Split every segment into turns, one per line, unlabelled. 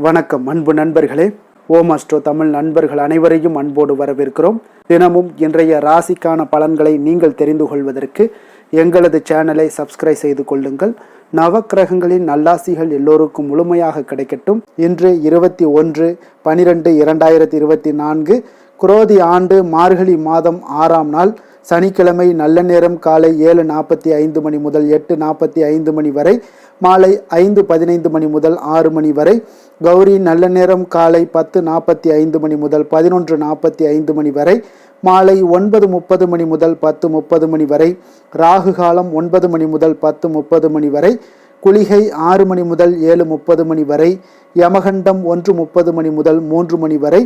வணக்கம் அன்பு நண்பர்களே. ஓம் அஸ்ட்ரோ தமிழ் நண்பர்கள் அனைவரையும் அன்போடு வரவேற்கிறோம். தினமும் இன்றைய ராசிக்கான பலன்களை நீங்கள் தெரிந்து கொள்வதற்கு எங்களது சேனலை சப்ஸ்கிரைப் செய்து கொள்ளுங்கள். நவக்கிரகங்களின் நல்லாசிகள் எல்லோருக்கும் முழுமையாக கிடைக்கட்டும். இன்று 21/12/2024 குரோதி ஆண்டு மார்கழி மாதம் 6ஆம் நாள் சனிக்கிழமை. நல்ல நேரம் காலை 7:45 மணி முதல் 8:45 மணி வரை, மாலை 5:15 மணி முதல் 6 மணி வரை. கௌரி நல்ல நேரம் காலை 10:45 மணி முதல் 11:45 மணி வரை, மாலை 9:30 மணி முதல் 10:30 மணி வரை. ராகு காலம் 9 மணி முதல் 10:30 மணி வரை. குளிகை 6 மணி முதல் 7:30 மணி வரை. யமகண்டம் 1:30 மணி முதல் 3 மணி வரை.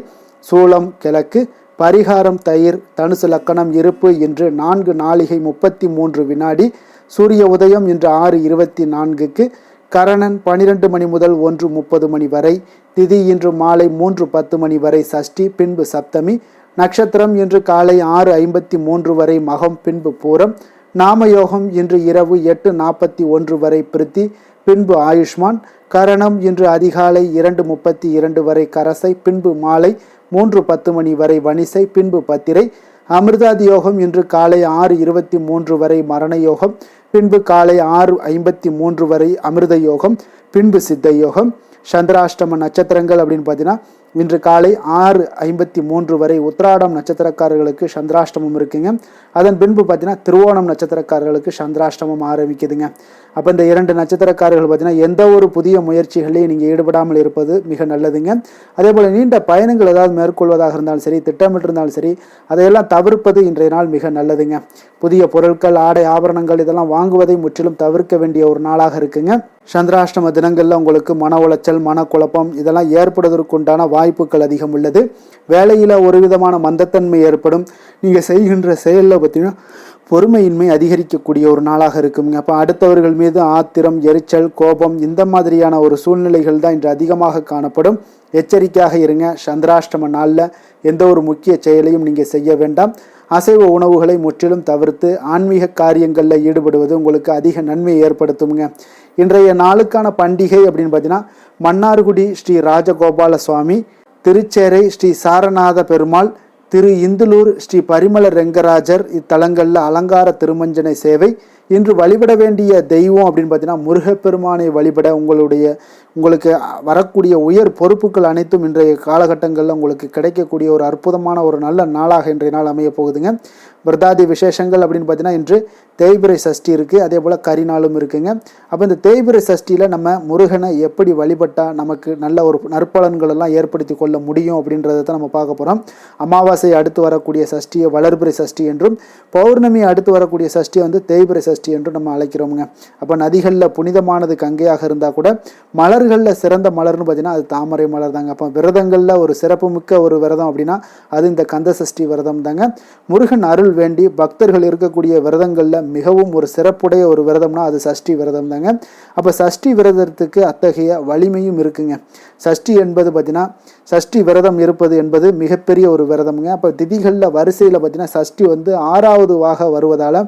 சூலம் கிழக்கு. பரிகாரம் தயிர். தனுசு லக்கணம். இருப்பு இன்று 4 நாழிகை 33 வினாடி. சூரிய உதயம் இன்று 6:24க்கு. கரணன் 12 மணி முதல் 1:30 மணி வரை. திதி இன்று மாலை 3:10 மணி வரை சஷ்டி, பின்பு சப்தமி. நட்சத்திரம் இன்று காலை 6:53 வரை மகம், பின்பு பூரம். நாமயோகம் இன்று இரவு 8:41 வரை பிரித்தி, பின்பு ஆயுஷ்மான். கரணம் இன்று அதிகாலை 2:32 வரை கரசை, பின்பு மாலை 3:10 மணி வரை வணிசை, பின்பு பத்திரை. அமிர்தாதி யோகம் இன்று காலை 6:23 வரை மரண யோகம், பின்பு காலை 6:53 வரை அமிர்த யோகம், பின்பு சித்த யோகம். சந்திராஷ்டம நட்சத்திரங்கள் அப்படின்னு பார்த்தீங்கன்னா இன்று காலை 6:53 வரை உத்திராடம் நட்சத்திரக்காரர்களுக்கு சந்திராஷ்டமம் இருக்குங்க. அதன் பின்பு பார்த்தீங்கன்னா திருவோணம் நட்சத்திரக்காரர்களுக்கு சந்திராஷ்டமம் ஆரம்பிக்குதுங்க. அப்போ இந்த 2 நட்சத்திரக்காரர்கள் பார்த்தீங்கன்னா எந்த ஒரு புதிய முயற்சிகளையும் நீங்கள் ஈடுபடாமல் இருப்பது மிக நல்லதுங்க. அதே போல் நீண்ட பயணங்கள் ஏதாவது மேற்கொள்வதாக இருந்தாலும் சரி, திட்டமிட்டிருந்தாலும் சரி, அதையெல்லாம் தவிர்ப்பது இன்றைய நாள் மிக நல்லதுங்க. புதிய பொருட்கள், ஆடை, ஆபரணங்கள் இதெல்லாம் வாங்குவதை முற்றிலும் தவிர்க்க வேண்டிய ஒரு நாளாக இருக்குங்க. சந்திராஷ்டம தினங்களில் உங்களுக்கு மன உளைச்சல், மனக்குழப்பம் இதெல்லாம் ஏற்படுவதற்குண்டான வாய்ப்புகள் அதிகம் உள்ளது. வேலையில் ஒரு விதமான மந்தத்தன்மை ஏற்படும். நீங்கள் செய்கின்ற செயலில் பார்த்தீங்கன்னா பொறுமையின்மை அதிகரிக்கக்கூடிய ஒரு நாளாக இருக்குங்க. அப்போ அடுத்தவர்கள் மீது ஆத்திரம், எரிச்சல், கோபம் இந்த மாதிரியான ஒரு சூழ்நிலைகள் தான் இன்று அதிகமாக காணப்படும். எச்சரிக்கையாக இருங்க. சந்திராஷ்டம நாளில் எந்த ஒரு முக்கிய செயலையும் நீங்கள் செய்ய வேண்டாம். அசைவ உணவுகளை முற்றிலும் தவிர்த்து ஆன்மீக காரியங்களில் ஈடுபடுவது உங்களுக்கு அதிக நன்மையை ஏற்படுத்துங்க. இன்றைய நாளுக்கான பண்டிகை அப்படின்னு பார்த்தீங்கன்னா மன்னார்குடி ஸ்ரீ ராஜகோபால சுவாமி, திருச்சேரை ஸ்ரீ சாரநாத பெருமாள், திரு இந்துலூர் ஸ்ரீ பரிமள ரெங்கராஜர் இத்தலங்களில் அலங்கார திருமஞ்சனை சேவை. இன்று வழிபட வேண்டிய தெய்வம் அப்படின்னு பார்த்தீங்கன்னா முருகப்பெருமானை வழிபட உங்களுக்கு வரக்கூடிய உயர் பொறுப்புகள் அனைத்தும் இன்றைய காலகட்டங்களில் உங்களுக்கு கிடைக்கக்கூடிய ஒரு அற்புதமான ஒரு நல்ல நாளாக இன்றைய நாள் அமைய போகுதுங்க. விரதாதி விசேஷங்கள் அப்படின்னு பார்த்தீங்கன்னா இன்று தேய்பிறை சஷ்டி இருக்குது. அதே போல் கரிநாளும் இருக்குங்க. அப்போ இந்த தேய்பிறை சஷ்டியில் நம்ம முருகனை எப்படி வழிபட்டால் நமக்கு நல்ல ஒரு நற்பலன்கள் எல்லாம் ஏற்படுத்தி கொள்ள முடியும் அப்படின்றத தான் நம்ம பார்க்க போகிறோம். அமாவாசை அடுத்து வரக்கூடிய சஷ்டியை வளர்பிறை சஷ்டி என்றும், பௌர்ணமி அடுத்து வரக்கூடிய சஷ்டியை வந்து தேய்பிறை சஷ்டி என்றும் நம்ம அழைக்கிறோமுங்க. அப்போ நதிகளில் புனிதமானது கங்கையாக இருந்தால் கூட மலர்களில் சிறந்த மலர்னு பார்த்தீங்கன்னா அது தாமரை மலர் தாங்க. அப்போ விரதங்களில் ஒரு சிறப்புமிக்க ஒரு விரதம் அப்படின்னா அது இந்த கந்த சஷ்டி விரதம் தாங்க. முருகன் அருள் வேண்டி பக்தர்கள் இருக்கக்கூடிய விரதங்களில் மிகவும் ஒரு சிறப்புடைய ஒரு விரதம்னா அது சஷ்டி விரதம் தாங்க. அப்போ சஷ்டி விரதத்துக்கு அத்தகைய வலிமையும் இருக்குங்க. சஷ்டி என்பது பார்த்தீங்கன்னா சஷ்டி விரதம் இருப்பது என்பது மிகப்பெரிய ஒரு விரதம்ங்க. அப்போ திதிகளில் வரிசையில் பார்த்தீங்கன்னா சஷ்டி வந்து 6ஆவதுவாக வருவதால்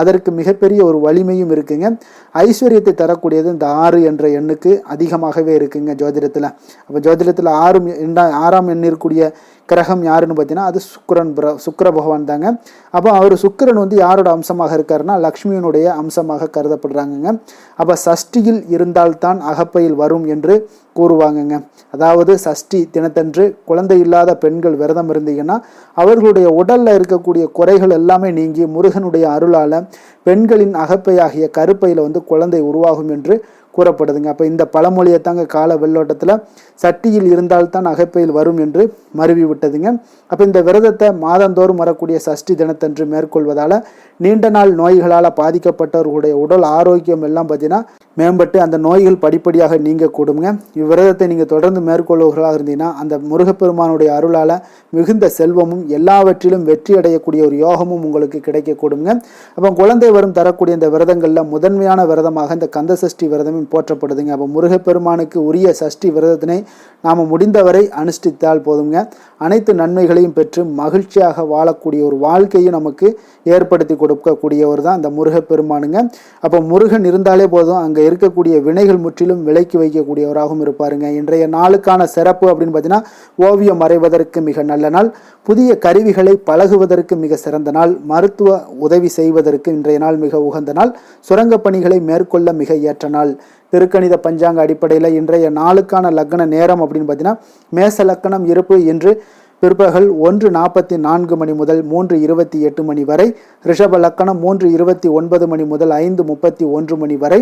அதற்கு மிகப்பெரிய ஒரு வலிமையும் இருக்குங்க. ஐஸ்வர்யத்தை தரக்கூடியது இந்த 6 என்ற எண்ணுக்கு அதிகமாகவே இருக்குங்க ஜோதிடத்தில். அப்போ ஜோதிடத்தில் 6ஆம் எண் இருக்கக்கூடிய கிரகம் யாருன்னு பார்த்தீங்கன்னா அது சுக்கிர பகவான் தாங்க. அப்போ அவர் சுக்கிரன் வந்து யாரோட அம்சமாக இருக்காருன்னா லக்ஷ்மியினுடைய அம்சமாக கருதப்படுறாங்கங்க. அப்போ சஷ்டியில் இருந்தால்தான் அகப்பையில் வரும் என்று கூறுவாங்கங்க. அதாவது சஷ்டி தினத்தன்று குழந்தை இல்லாத பெண்கள் விரதம் இருந்தீங்கன்னா அவர்களுடைய உடல்ல இருக்கக்கூடிய குறைகள் எல்லாமே நீங்கி முருகனுடைய அருளால பெண்களின் அகப்பையாகிய கருப்பையில வந்து குழந்தை உருவாகும் என்று கூறப்படுதுங்க. அப்போ இந்த பழமொழியை தாங்க கால வெள்ளோட்டத்தில் சட்டியில் இருந்தால்தான் அகப்பையில் வரும் என்று மருவி விட்டதுங்க. அப்போ இந்த விரதத்தை மாதந்தோறும் வரக்கூடிய சஷ்டி தினத்தன்று மேற்கொள்வதால் நீண்ட நாள் நோய்களால் பாதிக்கப்பட்டவர்களுடைய உடல் ஆரோக்கியம் எல்லாம் பார்த்தீங்கன்னா மேம்பட்டு அந்த நோய்கள் படிப்படியாக நீங்கக்கூடுங்க. இவ்விரதத்தை நீங்கள் தொடர்ந்து மேற்கொள்வர்களாக இருந்தீங்கன்னா அந்த முருகப்பெருமானுடைய அருளால் மிகுந்த செல்வமும் எல்லாவற்றிலும் வெற்றி அடையக்கூடிய ஒரு யோகமும் உங்களுக்கு கிடைக்கக்கூடுங்க. அப்போ குழந்தை வரும் தரக்கூடிய இந்த விரதங்களில் முதன்மையான விரதமாக இந்த கந்த சஷ்டி விரதமும் போற்றப்படுதுங்க. அப்போ முருகப்பெருமானுக்கு உரிய சஷ்டி விரதத்தினை நாம் முடிந்தவரை அனுஷ்டித்தால் போதுங்க. அனைத்து நன்மைகளையும் பெற்று மகிழ்ச்சியாக வாழக்கூடிய ஒரு வாழ்க்கையை நமக்கு ஏற்படுத்தி கொடுக்கக்கூடியவர் தான் அந்த முருகப்பெருமானுங்க. அப்போ முருகன் இருந்தாலே போதும், அங்கே இருக்கக்கூடிய வினைகள் முற்றிலும் விலக்கி வைக்கக்கூடியவராகவும் இருப்பாருங்க. இன்றைய நாளுக்கான சிறப்பு அப்படின்னு பார்த்தீங்கன்னா, ஓவியம் வரைவதற்கு மிக நல்ல நாள், புதிய கருவிகளை பழகுவதற்கு மிக சிறந்த நாள், மருத்துவ உதவி செய்வதற்கு இன்றைய நாள் மிக உகந்த நாள், சுரங்கப் பணிகளை மேற்கொள்ள மிக ஏற்ற நாள். திருக்கணித பஞ்சாங்க அடிப்படையில் இன்றைய நாளுக்கான லக்ன நேரம் அப்படின்னு பார்த்தீங்கன்னா, மேச லக்கணம் இருப்பு என்று பிற்பகல் 1:44 மணி முதல் 3:28 மணி வரை, ரிஷப லக்கணம் 3:29 மணி முதல் 5:31 மணி வரை,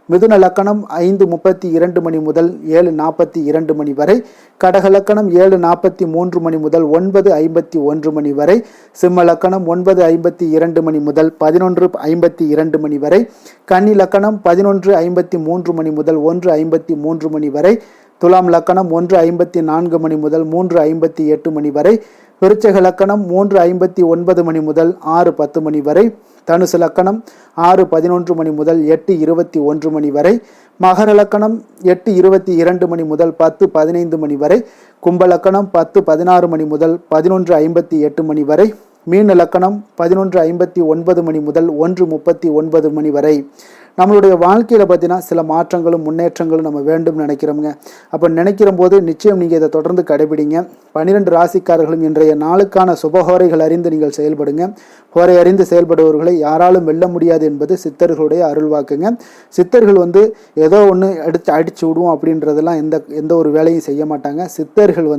மிதுன லக்கணம் 5:32 மணி முதல் 7:42 மணி வரை, கடக லக்கணம் 7:43 மணி முதல் 9:51 மணி வரை, சிம்ம லக்கணம் 9:52 மணி முதல் 11:52 மணி வரை, கன்னி லக்கணம் 11:53 மணி முதல் 1:53 மணி வரை, துலாம் லக்கணம் 1:54 மணி முதல் 3:58 மணி வரை, விருச்சக லக்கணம் 3:59 மணி முதல் 6:10 மணி வரை, தனுசு லக்கணம் 6:11 மணி முதல் 8:21 மணி வரை, மகர லக்கணம் 8:22 மணி முதல் 10:15 மணி வரை, கும்ப லக்கணம் 10:16 மணி முதல் 11:58 மணி வரை, மீன லக்கணம் 11:59 மணி முதல் 1:39 மணி வரை. நம்மளுடைய வாழ்க்கையில் பார்த்தீங்கன்னா சில மாற்றங்களும் முன்னேற்றங்களும் நம்ம வேண்டும் நினைக்கிறோமுங்க. அப்போ நினைக்கிற போது நிச்சயம் நீங்கள் இதை தொடர்ந்து கடைபிடிங்க. 12 ராசிக்காரர்களும் இன்றைய நாளுக்கான சுபஹோரைகள் அறிந்து நீங்கள் செயல்படுங்க. ஹோரை அறிந்து செயல்படுபவர்களை யாராலும் வெல்ல முடியாது என்பது சித்தர்களுடைய அருள்வாக்குங்க. சித்தர்கள் ஏதோ ஒன்று அடிச்சு விடுவோம் அப்படின்றதெல்லாம் எந்த ஒரு வேலையும் செய்ய மாட்டாங்க. சித்தர்கள்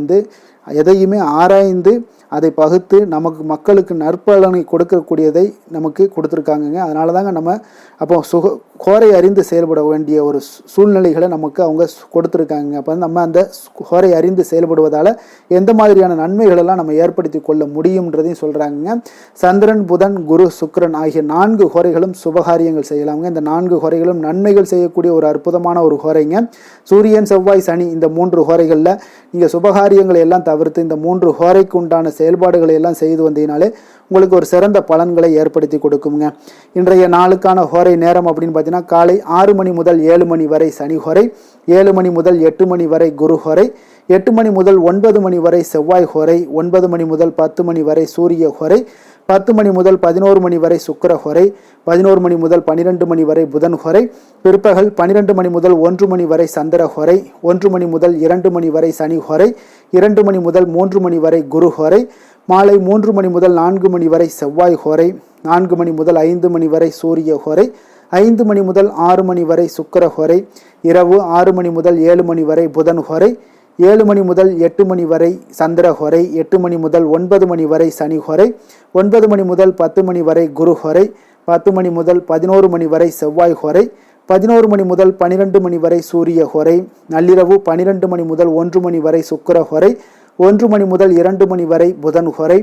எதையுமே ஆராய்ந்து அதை பகுத்து நமக்கு மக்களுக்கு நற்பலனை கொடுக்கக்கூடியதை நமக்கு கொடுத்துருக்காங்கங்க. அதனால தாங்க நம்ம அப்போ ஹோரை அறிந்து செயல்பட வேண்டிய ஒரு சூழ்நிலைகளை நமக்கு அவங்க கொடுத்துருக்காங்க. அப்போ நம்ம அந்த ஹோரை அறிந்து செயல்படுவதால் எந்த மாதிரியான நன்மைகளெல்லாம் நம்ம ஏற்படுத்தி கொள்ள முடியும்ன்றதையும் சொல்கிறாங்க. சந்திரன், புதன், குரு, சுக்கிரன் ஆகிய 4 ஹோரைகளும் சுபகாரியங்கள் செய்யலாங்க. இந்த 4 ஹோரைகளும் நன்மைகள் செய்யக்கூடிய ஒரு அற்புதமான ஒரு ஹோரைங்க. சூரியன், செவ்வாய், சனி இந்த 3 ஹோரைகளில் நீங்கள் சுபகாரியங்களை எல்லாம் தவிர்த்து இந்த 3 ஹோரைக்கு உண்டான செயல்பாடுகளை எல்லாம் செய்து வந்தீங்கனாலே உங்களுக்கு ஒரு சிறந்த பலன்களை ஏற்படுத்தி கொடுக்குங்க. இன்றைய நாளுக்கான ஹோரை நேரம் அப்படின்னு பார்த்தீங்கன்னா, காலை 6 மணி முதல் 7 மணி வரை சனி ஹோரை, 7 மணி முதல் 8 மணி வரை குரு ஹோரை, 8 மணி முதல் 9 மணி வரை செவ்வாய் ஹோரை, 9 மணி முதல் 10 மணி வரை சூரிய ஹோரை, 10 மணி முதல் 11 மணி வரை சுக்கிர ஹோரை, 11 மணி முதல் 12 மணி வரை புதன் ஹோரை, பிற்பகல் 12 மணி முதல் 1 மணி வரை சந்திர ஹோரை, 1 மணி முதல் 2 மணி வரை சனி ஹோரை, 2 மணி முதல் 3 மணி வரை குரு ஹோரை, மாலை 3 மணி முதல் 4 மணி வரை செவ்வாய் ஹோரை, 4 மணி முதல் 5 மணி வரை சூரிய ஹோரை, 5 மணி முதல் 6 மணி வரை சுக்கிர ஹோரை, இரவு 6 மணி முதல் 7 மணி வரை புதன் ஹோரை, 7 மணி முதல் 8 மணி வரை சந்திர ஹோரை, 8 மணி முதல் 9 மணி வரை சனி ஹோரை, 9 மணி முதல் 10 மணி வரை குரு ஹோரை, 10 மணி முதல் 11 மணி வரை செவ்வாய் ஹோரை, 11 மணி முதல் 12 மணி வரை சூரிய ஹோரை, நள்ளிரவு 12 மணி முதல் 1 மணி வரை சுக்கிர ஹோரை, 1 மணி முதல் 2 மணி வரை புதன் ஹோரை,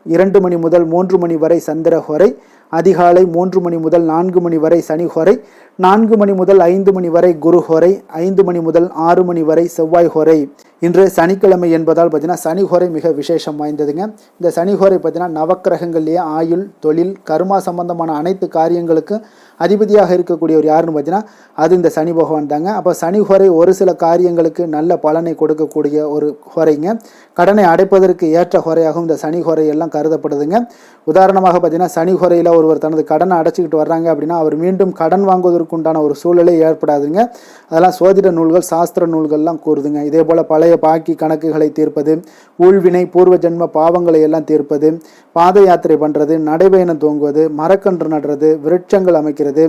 2 மணி முதல் 3 மணி வரை சந்திர ஹோரை, அதிகாலை 3 மணி முதல் 4 மணி வரை சனி ஹோரை, 4 மணி முதல் 5 மணி வரை குரு ஹோரை, 5 மணி முதல் 6 மணி வரை செவ்வாய் ஹோரை. இன்று சனிக்கிழமை என்பதால் பார்த்தீங்கன்னா சனி ஹோரை மிக விசேஷம் வாய்ந்ததுங்க. இந்த சனி ஹோரை பார்த்தீங்கன்னா நவக்கிரகங்கள்லேயே ஆயுள், தொழில், கர்மா சம்பந்தமான அனைத்து காரியங்களுக்கும் அதிபதியாக இருக்கக்கூடியவர் யாருன்னு பார்த்தீங்கன்னா அது இந்த சனி பகவான் தாங்க. அப்போ சனி ஹோரை ஒரு சில காரியங்களுக்கு நல்ல பலனை கொடுக்கக்கூடிய ஒரு ஹோரைங்க. கடனை அடைப்பதற்கு ஏற்ற ஹோரையாகவும் இந்த சனி ஹோரை எல்லாம் கருதப்படுதுங்க. உதாரணமாக பார்த்தீங்கன்னா சனி ஹோரையில் ஒருவர் தனது கடனை அடைச்சிக்கிட்டு வர்றாங்க அப்படின்னா அவர் மீண்டும் கடன் வாங்குவதற்கு உண்டான ஒரு சூழலே ஏற்படாதுங்க. அதெல்லாம் சோதிட நூல்கள், சாஸ்திர நூல்கள்லாம் கூறுதுங்க. இதே போல் பழைய பாக்கி கணக்குகளை தீர்ப்பது, ஊழ்வினை பூர்வ ஜென்ம பாவங்களை எல்லாம் தீர்ப்பது, பாத யாத்திரை பண்ணுறது, நடைபயணம் துவங்குவது, மரக்கன்று நடுறது, விருட்சங்கள் அமைக்கிறது,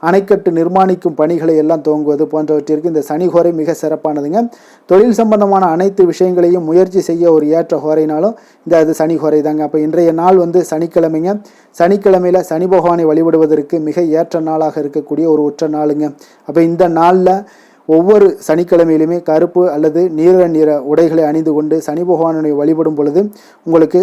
அணைக்கட்டு நிர்மாணிக்கும் பணிகளை எல்லாம் துவங்குவது போன்றவற்றிற்கு இந்த சனி ஹோரை மிக சிறப்பானதுங்க. தொழில் சம்பந்தமான அனைத்து விஷயங்களையும் முயற்சி செய்ய ஒரு ஏற்ற ஹோரைனாலும் அது சனி ஹோரை தாங்க. அப்போ இன்றைய நாள் சனிக்கிழமைங்க. சனிக்கிழமையில் சனி பகவானை வழிபடுவதற்கு மிக ஏற்ற நாளாக இருக்கக்கூடிய ஒரு உற்ற நாளுங்க. அப்போ இந்த நாளில் ஒவ்வொரு சனிக்கிழமையிலுமே கருப்பு அல்லது நீல நிற உடைகளை அணிந்து கொண்டு சனி பகவானை வழிபடும் பொழுது உங்களுக்கு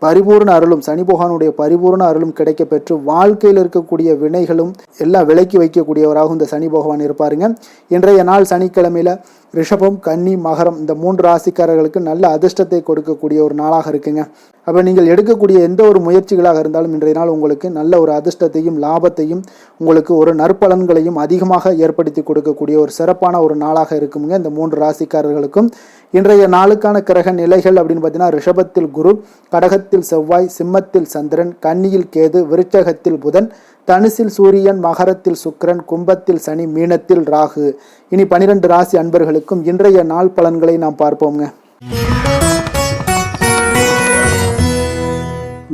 பரிபூர்ண அருளும், சனி பகவானுடைய பரிபூர்ண அருளும் கிடைக்க பெற்று வாழ்க்கையில் இருக்கக்கூடிய வினைகளும் எல்லாம் விலக்கி வைக்கக்கூடியவராகவும் இந்த சனி பகவான் இருப்பாருங்க. இன்றைய நாள் சனிக்கிழமையில ரிஷபம், கன்னி, மகரம் இந்த 3 ராசிக்காரர்களுக்கு நல்ல அதிர்ஷ்டத்தை கொடுக்கக்கூடிய ஒரு நாளாக இருக்குங்க. அப்போ நீங்கள் எடுக்கக்கூடிய எந்த ஒரு முயற்சிகளாக இருந்தாலும் இன்றைய நாள் உங்களுக்கு நல்ல ஒரு அதிர்ஷ்டத்தையும் லாபத்தையும் உங்களுக்கு ஒரு நற்பலன்களையும் அதிகமாக ஏற்படுத்தி கொடுக்கக்கூடிய ஒரு சிறப்பான ஒரு நாளாக இருக்குங்க இந்த 3 ராசிக்காரர்களுக்கும். இன்றைய நாளுக்கான கிரக நிலைகள் அப்படின்னு பார்த்தீங்கன்னா, ரிஷபத்தில் குரு, கடகத்தில் செவ்வாய், சிம்மத்தில் சந்திரன், கன்னியில் கேது, விருச்சகத்தில் புதன், தனுசில் சூரியன், மகரத்தில் சுக்கிரன், கும்பத்தில் சனி, மீனத்தில் ராகு. இனி 12 ராசி அன்பர்களுக்கும் இன்றைய நாள் பலன்களை நாம் பார்ப்போங்க.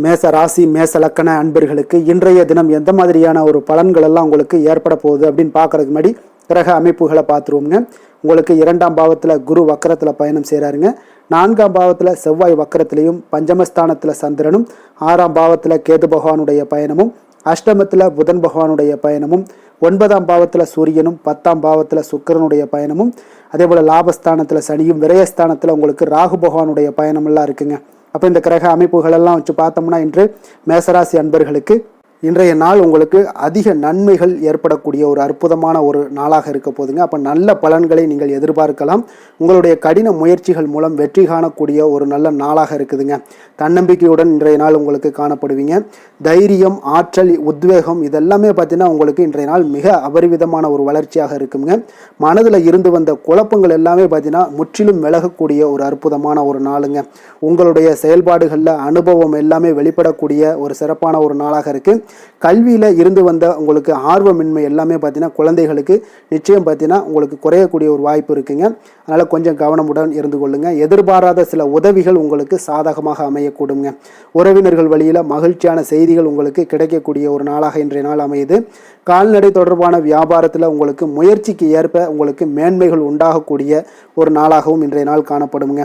மேச ராசி மேச லக்கண அன்பர்களுக்கு இன்றைய தினம் எந்த மாதிரியான ஒரு பலன்கள் எல்லாம் உங்களுக்கு ஏற்பட போகுது அப்படின்னு பார்க்கறதுக்கு முன்னாடி கிரக அமைப்புகளை பார்த்துருவோங்க. உங்களுக்கு 2ஆம் பாவத்தில் குரு வக்கரத்தில் பயணம் செய்கிறாருங்க. 4ஆம் பாவத்தில் செவ்வாய் வக்கரத்திலையும், பஞ்சமஸ்தானத்தில் சந்திரனும், 6ஆம் பாவத்தில் கேது பகவானுடைய பயணமும், அஷ்டமத்தில் புதன் பகவானுடைய பயணமும், 9ஆம் பாவத்தில் சூரியனும், 10ஆம் பாவத்தில் சுக்கிரனுடைய பயணமும், அதே போல் லாபஸ்தானத்தில் சனியும், விரயஸ்தானத்தில் உங்களுக்கு ராகு பகவானுடைய பயணமெல்லாம் இருக்குங்க. அப்போ இந்த கிரக அமைப்புகளெல்லாம் வச்சு பார்த்தோம்னா இன்று மேசராசி அன்பர்களுக்கு இன்றைய நாள் உங்களுக்கு அதிக நன்மைகள் ஏற்படக்கூடிய ஒரு அற்புதமான ஒரு நாளாக இருக்க போதுங்க. அப்போ நல்ல பலன்களை நீங்கள் எதிர்பார்க்கலாம். உங்களுடைய கடின முயற்சிகள் மூலம் வெற்றி காணக்கூடிய ஒரு நல்ல நாளாக இருக்குதுங்க. தன்னம்பிக்கையுடன் இன்றைய நாள் உங்களுக்கு காணப்படுவீங்க. தைரியம், ஆற்றல், உத்வேகம் இதெல்லாமே பார்த்தீங்கன்னா உங்களுக்கு இன்றைய நாள் மிக அபரிவிதமான ஒரு வளர்ச்சியாக இருக்குங்க. மனதில் இருந்து வந்த குழப்பங்கள் எல்லாமே பார்த்தீங்கன்னா முற்றிலும் விலகக்கூடிய ஒரு அற்புதமான ஒரு நாளுங்க. உங்களுடைய செயல்பாடுகளில் அனுபவம் எல்லாமே வெளிப்படக்கூடிய ஒரு சிறப்பான ஒரு நாளாக இருக்குது. கல்வியில் இருந்து வந்த உங்களுக்கு ஆர்வமின்மை எல்லாமே பார்த்தீங்கன்னா குழந்தைகளுக்கு நிச்சயம் பார்த்தீங்கன்னா உங்களுக்கு குறையக்கூடிய ஒரு வாய்ப்பு இருக்குங்க. அதனால் கொஞ்சம் கவனமுடன் இருந்து கொள்ளுங்க. எதிர்பாராத சில உதவிகள் உங்களுக்கு சாதகமாக அமையக்கூடுங்க. உறவினர்கள் வழியில் மகிழ்ச்சியான செய்திகள் உங்களுக்கு கிடைக்கக்கூடிய ஒரு நாளாக இன்றைய நாள் அமையுது. கால்நடை தொடர்பான வியாபாரத்தில் உங்களுக்கு முயற்சிக்கு ஏற்ப உங்களுக்கு மேன்மைகள் உண்டாகக்கூடிய ஒரு நாளாகவும் இன்றைய நாள் காணப்படுங்க.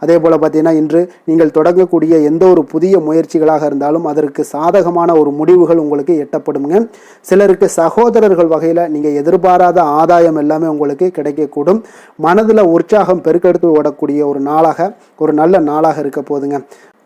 அதே போல் பார்த்தீங்கன்னா இன்று நீங்கள் தொடங்கக்கூடிய எந்த ஒரு புதிய முயற்சிகளாக இருந்தாலும் அதற்கு சாதகமான ஒரு முடிவுகள் உங்களுக்கு எட்டப்படுங்க. சிலருக்கு சகோதரர்கள் வகையில் நீங்கள் எதிர்பாராத ஆதாயம் எல்லாமே உங்களுக்கு கிடைக்கக்கூடும். மனதில் உற்சாகம் பெருக்கெடுத்து ஓடக்கூடிய ஒரு நாளாக, ஒரு நல்ல நாளாக இருக்க போதுங்க.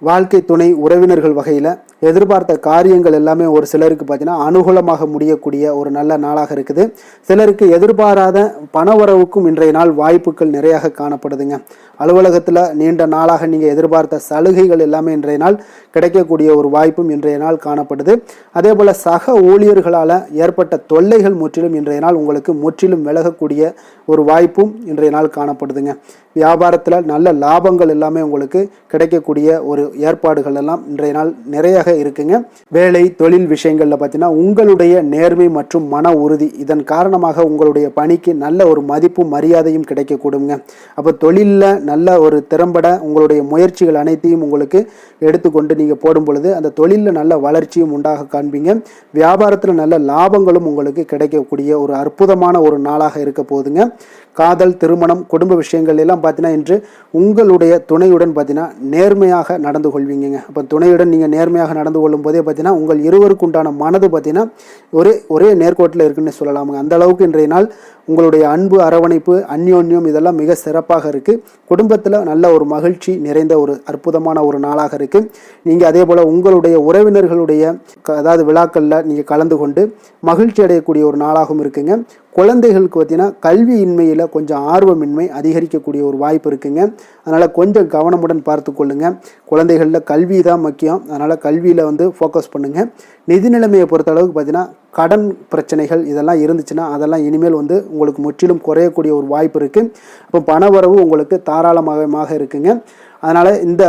வாழ்க்கை துணை உறவினர்கள் வகையில் எதிர்பார்த்த காரியங்கள் எல்லாமே ஒரு சிலருக்கு பார்த்தீங்கன்னா அனுகூலமாக முடியக்கூடிய ஒரு நல்ல நாளாக இருக்குது. சிலருக்கு எதிர்பாராத பணவரவுக்கும் இன்றைய நாள் வாய்ப்புகள் நிறையாக காணப்படுதுங்க. அலுவலகத்தில் நீண்ட நாளாக நீங்கள் எதிர்பார்த்த சலுகைகள் எல்லாமே இன்றைய நாள் கிடைக்கக்கூடிய ஒரு வாய்ப்பும் இன்றைய நாள் காணப்படுது. அதே போல் சக ஊழியர்களால் ஏற்பட்ட தொல்லைகள் முற்றிலும் இன்றைய நாள் உங்களுக்கு முற்றிலும் விலகக்கூடிய ஒரு வாய்ப்பும் இன்றைய நாள் காணப்படுதுங்க. வியாபாரத்தில் நல்ல லாபங்கள் எல்லாமே உங்களுக்கு கிடைக்கக்கூடிய ஒரு ஏற்பாடுகள் எல்லாம் இன்றைய நாள் நிறைய இருக்குங்க. வேலை தொழில் விஷயங்கள்ல பார்த்தீங்கன்னா உங்களுடைய நேர்மை மற்றும் மன உறுதி இதன் காரணமாக உங்களுடைய பணிக்கு நல்ல ஒரு மதிப்பும் மரியாதையும் கிடைக்கக்கூடுங்க. அப்போ தொழிலில் நல்ல ஒரு திறம்பட உங்களுடைய முயற்சிகள் அனைத்தையும் உங்களுக்கு எடுத்துக்கொண்டு நீங்கள் போடும் பொழுது அந்த தொழிலில் நல்ல வளர்ச்சியும் உண்டாக காண்பீங்க. வியாபாரத்தில் நல்ல லாபங்களும் உங்களுக்கு கிடைக்கக்கூடிய ஒரு அற்புதமான ஒரு நாளாக இருக்க போகுதுங்க. காதல், திருமணம், குடும்ப விஷயங்கள் எல்லாம் பார்த்தீங்கன்னா இன்று உங்களுடைய துணையுடன் பார்த்தீங்கன்னா நேர்மையாக நடந்து கொள்வீங்க. அப்போ துணையுடன் நீங்கள் நேர்மையாக நடந்து கொள்ளும் போதே பார்த்தீங்கன்னா உங்கள் இருவருக்கு உண்டான மனது பார்த்தீங்கன்னா ஒரே நேர்கோட்டில் இருக்குன்னு சொல்லலாமுங்க. அந்த அளவுக்கு இன்றைய நாள் உங்களுடைய அன்பு, அரவணைப்பு, அந்யோன்யம் இதெல்லாம் மிக சிறப்பாக இருக்குது. குடும்பத்தில் நல்ல ஒரு மகிழ்ச்சி நிறைந்த ஒரு அற்புதமான ஒரு நாளாக இருக்குது. நீங்கள் அதே போல் உங்களுடைய உறவினர்களுடைய அதாவது விழாக்களில் நீங்கள் கலந்து கொண்டு மகிழ்ச்சி அடையக்கூடிய ஒரு நாளாகவும் இருக்குங்க. குழந்தைகளுக்கு பார்த்தீங்கன்னா கல்வியின்மையில் கொஞ்சம் ஆர்வமின்மை அதிகரிக்கக்கூடிய ஒரு வாய்ப்பு இருக்குங்க. அதனால் கொஞ்சம் கவனமுடன் பார்த்து கொள்ளுங்கள். குழந்தைகளில் கல்வி தான் முக்கியம். அதனால் கல்வியில் ஃபோக்கஸ் பண்ணுங்கள். நிதி நிலைமையை பொறுத்த அளவுக்கு பார்த்தீங்கன்னா கடன் பிரச்சனைகள் இதெல்லாம் இருந்துச்சுன்னா அதெல்லாம் இனிமேல் உங்களுக்கு முற்றிலும் குறையக்கூடிய ஒரு வாய்ப்பு இருக்குது. அப்போ பணவரவு உங்களுக்கு தாராளமாக இருக்குங்க. அதனால் இந்த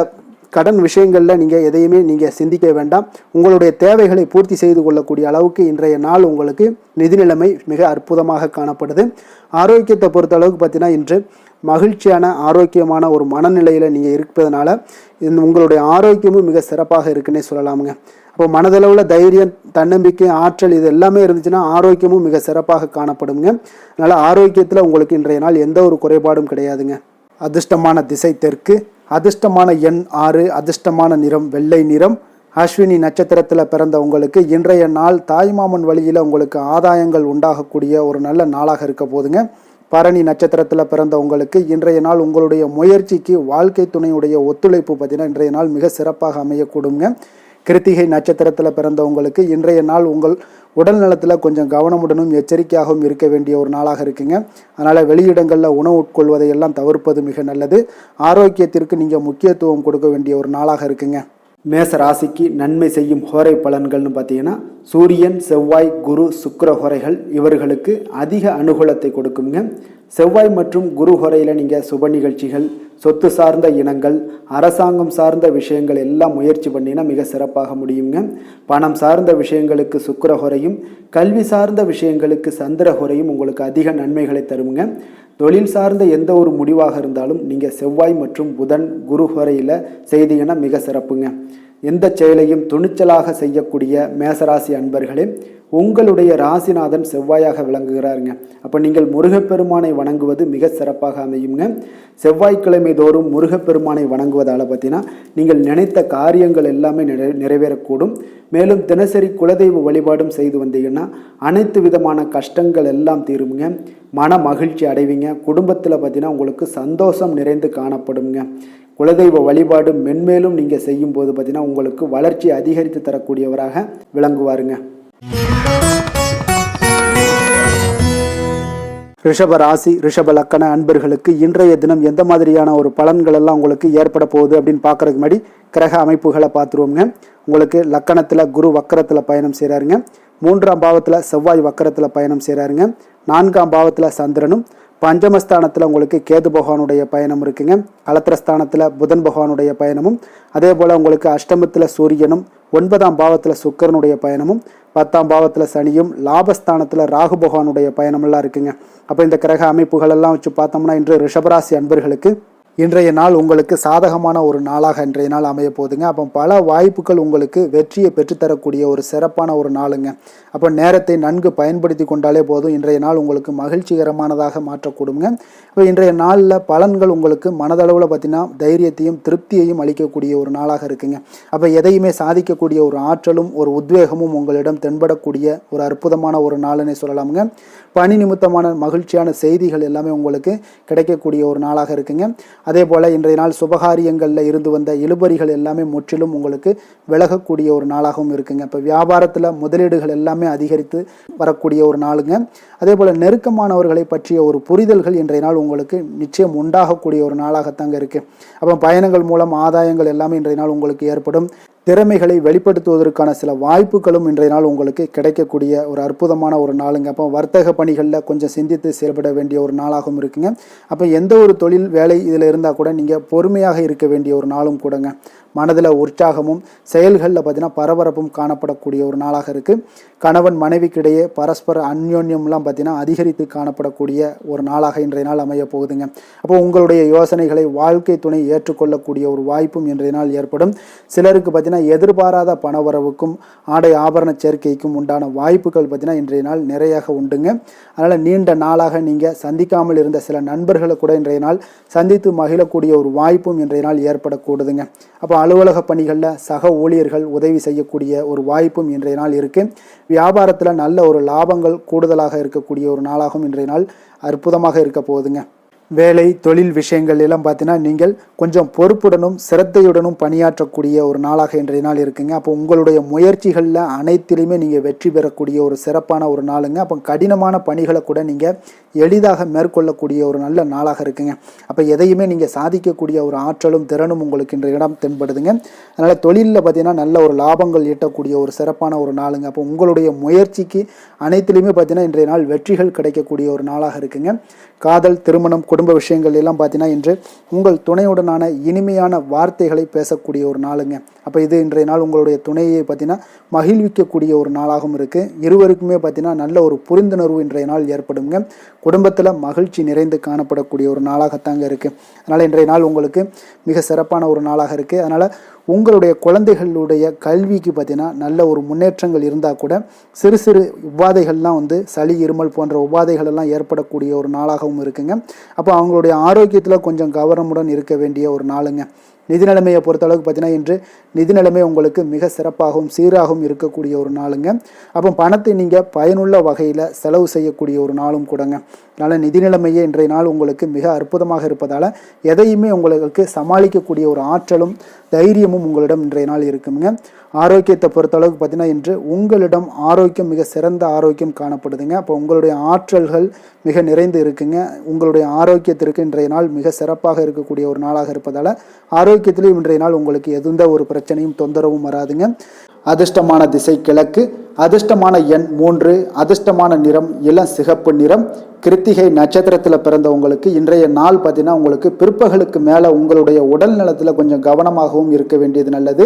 கடன் விஷயங்களில் நீங்கள் எதையுமே நீங்கள் சிந்திக்க வேண்டாம். உங்களுடைய தேவைகளை பூர்த்தி செய்து கொள்ளக்கூடிய அளவுக்கு இன்றைய நாள் உங்களுக்கு நிதி நிலைமை மிக அற்புதமாக காணப்படுது. ஆரோக்கியத்தை பொறுத்த அளவுக்கு பார்த்தீங்கன்னா இன்று மகிழ்ச்சியான ஆரோக்கியமான ஒரு மனநிலையில் நீங்கள் இருப்பதனால உங்களுடைய ஆரோக்கியமும் மிக சிறப்பாக இருக்குன்னே சொல்லலாமுங்க. அப்போ மனதளவில் தைரியம், தன்னம்பிக்கை, ஆற்றல் இது எல்லாமே இருந்துச்சுன்னா ஆரோக்கியமும் மிக சிறப்பாக காணப்படுங்க. அதனால் ஆரோக்கியத்தில் உங்களுக்கு இன்றைய நாள் எந்த ஒரு குறைபாடும் கிடையாதுங்க. அதிர்ஷ்டமான திசை தெற்கு, அதிர்ஷ்டமான எண் 6, அதிர்ஷ்டமான நிறம் வெள்ளை நிறம். அஸ்வினி நட்சத்திரத்தில் பிறந்த உங்களுக்கு இன்றைய நாள் தாய்மாமன் வழியில் உங்களுக்கு ஆதாயங்கள் உண்டாகக்கூடிய ஒரு நல்ல நாளாக இருக்க போதுங்க. பரணி நட்சத்திரத்தில் பிறந்தவங்களுக்கு இன்றைய நாள் உங்களுடைய முயற்சிக்கு வாழ்க்கை துணையுடைய ஒத்துழைப்பு பார்த்தீங்கன்னா இன்றைய நாள் மிக சிறப்பாக அமையக்கூடுங்க. கிருத்திகை நட்சத்திரத்தில் பிறந்தவங்களுக்கு இன்றைய நாள் உங்கள் உடல் நலத்தில் கொஞ்சம் கவனமுடனும் எச்சரிக்கையாகவும் இருக்க வேண்டிய ஒரு நாளாக இருக்குங்க. அதனால் வெளியிடங்களில் உணவு உட்கொள்வதை எல்லாம் தவிர்ப்பது மிக நல்லது. ஆரோக்கியத்திற்கு நீங்கள் முக்கியத்துவம் கொடுக்க வேண்டிய ஒரு நாளாக இருக்குங்க. மேச ராசிக்கு நன்மை செய்யும் ஹோரை பலன்கள்னு பார்த்தீங்கன்னா சூரியன், செவ்வாய், குரு, சுக்கிர ஹோரைகள் இவர்களுக்கு அதிக அனுகூலத்தை கொடுக்குங்க. செவ்வாய் மற்றும் குரு ஹோரையில் நீங்கள் சுப நிகழ்ச்சிகள், சொத்து சார்ந்த இனங்கள், அரசாங்கம் சார்ந்த விஷயங்கள் எல்லாம் முயற்சி பண்ணினா மிக சிறப்பாக முடியுங்க. பணம் சார்ந்த விஷயங்களுக்கு சுக்கிர ஹோரையும், கல்வி சார்ந்த விஷயங்களுக்கு சந்திர ஹோரையும் உங்களுக்கு அதிக நன்மைகளை தருங்க. தொழில் சார்ந்த எந்த ஒரு முடிவாக இருந்தாலும் நீங்கள் செவ்வாய் மற்றும் புதன், குரு ஹோரையில் செய்தீங்கன்னா மிக சிறப்புங்க. எந்த செயலையும் துணிச்சலாக செய்யக்கூடிய மேசராசி அன்பர்களே, உங்களுடைய ராசிநாதன் செவ்வாயாக விளங்குகிறாருங்க. அப்போ நீங்கள் முருகப்பெருமானை வணங்குவது மிக சிறப்பாக அமையுங்க. செவ்வாய்க்கிழமை தோறும் முருகப்பெருமானை வணங்குவதால் பார்த்தீங்கன்னா நீங்கள் நினைத்த காரியங்கள் எல்லாமே நிறைவேறக்கூடும். மேலும் தினசரி குலதெய்வ வழிபாடும் செய்து வந்தீங்கன்னா அனைத்து விதமான கஷ்டங்கள் எல்லாம் தீருங்க. மன மகிழ்ச்சி அடைவீங்க. குடும்பத்தில் பார்த்தீங்கன்னா உங்களுக்கு சந்தோஷம் நிறைந்து காணப்படுங்க. குலதெய்வ வழிபாடு மென்மேலும் நீங்கள் செய்யும்போது பார்த்தீங்கன்னா உங்களுக்கு வளர்ச்சி அதிகரித்து தரக்கூடியவராக விளங்குவாருங்க. ரிஷப ராசி, ரிஷப லக்கண அன்பர்களுக்கு இன்றைய தினம் எந்த மாதிரியான ஒரு பலன்கள் எல்லாம் உங்களுக்கு ஏற்பட போகுது அப்படின்னு பார்க்கறதுக்கு முன்னாடி கிரக அமைப்புகளை பார்த்துருவோங்க. உங்களுக்கு லக்கணத்தில் குரு வக்கரத்தில் பயணம் செய்கிறாருங்க. 3ஆம் பாவத்தில் செவ்வாய் வக்கரத்தில் பயணம் செய்கிறாருங்க. 4ஆம் பாவத்தில் சந்திரனும், பஞ்சமஸ்தானத்தில் உங்களுக்கு கேது பகவானுடைய பயணம் இருக்குங்க. கலத்திரஸ்தானத்தில் புதன் பகவானுடைய பயணமும், அதே போல் உங்களுக்கு அஷ்டமத்தில் சூரியனும், 9ஆம் பாவத்தில் சுக்கிரனுடைய பயணமும், 10ஆம் பாவத்தில் சனியும், லாபஸ்தானத்தில் ராகு பகவானுடைய பயணமெல்லாம் இருக்குங்க. அப்போ இந்த கிரக அமைப்புகள் எல்லாம் வச்சு பார்த்தோம்னா இன்று ரிஷபராசி அன்பர்களுக்கு இன்றைய நாள் உங்களுக்கு சாதகமான ஒரு நாளாக இன்றைய நாள் அமைய போகுதுங்க. அப்போ பல வாய்ப்புகள் உங்களுக்கு வெற்றியை பெற்றுத்தரக்கூடிய ஒரு சிறப்பான ஒரு நாளுங்க. அப்போ நேரத்தை நன்கு பயன்படுத்தி கொண்டாலே போதும், இன்றைய நாள் உங்களுக்கு மகிழ்ச்சிகரமானதாக மாற்றக்கூடுங்க. இப்போ இன்றைய நாளில் பலன்கள் உங்களுக்கு மனதளவில் பார்த்தீங்கன்னா தைரியத்தையும் திருப்தியையும் அளிக்கக்கூடிய ஒரு நாளாக இருக்குங்க. அப்போ எதையுமே சாதிக்கக்கூடிய ஒரு ஆற்றலும் ஒரு உத்வேகமும் உங்களிடம் தென்படக்கூடிய ஒரு அற்புதமான ஒரு நாளுன்னே சொல்லலாமுங்க. பணி நிமித்தமான மகிழ்ச்சியான செய்திகள் எல்லாமே உங்களுக்கு கிடைக்கக்கூடிய ஒரு நாளாக இருக்குங்க. அதே போல் இன்றைய நாள் சுபகாரியங்களில் இருந்து வந்த இழுபறிகள் எல்லாமே முற்றிலும் உங்களுக்கு விலகக்கூடிய ஒரு நாளாகவும் இருக்குங்க. இப்போ வியாபாரத்தில் முதலீடுகள் எல்லாமே அதிகரித்து வரக்கூடிய ஒரு நாளுங்க. அதே போல் நெருக்கமானவர்களை பற்றிய ஒரு புரிதல்கள் இன்றைய நாள் உங்களுக்கு நிச்சயம் உண்டாகக்கூடிய ஒரு நாளாகத்தாங்க இருக்குது. அப்போ பயணங்கள் மூலம் ஆதாயங்கள் எல்லாமே இன்றைய நாள் உங்களுக்கு ஏற்படும். திறமைகளை வெளிப்படுத்துவதற்கான சில வாய்ப்புகளும் இன்றைய நாள் உங்களுக்கு கிடைக்கக்கூடிய ஒரு அற்புதமான ஒரு நாளுங்க. அப்போ வர்த்தக பணிகளில் கொஞ்சம் சிந்தித்து செயல்பட வேண்டிய ஒரு நாளாகவும் இருக்குங்க. அப்போ எந்த ஒரு தொழில் வேலை இதில் இருந்தால் கூட நீங்கள் பொறுமையாக இருக்க வேண்டிய ஒரு நாளும் கூடங்க. மனதில் உற்சாகமும் செயல்களில் பார்த்தீங்கன்னா பரபரப்பும் காணப்படக்கூடிய ஒரு நாளாக இருக்குது. கணவன் மனைவிக்கிடையே பரஸ்பர அந்யோன்யம்லாம் பார்த்தீங்கன்னா அதிகரித்து காணப்படக்கூடிய ஒரு நாளாக இன்றைய நாள் அமைய போகுதுங்க. அப்போ உங்களுடைய யோசனைகளை வாழ்க்கை துணை ஏற்றுக்கொள்ளக்கூடிய ஒரு வாய்ப்பும் இன்றைய நாள் ஏற்படும். சிலருக்கு பார்த்தீங்கன்னா எதிர்பாராத பணவரவுக்கும் ஆடை ஆபரண சேர்க்கைக்கும் உண்டான வாய்ப்புகள் பார்த்தீங்கன்னா இன்றைய நாள் நிறையாக உண்டுங்க. அதனால் நீண்ட நாளாக நீங்கள் சந்திக்காமல் இருந்த சில நண்பர்களை கூட இன்றைய நாள் சந்தித்து மகிழக்கூடிய ஒரு வாய்ப்பும் இன்றைய நாள் ஏற்படக்கூடுதுங்க. அப்போ அலுவலக பணிகளில் சக ஊழியர்கள் உதவி செய்யக்கூடிய ஒரு வாய்ப்பும் இன்றைய நாள் இருக்குது. வியாபாரத்தில் நல்ல ஒரு லாபங்கள் கூடுதலாக இருக்கக்கூடிய ஒரு நாளாகவும் இன்றைய நாள் அற்புதமாக இருக்க போகுதுங்க. வேலை தொழில் விஷயங்கள் எல்லாம் பார்த்தீங்கன்னா நீங்கள் கொஞ்சம் பொறுப்புடனும் சிரத்தையுடனும் பணியாற்றக்கூடிய ஒரு நாளாக இன்றைய நாள் இருக்குங்க. அப்போ உங்களுடைய முயற்சிகளில் அனைத்திலையுமே நீங்கள் வெற்றி பெறக்கூடிய ஒரு சிறப்பான ஒரு நாளுங்க. அப்போ கடினமான பணிகளை கூட நீங்கள் எளிதாக மேற்கொள்ளக்கூடிய ஒரு நல்ல நாளாக இருக்குங்க. அப்போ எதையுமே நீங்கள் சாதிக்கக்கூடிய ஒரு ஆற்றலும் திறனும் உங்களுக்கு இன்றைய இடம் தென்படுதுங்க. அதனால் தொழிலில் பார்த்தீங்கன்னா நல்ல ஒரு லாபங்கள் ஈட்டக்கூடிய ஒரு சிறப்பான ஒரு நாளுங்க. அப்போ உங்களுடைய முயற்சிக்கு அனைத்திலையுமே பார்த்தீங்கன்னா இன்றைய நாள் வெற்றிகள் கிடைக்கக்கூடிய ஒரு நாளாக இருக்குங்க. காதல், திருமணம், குடும்ப விஷயங்கள் எல்லாம் பார்த்தீங்கன்னா இன்று உங்கள் துணையுடனான இனிமையான வார்த்தைகளை பேசக்கூடிய ஒரு நாளுங்க. அப்போ இது இன்றைய நாள் உங்களுடைய துணையை பார்த்தீங்கன்னா மகிழ்விக்கக்கூடிய ஒரு நாளாகவும் இருக்குது. இருவருக்குமே பார்த்தீங்கன்னா நல்ல ஒரு புரிந்துணர்வு இன்றைய நாள் ஏற்படுங்க. குடும்பத்தில் மகிழ்ச்சி நிறைந்து காணப்படக்கூடிய ஒரு நாளாகத்தாங்க இருக்குது. அதனால் இன்றைய நாள் உங்களுக்கு மிக சிறப்பான ஒரு நாளாக இருக்குது. அதனால் உங்களுடைய குழந்தைகளுடைய கல்விக்கு பார்த்தீங்கன்னா நல்ல ஒரு முன்னேற்றங்கள் இருந்தால் கூட சிறு சிறு உபாதைகள்லாம் சளி, இருமல் போன்ற உபாதைகள் எல்லாம் ஏற்படக்கூடிய ஒரு நாளாகவும் இருக்குங்க. அப்போ அவங்களுடைய ஆரோக்கியத்தில் கொஞ்சம் கவனமுடன் இருக்க வேண்டிய ஒரு நாளுங்க. நிதி நிலைமையை பொறுத்தளவுக்கு பார்த்தீங்கன்னா இன்று நிதி நிலைமை உங்களுக்கு மிக சிறப்பாகவும் சீராகவும் இருக்கக்கூடிய ஒரு நாளுங்க. அப்போ பணத்தை நீங்கள் பயனுள்ள வகையில் செலவு செய்யக்கூடிய ஒரு நாளும் கூடங்க. அதனால் நிதி நிலைமையே இன்றைய நாள் உங்களுக்கு மிக அற்புதமாக இருப்பதால் எதையுமே உங்களுக்கு சமாளிக்கக்கூடிய ஒரு ஆற்றலும் தைரியமும் உங்களிடம் இன்றைய நாள் இருக்குங்க. ஆரோக்கியத்தை பொறுத்தளவுக்கு பார்த்தீங்கன்னா இன்று உங்களிடம் ஆரோக்கியம் மிக சிறந்த ஆரோக்கியம் காணப்படுதுங்க. அப்போ உங்களுடைய ஆற்றல்கள் மிக நிறைந்து இருக்குங்க. உங்களுடைய ஆரோக்கியத்திற்கு இன்றைய நாள் மிக சிறப்பாக இருக்கக்கூடிய ஒரு நாளாக இருப்பதால் ஆரோக்கியத்திலும் இன்றைய நாள் உங்களுக்கு எந்த ஒரு பிரச்சனையும் தொந்தரவும் வராதுங்க. அதிர்ஷ்டமான திசை கிழக்கு, அதிர்ஷ்டமான எண் 3, அதிர்ஷ்டமான நிறம் இளம் சிகப்பு நிறம். கிருத்திகை நட்சத்திரத்தில் பிறந்தவங்களுக்கு இன்றைய நாள் பார்த்தீங்கன்னா உங்களுக்கு பிற்பகலுக்கு மேலே உங்களுடைய உடல் நலத்தில் கொஞ்சம் கவனமாகவும் இருக்க வேண்டியது நல்லது.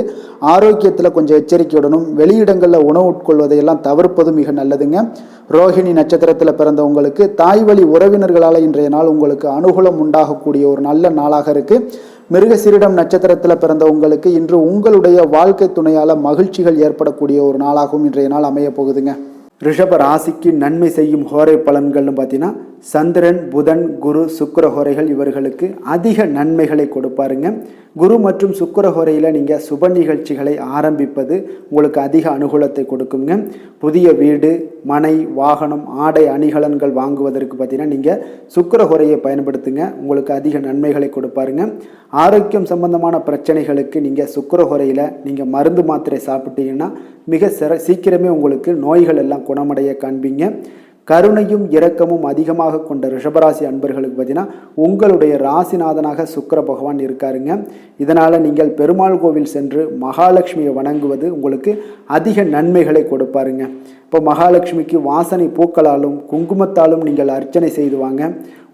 ஆரோக்கியத்தில் கொஞ்சம் எச்சரிக்கையுடனும் வெளியிடங்களில் உணவு உட்கொள்வதையெல்லாம் தவிர்ப்பதும் மிக நல்லதுங்க. ரோஹிணி நட்சத்திரத்தில் பிறந்தவங்களுக்கு தாய் வழி உறவினர்களால் இன்றைய நாள் உங்களுக்கு அனுகூலம் உண்டாகக்கூடிய ஒரு நல்ல நாளாக இருக்குது. மிருகசீரிடம் நட்சத்திரத்தில் பிறந்த உங்களுக்கு இன்று உங்களுடைய வாழ்க்கை துணையால் மகிழ்ச்சிகள் ஏற்படக்கூடிய ஒரு நாளாகவும் இன்றைய நாள் அமைய போகுதுங்க. ரிஷப ராசிக்கு நன்மை செய்யும் ஹோரை பலன்கள்னு பார்த்தீங்கன்னா சந்திரன், புதன், குரு, சுக்கிர ஹோரைகள் இவர்களுக்கு அதிக நன்மைகளை கொடுப்பாருங்க. குரு மற்றும் சுக்கிர ஹோரையில் நீங்கள் சுப நிகழ்ச்சிகளை ஆரம்பிப்பது உங்களுக்கு அதிக அனுகூலத்தை கொடுக்குங்க. புதிய வீடு, மனை, வாகனம், ஆடை அணிகலன்கள் வாங்குவதற்கு பார்த்தீங்கன்னா நீங்கள் சுக்கிர ஹோரையை பயன்படுத்துங்க. உங்களுக்கு அதிக நன்மைகளை கொடுப்பாருங்க. ஆரோக்கியம் சம்பந்தமான பிரச்சனைகளுக்கு நீங்கள் சுக்கிர ஹோரையில் நீங்கள் மருந்து மாத்திரை சாப்பிட்டீங்கன்னா மிக சீக்கிரமே உங்களுக்கு நோய்கள் எல்லாம் குணமடைய காண்பீங்க. கருணையும் இரக்கமும் அதிகமாக கொண்ட ரிஷபராசி அன்பர்களுக்கு பார்த்தீங்கன்னா உங்களுடைய ராசிநாதனாக சுக்கிர பகவான் இருக்காருங்க. இதனால் நீங்கள் பெருமாள் கோவில் சென்று மகாலட்சுமியை வணங்குவது உங்களுக்கு அதிக நன்மைகளை கொடுப்பாருங்க. இப்போ மகாலட்சுமிக்கு வாசனை பூக்களாலும் குங்குமத்தாலும் நீங்கள் அர்ச்சனை செய்து வாங்க.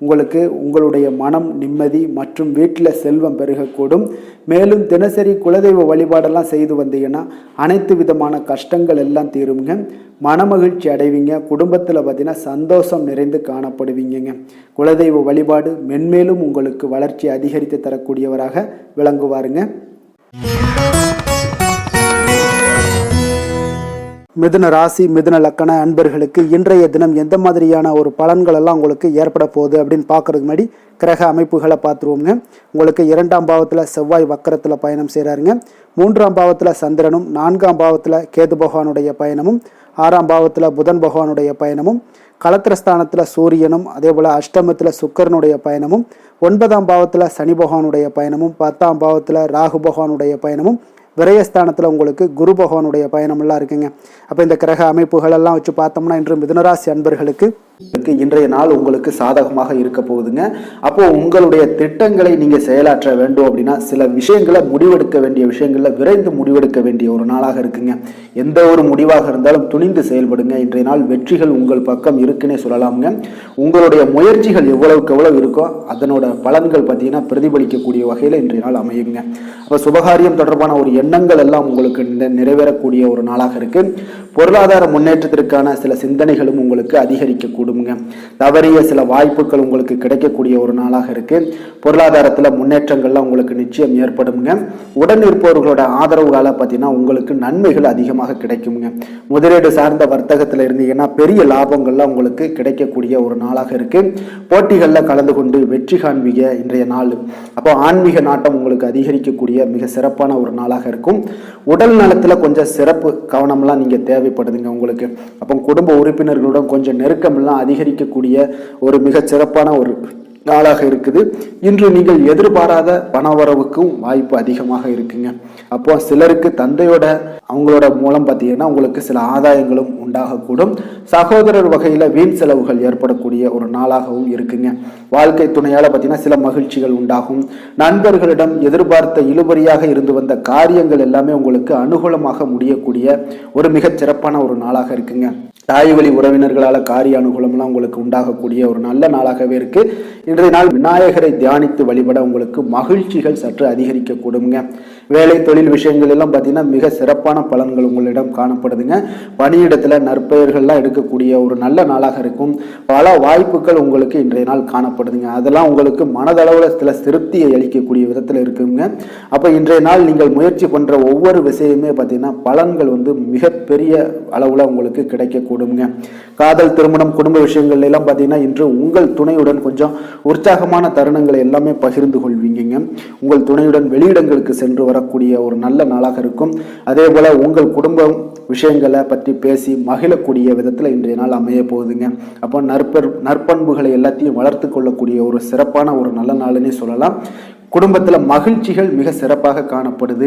உங்களுக்கு உங்களுடைய மனம் நிம்மதி மற்றும் வீட்டில் செல்வம் பெருகக்கூடும். மேலும் தினசரி குலதெய்வ வழிபாடெல்லாம் செய்து வந்தீங்கன்னா அனைத்து விதமான கஷ்டங்கள் எல்லாம் தீருங்க. மனமகிழ்ச்சி அடைவீங்க. குடும்பத்தில் பார்த்தீங்கன்னா சந்தோஷம் நிறைந்து காணப்படுவீங்க. குலதெய்வ வழிபாடு மென்மேலும் உங்களுக்கு வளர்ச்சி அதிகரித்து தரக்கூடியவராக விளங்குவாருங்க. மிதுன ராசி, மிதுன லக்கண அன்பர்களுக்கு இன்றைய தினம் எந்த மாதிரியான ஒரு பலன்கள் எல்லாம் உங்களுக்கு ஏற்பட போகுது அப்படின்னு பார்க்கறதுக்கு முன்னாடி கிரக அமைப்புகளை பார்த்துருவோங்க. உங்களுக்கு 2ஆம் பாவத்தில் செவ்வாய் வக்கரத்தில் பயணம் செய்கிறாருங்க. 3ஆம் பாவத்தில் சந்திரனும், 4ஆம் பாவத்தில் கேது பகவானுடைய பயணமும், 6ஆம் பாவத்தில் புதன் பகவானுடைய பயணமும், களத்திரஸ்தானத்தில் சூரியனும், அதே போல் அஷ்டமத்தில் சுக்கரனுடைய பயணமும், 9ஆம் பாவத்தில் சனி பகவானுடைய பயணமும், 10ஆம் பாவத்தில் ராகு பகவானுடைய பயணமும், விரயஸ்தானத்தில் உங்களுக்கு குரு பகவானுடைய பயணமெல்லாம் இருக்குங்க. அப்போ இந்த கிரக அமைப்புகள் எல்லாம் வச்சு பார்த்தோம்னா இன்று மிதுனராசி அன்பர்களுக்கு இன்றைய நாள் உங்களுக்கு சாதகமாக இருக்க போகுதுங்க. அப்போ உங்களுடைய திட்டங்களை நீங்க செயலாற்ற வேண்டும் அப்படின்னா சில விஷயங்களை முடிவெடுக்க வேண்டிய விஷயங்கள்ல விரைந்து முடிவெடுக்க வேண்டிய ஒரு நாளாக இருக்குங்க. எந்த ஒரு முடிவாக இருந்தாலும் துணிந்து செயல்படுங்க. இன்றைய நாள் வெற்றிகள் உங்கள் பக்கம் இருக்குன்னே சொல்லலாமுங்க. உங்களுடைய முயற்சிகள் எவ்வளவுக்கு எவ்வளவு இருக்கோ அதனோட பலன்கள் பார்த்தீங்கன்னா பிரதிபலிக்கக்கூடிய வகையில் இன்றைய நாள் அமையுங்க. அப்போ சுபகாரியம் தொடர்பான ஒரு எண்ணங்கள் எல்லாம் உங்களுக்கு நிறைவேறக்கூடிய ஒரு நாளாக இருக்கு. பொருளாதார முன்னேற்றத்திற்கான சில சிந்தனைகளும் உங்களுக்கு அதிகரிக்கக்கூடும். தவறிய சில வாய்ப்புகள் உங்களுக்கு கிடைக்கக்கூடிய ஒரு நாளாக இருக்கு. பொருளாதாரத்தில் முன்னேற்றங்கள்லாம் உங்களுக்கு நிச்சயம் ஏற்படுங்க. உடன் இருப்பவர்களோட ஆதரவுகால பார்த்தீங்கன்னா உங்களுக்கு நன்மைகள் அதிகமாக கிடைக்குங்க. முதலீடு சார்ந்த வர்த்தகத்தில் இருந்தீங்கன்னா பெரிய லாபங்கள்லாம் உங்களுக்கு கிடைக்கக்கூடிய ஒரு நாளாக இருக்கு. போட்டிகளில் கலந்து கொண்டு வெற்றி காண்பீங்க இன்றைய நாள். அப்போ ஆன்மீக நாட்டம் உங்களுக்கு அதிகரிக்கக்கூடிய மிக சிறப்பான ஒரு நாளாக இருக்கும். உடல் நலத்தில் கொஞ்சம் சிறப்பு கவனம்லாம் நீங்க தேவைப்படுதுங்க உங்களுக்கு. அப்போ குடும்ப உறுப்பினர்களுடன் கொஞ்சம் நெருக்கம்லாம் அதிகரிக்கக்கூடிய ஒரு மிக சிறப்பான ஒரு நாளாக இருக்குது. இன்று நீங்கள் எதிர்பாராத பணவரவுக்கும் வாய்ப்பு அதிகமாக இருக்குங்க. அப்போ சிலருக்கு தந்தையோட அவங்களோட மூலம் பார்த்தீங்கன்னா உங்களுக்கு சில ஆதாயங்களும் உண்டாகக்கூடும். சகோதரர் வகையில் வீண் செலவுகள் ஏற்படக்கூடிய ஒரு நாளாகவும் இருக்குங்க. வாழ்க்கை துணையால் பார்த்தீங்கன்னா சில மகிழ்ச்சிகள் உண்டாகும். நண்பர்களிடம் எதிர்பார்த்த இழுபறியாக இருந்து வந்த காரியங்கள் எல்லாமே உங்களுக்கு அனுகூலமாக முடியக்கூடிய ஒரு மிகச் சிறப்பான ஒரு நாளாக இருக்குங்க. தாய் வழி உறவினர்களால் காரிய அனுகூலம்லாம் உங்களுக்கு உண்டாகக்கூடிய ஒரு நல்ல நாளாகவே இருக்கு. இன்றைய நாள் விநாயகரை தியானித்து வழிபட உங்களுக்கு மகிழ்ச்சிகள் சற்று அதிகரிக்கக்கூடுங்க. வேலை தொழில் விஷயங்கள் எல்லாம் பார்த்தீங்கன்னா மிக சிறப்பான பலன்கள் உங்களிடம் காணப்படுதுங்க. பணியிடத்தில் நற்பெயர்கள்லாம் எடுக்கக்கூடிய ஒரு நல்ல நாளாக இருக்கும். பல வாய்ப்புகள் உங்களுக்கு இன்றைய நாள் காணப்படுதுங்க. அதெல்லாம் உங்களுக்கு மனதளவில் சில திருப்தியை அளிக்கக்கூடிய விதத்தில் இருக்குங்க. அப்போ இன்றைய நாள் நீங்கள் முயற்சி பண்ணுற ஒவ்வொரு விஷயமே பார்த்தீங்கன்னா பலன்கள் மிகப்பெரிய அளவில் உங்களுக்கு கிடைக்கக்கூடிய கிடைக்கக்கூடுங்க. காதல், திருமணம், குடும்ப விஷயங்கள்ல எல்லாம் பார்த்தீங்கன்னா இன்று உங்கள் துணையுடன் கொஞ்சம் உற்சாகமான தருணங்களை எல்லாமே பகிர்ந்து கொள்வீங்க. உங்கள் துணையுடன் வெளியிடங்களுக்கு சென்று வரக்கூடிய ஒரு நல்ல நாளாக இருக்கும். அதே போல உங்கள் குடும்பம் விஷயங்களை பற்றி பேசி மகிழக்கூடிய விதத்தில் இன்றைய நாள் அமைய போகுதுங்க. அப்போ நற்பண்புகளை எல்லாத்தையும் வளர்த்து கொள்ளக்கூடிய ஒரு சிறப்பான ஒரு நல்ல நாள்னே சொல்லலாம். குடும்பத்தில் மகிழ்ச்சிகள் மிக சிறப்பாக காணப்படுது.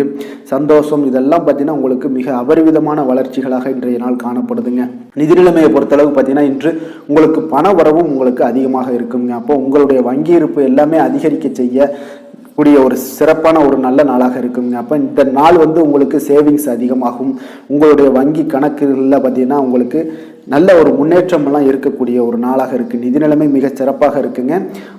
சந்தோஷம் இதெல்லாம் பார்த்தீங்கன்னா உங்களுக்கு மிக அபரிவிதமான வளர்ச்சிகளாக இன்றைய நாள் காணப்படுதுங்க. நிதி நிலைமையை பொறுத்தளவு பார்த்தீங்கன்னா இன்று உங்களுக்கு பண வரவும் உங்களுக்கு அதிகமாக இருக்குங்க. அப்போ உங்களுடைய வங்கி இருப்பு எல்லாமே அதிகரிக்க செய்ய கூடிய ஒரு சிறப்பான ஒரு நல்ல நாளாக இருக்குங்க. அப்போ இந்த நாள் உங்களுக்கு சேவிங்ஸ் அதிகமாகும். உங்களுடைய வங்கி கணக்குகளில் பார்த்தீங்கன்னா உங்களுக்கு நல்ல ஒரு முன்னேற்றம் எல்லாம் இருக்கக்கூடிய ஒரு நாளாக இருக்கு. நிதி நிலைமை மிக சிறப்பாக இருக்குங்க.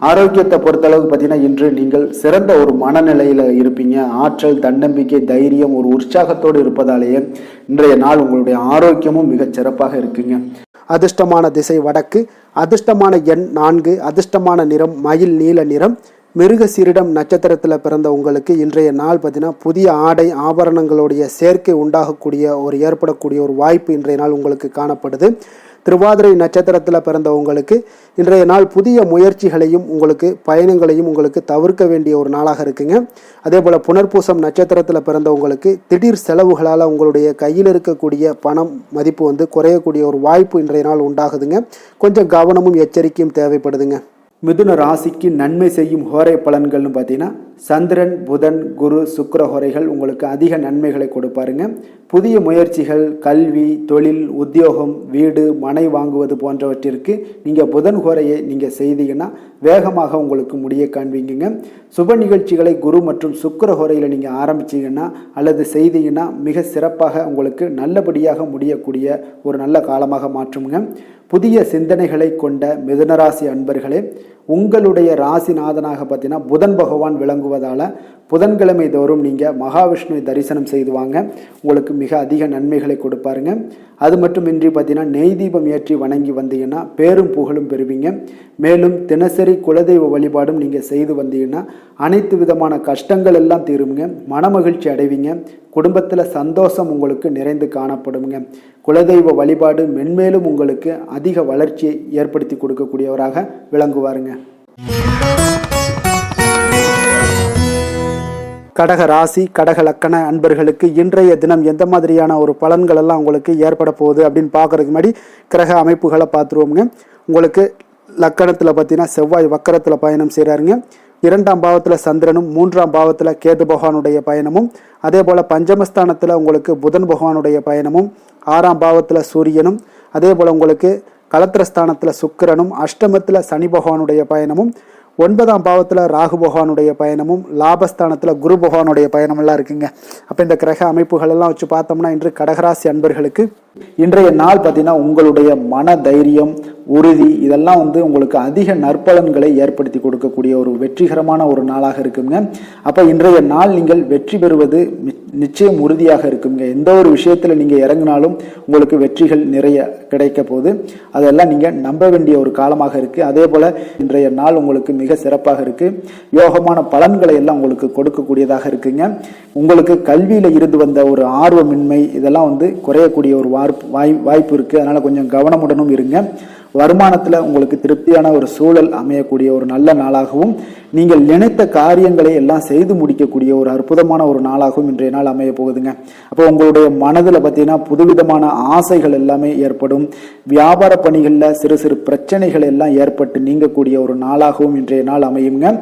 ஆரோக்கியத்தை பொறுத்தளவுக்கு பார்த்தீங்கன்னா இன்று நீங்கள் சிறந்த ஒரு மனநிலையில இருப்பீங்க. ஆற்றல், தன்னம்பிக்கை, தைரியம், ஒரு உற்சாகத்தோடு இருப்பதாலேயே இன்றைய நாள் உங்களுடைய ஆரோக்கியமும் மிக சிறப்பாக இருக்குங்க. அதிர்ஷ்டமான திசை வடக்கு, அதிர்ஷ்டமான எண் 4, அதிர்ஷ்டமான நிறம் மயில் நீல நிறம். மிருகசீரிடம் நட்சத்திரத்தில் பிறந்த உங்களுக்கு இன்றைய நாள் பார்த்தீங்கன்னா புதிய ஆடை ஆபரணங்களுடைய சேர்க்கை உண்டாகக்கூடிய ஏற்படக்கூடிய ஒரு வாய்ப்பு இன்றைய நாள் உங்களுக்கு காணப்படுது. திருவாதிரை நட்சத்திரத்தில் பிறந்த உங்களுக்கு இன்றைய நாள் புதிய முயற்சிகளையும் உங்களுக்கு பயணங்களையும் உங்களுக்கு தவிர்க்க வேண்டிய ஒரு நாளாக இருக்குங்க. அதே போல் புனர்பூசம் நட்சத்திரத்தில் பிறந்த உங்களுக்கு திடீர் செலவுகளால் உங்களுடைய கையில் இருக்கக்கூடிய பணம் மதிப்பு குறையக்கூடிய ஒரு வாய்ப்பு இன்றைய நாள் உண்டாகுதுங்க. கொஞ்சம் கவனமும் எச்சரிக்கையும் தேவைப்படுதுங்க. மிதுன ராசிக்கு நன்மை செய்யும் ஹோரை பலன்கள்னு பார்த்தீங்கன்னா சந்திரன், புதன், குரு, சுக்கிர ஹோரைகள் உங்களுக்கு அதிக நன்மைகளை கொடுப்பாருங்க. புதிய முயற்சிகள், கல்வி, தொழில், உத்தியோகம், வீடு, மனை வாங்குவது போன்றவற்றிற்கு நீங்கள் புதன் ஹோரையை நீங்கள் செய்தீங்கன்னா வேகமாக உங்களுக்கு முடிய காண்பீங்க. சுப நிகழ்ச்சிகளை குரு மற்றும் சுக்கிர ஹோரையில் நீங்கள் ஆரம்பிச்சிங்கன்னா அல்லது செய்தீங்கன்னா மிக சிறப்பாக உங்களுக்கு நல்லபடியாக முடியக்கூடிய ஒரு நல்ல காலமாக மாற்றுங்க. புதிய சிந்தனைகளை கொண்ட மிதுனராசி அன்பர்களே, உங்களுடைய ராசிநாதனாக பார்த்தீங்கன்னா புதன் பகவான் விளங்குவதால் புதன்கிழமை தோறும் நீங்கள் மகாவிஷ்ணுவை தரிசனம் செய்து வாங்க. உங்களுக்கு மிக அதிக நன்மைகளை கொடுப்பாருங்க. அது மட்டுமின்றி பார்த்தீங்கன்னா நெய் தீபம் ஏற்றி வணங்கி வந்தீங்கன்னா பேரும் புகழும் பெறுவீங்க. மேலும் தினசரி குலதெய்வ வழிபாடும் நீங்கள் செய்து வந்தீங்கன்னா அனைத்து விதமான கஷ்டங்கள் எல்லாம் தீருங்க. மனமகிழ்ச்சி அடைவீங்க. குடும்பத்தில் சந்தோஷம் உங்களுக்கு நிறைந்து காணப்படுங்க. குலதெய்வ வழிபாடு மென்மேலும் உங்களுக்கு அதிக வளர்ச்சியை ஏற்படுத்தி கொடுக்கக்கூடியவராக விளங்குவாருங்க. கடக ராசி, கடக லக்கண அன்பர்களுக்கு இன்றைய தினம் எந்த மாதிரியான ஒரு பலன்கள் எல்லாம் உங்களுக்கு ஏற்பட போகுது அப்படின்னு பார்க்கறதுக்கு முன்னாடி கிரக அமைப்புகளை பார்த்துருவோங்க. உங்களுக்கு லக்கணத்தில் பார்த்தீங்கன்னா செவ்வாய் வக்கரத்தில் பயணம் செய்கிறாருங்க. 2ஆம் பாவத்தில் சந்திரனும் 3ஆம் பாவத்தில் கேது பகவானுடைய பயணமும், அதே போல் பஞ்சமஸ்தானத்தில் உங்களுக்கு புதன் பகவானுடைய பயணமும், 6ஆம் பாவத்தில் சூரியனும், அதே போல் உங்களுக்கு கலத்திரஸ்தானத்தில் சுக்கிரனும், அஷ்டமத்தில் சனி பகவானுடைய பயணமும், 9ஆம் பாவத்தில் ராகு பகவானுடைய பயணமும், லாபஸ்தானத்தில் குரு பகவானுடைய பயணமெல்லாம் இருக்குங்க. அப்போ இந்த கிரக அமைப்புகள் எல்லாம் வச்சு பார்த்தோம்னா இன்று கடகராசி அன்பர்களுக்கு இன்றைய நாள் பார்த்தீங்கன்னா உங்களுடைய மன தைரியம், உறுதி இதெல்லாம் உங்களுக்கு அதிக நற்பலன்களை ஏற்படுத்தி கொடுக்கக்கூடிய ஒரு வெற்றிகரமான ஒரு நாளாக இருக்குங்க. அப்போ இன்றைய நாள் நீங்கள் வெற்றி பெறுவது நிச்சயம் உறுதியாக இருக்குங்க. எந்த ஒரு விஷயத்தில் நீங்கள் இறங்கினாலும் உங்களுக்கு வெற்றிகள் நிறைய கிடைக்க போகுது. அதெல்லாம் நீங்கள் நம்ப வேண்டிய ஒரு காலமாக இருக்குது. அதே போல் இன்றைய நாள் உங்களுக்கு மிக சிறப்பாக இருக்குது. யோகமான பலன்களை எல்லாம் உங்களுக்கு கொடுக்கக்கூடியதாக இருக்குங்க. உங்களுக்கு கல்வியில் இருந்து வந்த ஒரு ஆர்வமின்மை இதெல்லாம் குறையக்கூடிய ஒரு வாய்ப்பு இருக்குது. அதனால் கொஞ்சம் கவனமுடனும் இருங்க. வருமானத்தில் உங்களுக்கு திருப்தியான ஒரு சூழல் அமையக்கூடிய ஒரு நல்ல நாளாகவும், நீங்கள் நினைத்த காரியங்களை எல்லாம் செய்து முடிக்கக்கூடிய ஒரு அற்புதமான ஒரு நாளாகவும் இன்றைய நாள் அமைய போகுதுங்க. அப்போ உங்களுடைய மனதில் பார்த்தீங்கன்னா புதுவிதமான ஆசைகள் எல்லாமே ஏற்படும். வியாபார பணிகளில் சிறு சிறு பிரச்சனைகள் எல்லாம் ஏற்பட்டு நீங்கக்கூடிய ஒரு நாளாகவும் இன்றைய நாள் அமையுங்க.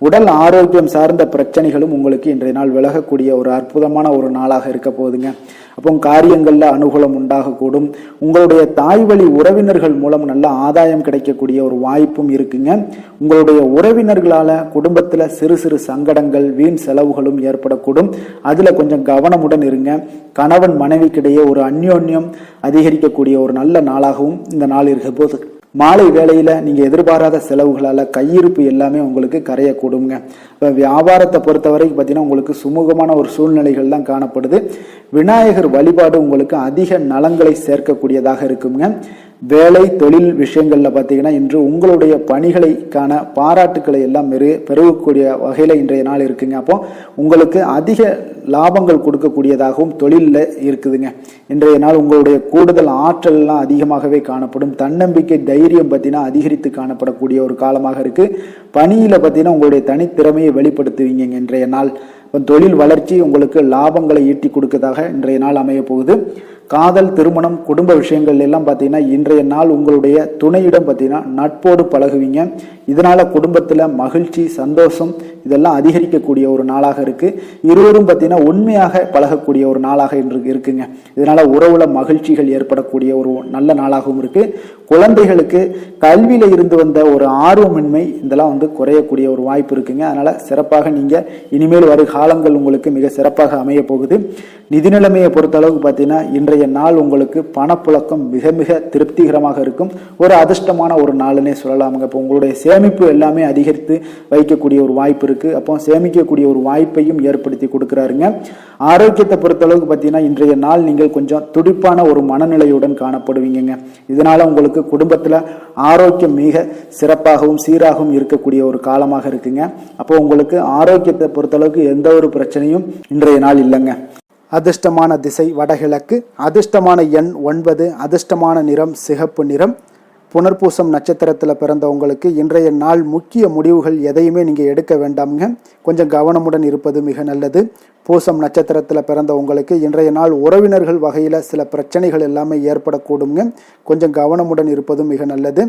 உடல் ஆரோக்கியம் சார்ந்த பிரச்சனைகளும் உங்களுக்கு இன்றைய நாள் விலகக்கூடிய ஒரு அற்புதமான ஒரு நாளாக இருக்க போகுதுங்க. அப்போ காரியங்களில் அனுகூலம் உண்டாகக்கூடும். உங்களுடைய தாய் வழி உறவினர்கள் மூலம் நல்ல ஆதாயம் கிடைக்கக்கூடிய ஒரு வாய்ப்பும் இருக்குங்க. உங்களுடைய உறவினர்களால் குடும்பத்தில் சிறு சிறு சங்கடங்கள், வீண் செலவுகளும் ஏற்படக்கூடும். அதில் கொஞ்சம் கவனமுடன் இருங்க. கணவன் மனைவிக்கிடையே ஒரு அந்யோன்யம் அதிகரிக்கக்கூடிய ஒரு நல்ல நாளாகவும் இந்த நாள் இருக்க போது. மாலை வேளையில் நீங்கள் எதிர்பாராத செலவுகளால் கையிருப்பு எல்லாமே உங்களுக்கு கரையக்கூடுங்க. இப்போ வியாபாரத்தை பொறுத்த வரைக்கும் பார்த்தீங்கன்னா உங்களுக்கு சுமூகமான ஒரு சூழ்நிலைகள் தான் காணப்படுது. விநாயகர் வழிபாடு உங்களுக்கு அதிக நலங்களை சேர்க்கக்கூடியதாக இருக்குங்க. வேலை தொழில் விஷயங்களில் பார்த்தீங்கன்னா இன்று உங்களுடைய பணிகளுக்கான பாராட்டுக்களை எல்லாம் பெருகக்கூடிய வகையில் இன்றைய நாள் இருக்குங்க. அப்போ உங்களுக்கு அதிக லாபங்கள் கொடுக்கக்கூடியதாகவும் தொழிலில் இருக்குதுங்க. இன்றைய நாள் உங்களுடைய கூடுதல் ஆற்றல்லாம் அதிகமாகவே காணப்படும். தன்னம்பிக்கை தைரியம் பார்த்தீங்கன்னா அதிகரித்து காணப்படக்கூடிய ஒரு காலமாக இருக்கு. பணியில் பார்த்தீங்கன்னா உங்களுடைய தனித்திறமையை வெளிப்படுத்துவீங்க இன்றைய நாள். தொழில் வளர்ச்சி உங்களுக்கு லாபங்களை ஈட்டி கொடுக்கதாக இன்றைய நாள் அமைய போகுது. காதல், திருமணம், குடும்ப விஷயங்கள் எல்லாம் பார்த்தீங்கன்னா இன்றைய நாள் உங்களுடைய துணையிடம் பார்த்தீங்கன்னா நட்போடு பழகுவீங்க. இதனால குடும்பத்தில் மகிழ்ச்சி, சந்தோஷம் இதெல்லாம் அதிகரிக்கக்கூடிய ஒரு நாளாக இருக்கு. இருவரும் பார்த்தீங்கன்னா உண்மையாக பழகக்கூடிய ஒரு நாளாக இன்று இருக்குங்க. இதனால உறவுல மகிழ்ச்சிகள் ஏற்படக்கூடிய ஒரு நல்ல நாளாகவும் இருக்கு. குழந்தைகளுக்கு கல்வியில இருந்து வந்த ஒரு ஆர்வமின்மை இதெல்லாம் குறையக்கூடிய ஒரு வாய்ப்பு இருக்குங்க. அதனால சிறப்பாக நீங்க இனிமேல் வரும் காலங்கள் உங்களுக்கு மிக சிறப்பாக அமைய போகுது. நிதி நிலைமையை பொறுத்த அளவுக்கு பார்த்தீங்கன்னா இன்றைய நாள் உங்களுக்கு பணப்புழக்கம் மிக மிக திருப்திகரமாக இருக்கும். ஒரு அதிர்ஷ்டமான ஒரு நாளுன்னே சொல்லலாமுங்க. இப்போ உங்களுடைய சேமிப்பு எல்லாமே அதிகரித்து வைக்கக்கூடிய ஒரு வாய்ப்பு இருக்கு. அப்போ சேமிக்கக்கூடிய ஒரு வாய்ப்பையும் ஏற்படுத்தி கொடுக்குறாருங்க. ஆரோக்கியத்தை பொறுத்த அளவுக்கு பார்த்தீங்கன்னா இன்றைய நாள் நீங்கள் கொஞ்சம் துடிப்பான ஒரு மனநிலையுடன் காணப்படுவீங்க. இதனால உங்களுக்கு குடும்பத்தில் ஆரோக்கியம் மிக சிறப்பாகவும் சீராகவும் இருக்கக்கூடிய ஒரு காலமாக இருக்குங்க. அப்போ உங்களுக்கு ஆரோக்கியத்தை பொறுத்த அளவுக்கு எந்த ஒரு பிரச்சனையும் இன்றைய நாள் இல்லைங்க. அதிர்ஷ்டமான திசை வடகிழக்கு, அதிர்ஷ்டமான எண் 9, அதிர்ஷ்டமான நிறம் சிகப்பு நிறம். புனர்பூசம் நட்சத்திரத்தில் பிறந்தவங்களுக்கு இன்றைய நாள் முக்கிய முடிவுகள் எதையுமே நீங்கள் எடுக்க வேண்டாமுங்க. கொஞ்சம் கவனமுடன் இருப்பது மிக நல்லது. பூசம் நட்சத்திரத்தில் பிறந்தவங்களுக்கு இன்றைய நாள் உறவினர்கள் வகையில் சில பிரச்சனைகள் எல்லாமே ஏற்படக்கூடுங்க. கொஞ்சம் கவனமுடன் இருப்பதும் மிக நல்லது.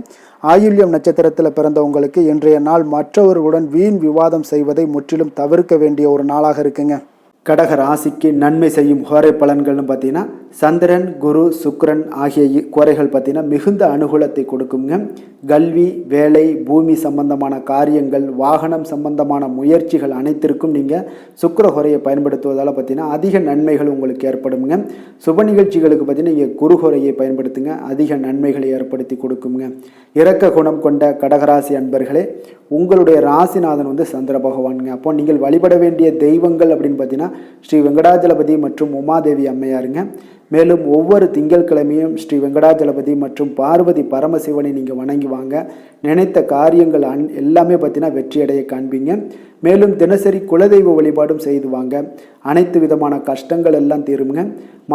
ஆயுள்யம் நட்சத்திரத்தில் பிறந்தவங்களுக்கு இன்றைய நாள் மற்றவர்களுடன் வீண் விவாதம் செய்வதை முற்றிலும் தவிர்க்க வேண்டிய ஒரு நாளாக இருக்குங்க. கடக ராசிக்கு நன்மை செய்யும் கோரை பலன்கள்னு பார்த்தீங்கன்னா சந்திரன், குரு, சுக்கிரன் ஆகிய கோரைகள் பார்த்தீங்கன்னா மிகுந்த அனுகூலத்தை கொடுக்குங்க. கல்வி, வேலை, பூமி சம்பந்தமான காரியங்கள், வாகனம் சம்பந்தமான முயற்சிகள் அனைத்திற்கும் நீங்கள் சுக்கிர கோரையை பயன்படுத்துவதால் பார்த்தீங்கன்னா அதிக நன்மைகள் உங்களுக்கு ஏற்படுங்க. சுப நிகழ்ச்சிகளுக்கு பார்த்தீங்கன்னா நீங்கள் குரு கோரையை பயன்படுத்துங்க, அதிக நன்மைகளை ஏற்படுத்தி கொடுக்குங்க. இரக்க குணம் கொண்ட கடகராசி அன்பர்களே, உங்களுடைய ராசிநாதன் சந்திர பகவானுங்க. அப்போ நீங்கள் வழிபட வேண்டிய தெய்வங்கள் அப்படின்னு பார்த்தீங்கன்னா ஸ்ரீ வெங்கடாஜலபதி மற்றும் உமாதேவி அம்மையாருங்க. மேலும் ஒவ்வொரு திங்கட்கிழமையும் ஸ்ரீ வெங்கடாஜலபதி மற்றும் பார்வதி பரமசிவனை நீங்கள் வணங்கி வாங்க. நினைத்த காரியங்கள் எல்லாமே பார்த்தீங்கன்னா வெற்றியடைய காண்பீங்க. மேலும் தினசரி குலதெய்வ வழிபாடும் செய்து வாங்க. அனைத்து விதமான கஷ்டங்கள் எல்லாம் தீருங்க.